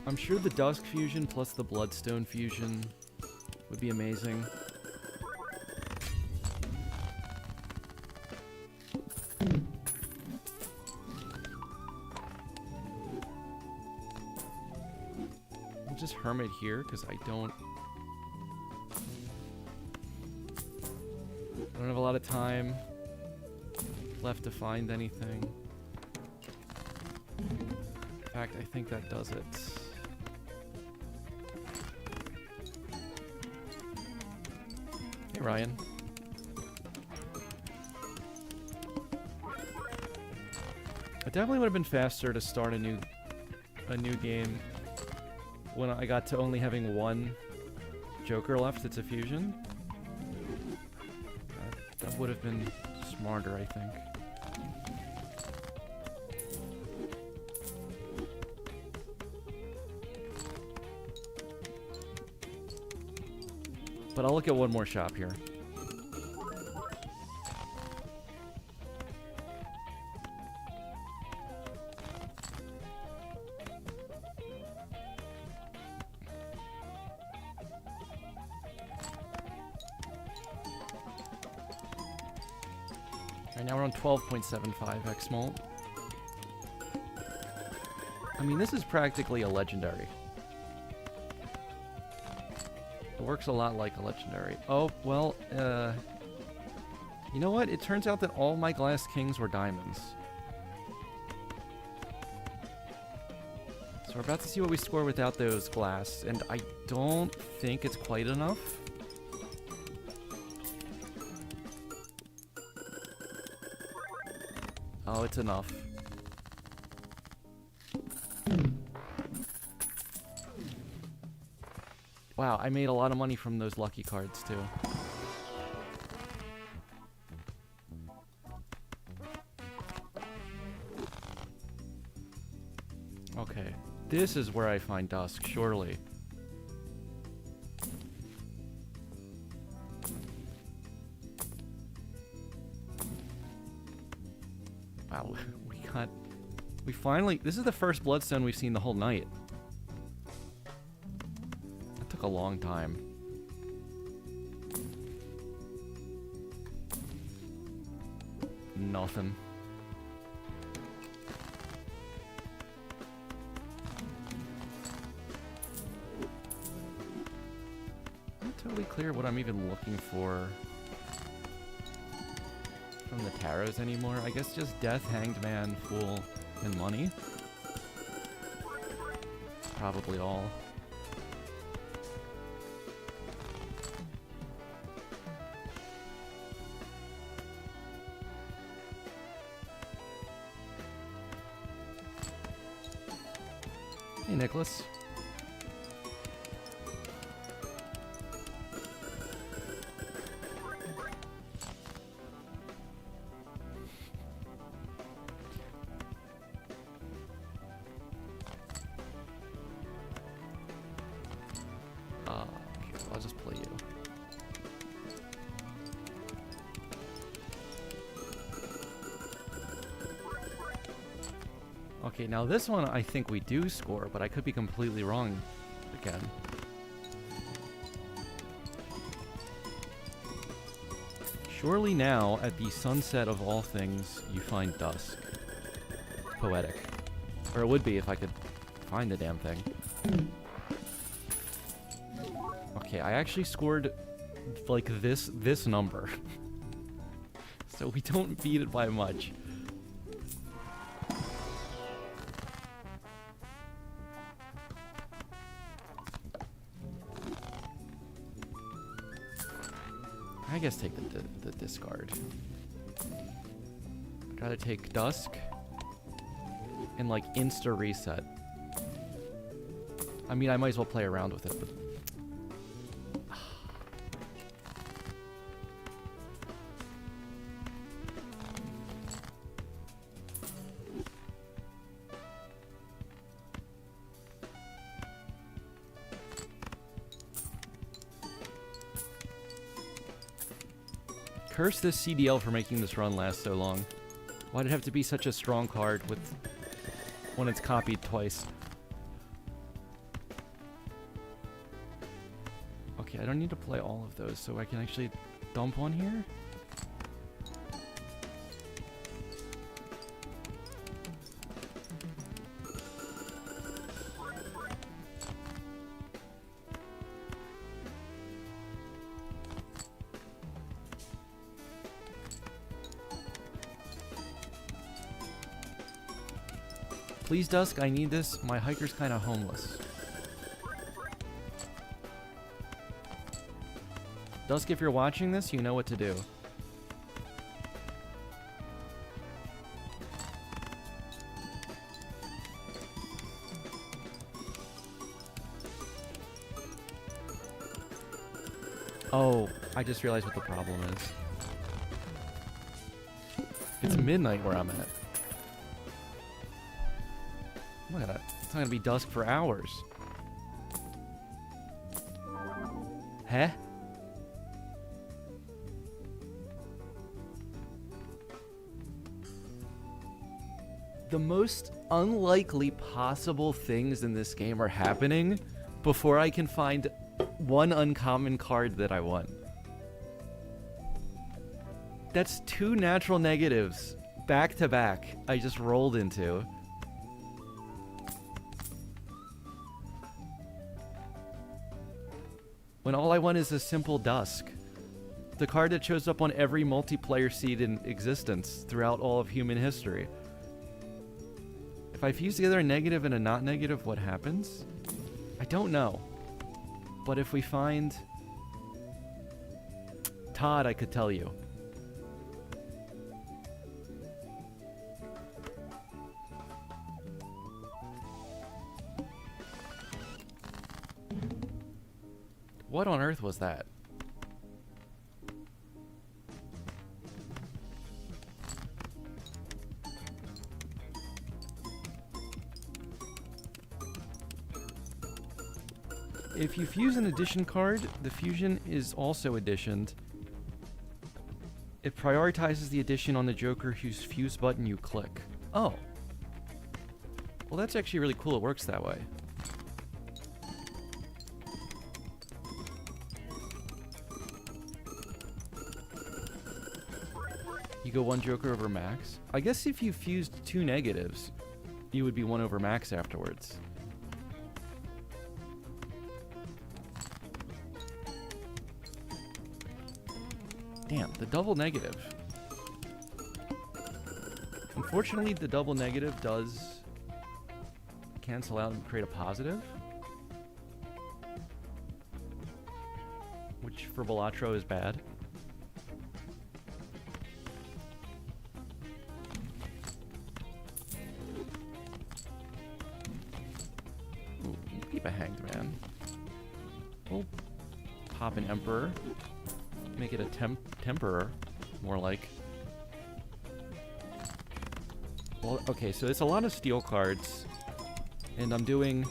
I'm sure the Dusk fusion plus the Bloodstone fusion would be amazing. Just hermit here because I don't have a lot of time left to find anything. In fact, I think that does it. Hey Ryan. It definitely would have been faster to start a new game when I got to only having one Joker left. It's a fusion. That would have been smarter, I think. But I'll look at one more shop here. Right now we're on 12.75 X-Molt. I mean, this is practically a legendary. It works a lot like a legendary. Oh, well, you know what? It turns out that all my Glass Kings were diamonds. So we're about to see what we score without those glass, and I don't think it's quite enough. Oh, it's enough. Wow, I made a lot of money from those lucky cards, too. Okay, this is where I find Dusk, surely. Wow, we finally, this is the first Bloodstone we've seen the whole night. That took a long time. Nothing. I'm not totally clear what I'm even looking for from the tarots anymore. I guess just Death, Hanged Man, Fool, and money. Probably all. Hey, Nicholas. Okay, I'll just play you. Okay, now this one I think we do score, but I could be completely wrong again. Surely now, at the sunset of all things, you find dusk. It's poetic. Or it would be if I could find the damn thing. Okay, I actually scored, like, this number. So we don't beat it by much. I guess take the discard. Gotta take dusk. And, like, insta reset. I mean, I might as well play around with it, but... Curse this CDL for making this run last so long. Why'd it have to be such a strong card with when it's copied twice? Okay, I don't need to play all of those, so I can actually dump one here? Please, Dusk, I need this. My hiker's kind of homeless. Dusk, if you're watching this, you know what to do. Oh, I just realized what the problem is. It's midnight where I'm at. It's not gonna be dusk for hours. Huh? The most unlikely possible things in this game are happening before I can find one uncommon card that I want. That's 2 natural negatives back to back I just rolled into. When all I want is a simple dusk. The card that shows up on every multiplayer seed in existence throughout all of human history. If I fuse together a negative and a not negative, what happens? I don't know. But if we find Todd, I could tell you. What on earth was that? If you fuse an addition card, the fusion is also additioned. It prioritizes the addition on the Joker whose fuse button you click. Oh. Well, that's actually really cool. It works that way. You go 1 Joker over max. I guess if you fused 2 negatives, you would be 1 over max afterwards. Damn, the double negative. Unfortunately, the double negative does cancel out and create a positive. Which for Balatro is bad. Ooh, keep a hanged man. We'll pop an Emperor. Make it a Temperer, more like. Well, okay, so it's a lot of steel cards, and I'm doing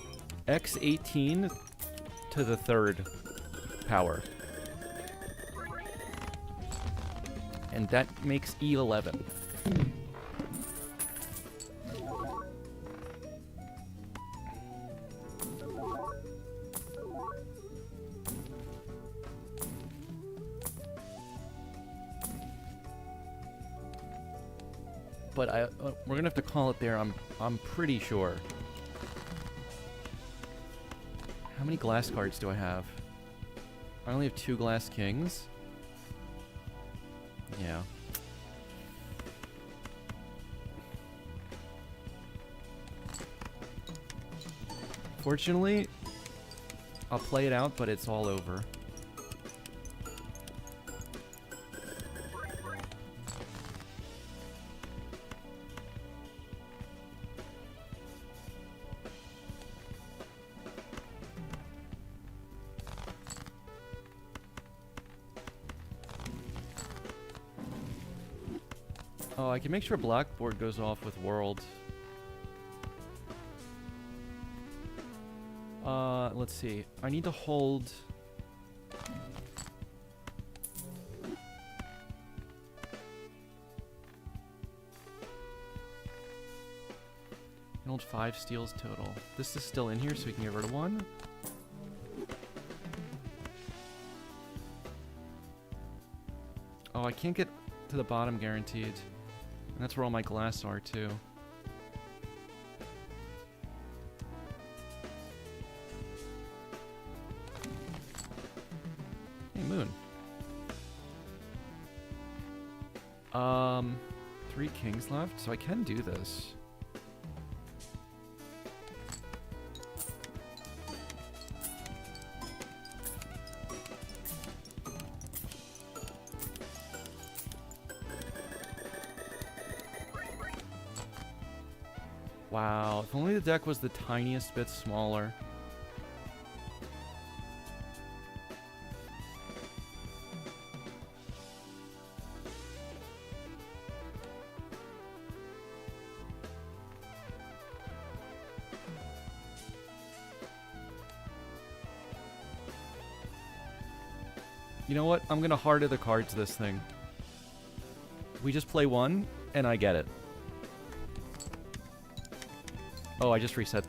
X18 to the 3rd power. And that makes E11. but we're gonna have to call it there. I'm pretty sure. How many glass cards do I have? I only have 2 glass kings. Yeah. Fortunately, I'll play it out, but it's all over. Oh, I can make sure Blackboard goes off with World. Let's see. I need to hold... hold 5 steals total. This is still in here, so we can get rid of 1. Oh, I can't get to the bottom guaranteed. And that's where all my glass are, too. Hey, Moon. 3 kings left, so I can do this. Wow, if only the deck was the tiniest bit smaller. You know what? I'm gonna heart of the cards this thing. We just play 1, and I get it. Oh, I just reset.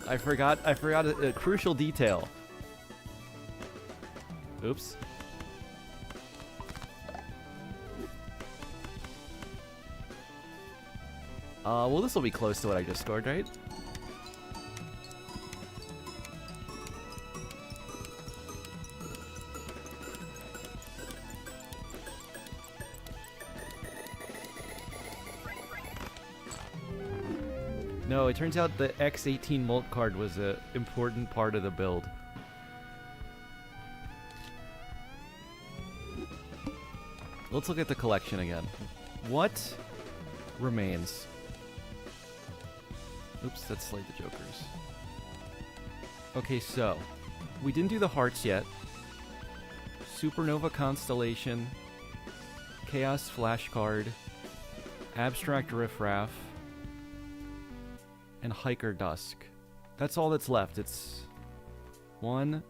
I forgot a crucial detail. Oops. Well, this will be close to what I just scored, right? No, it turns out the X18 Molt card was an important part of the build. Let's look at the collection again. What remains? Oops, that's Slay the Jokers. Okay, so we didn't do the hearts yet. Supernova Constellation, Chaos Flashcard, Abstract Riffraff, and Hiker Dusk. That's all that's left. It's 1,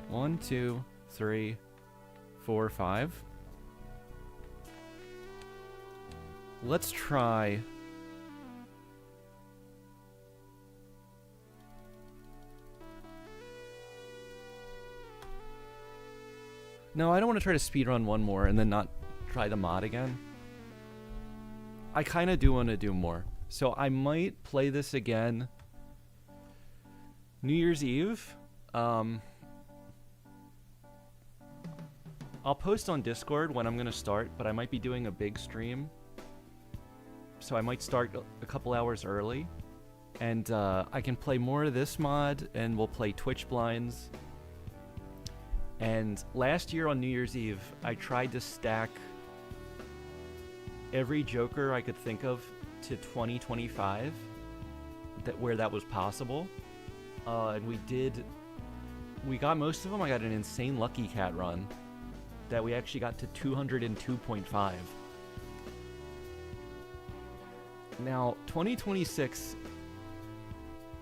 2, 3, 4, 5. Let's try... No, I don't want to try to speedrun 1 more and then not try the mod again. I kind of do want to do more. So I might play this again New Year's Eve. I'll post on Discord when I'm going to start, but I might be doing a big stream. So I might start a couple hours early. And I can play more of this mod, and we'll play Twitch blinds. And last year on New Year's Eve, I tried to stack every Joker I could think of to 2025, where that was possible. And we got most of them. I got an insane Lucky Cat run that we actually got to 202.5. Now, 2026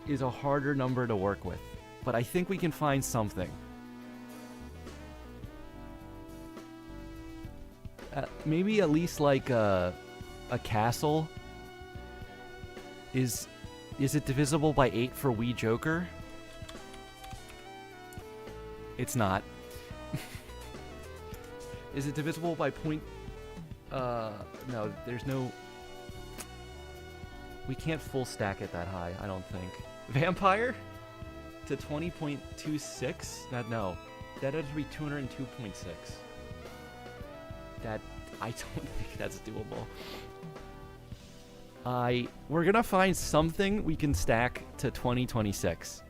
is a harder number to work with, but I think we can find something. Maybe at least like a castle. Is it divisible by 8 for Wii Joker? It's not. Is it divisible by point? No, there's no... We can't full stack it that high, I don't think. Vampire? To 20.26? No. That would be 202.6. That... I don't think that's doable. We're gonna find something we can stack to 2026.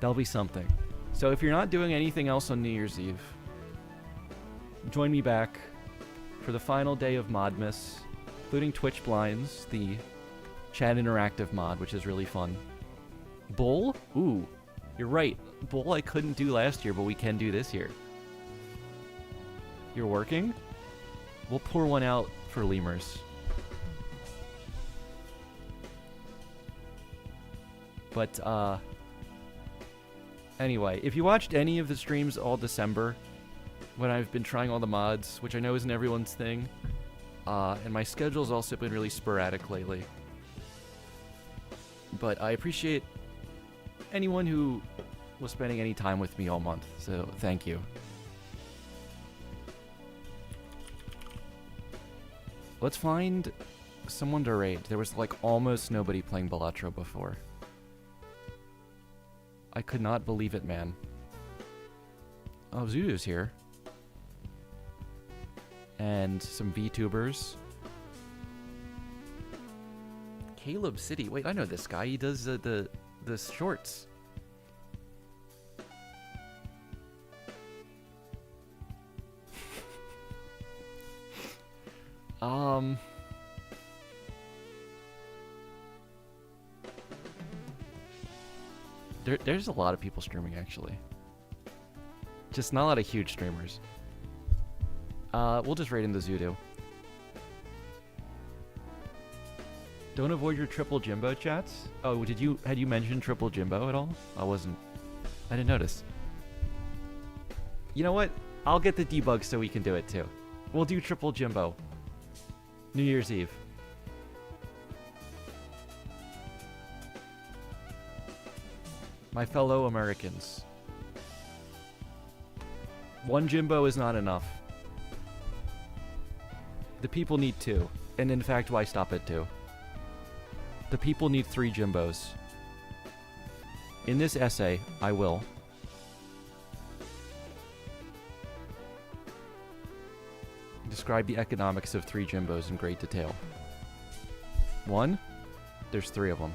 That'll be something. So if you're not doing anything else on New Year's Eve, join me back for the final day of MODMAS, including Twitch Blinds, the chat interactive mod, which is really fun. Bull? Ooh, you're right. Bull I couldn't do last year, but we can do this year. You're working? We'll pour one out for lemurs. But, anyway, if you watched any of the streams all December, when I've been trying all the mods, which I know isn't everyone's thing, and my schedule's also been really sporadic lately. But I appreciate anyone who was spending any time with me all month, so thank you. Let's find someone to raid. There was like almost nobody playing Balatro before. I could not believe it, man. Oh, Zudu's here. And some VTubers. Caleb City. Wait, I know this guy. He does the shorts. There's a lot of people streaming, actually. Just not a lot of huge streamers. We'll just raid in the Zudu. Don't avoid your triple Jimbo chats. Oh, had you mentioned triple Jimbo at all? I didn't notice. You know what? I'll get the debug so we can do it too. We'll do triple Jimbo. New Year's Eve. My fellow Americans. One Jimbo is not enough. The people need 2. And in fact, why stop at 2? The people need 3 Jimbos. In this essay, I will describe the economics of 3 Jimbos in great detail. 1, there's 3 of them.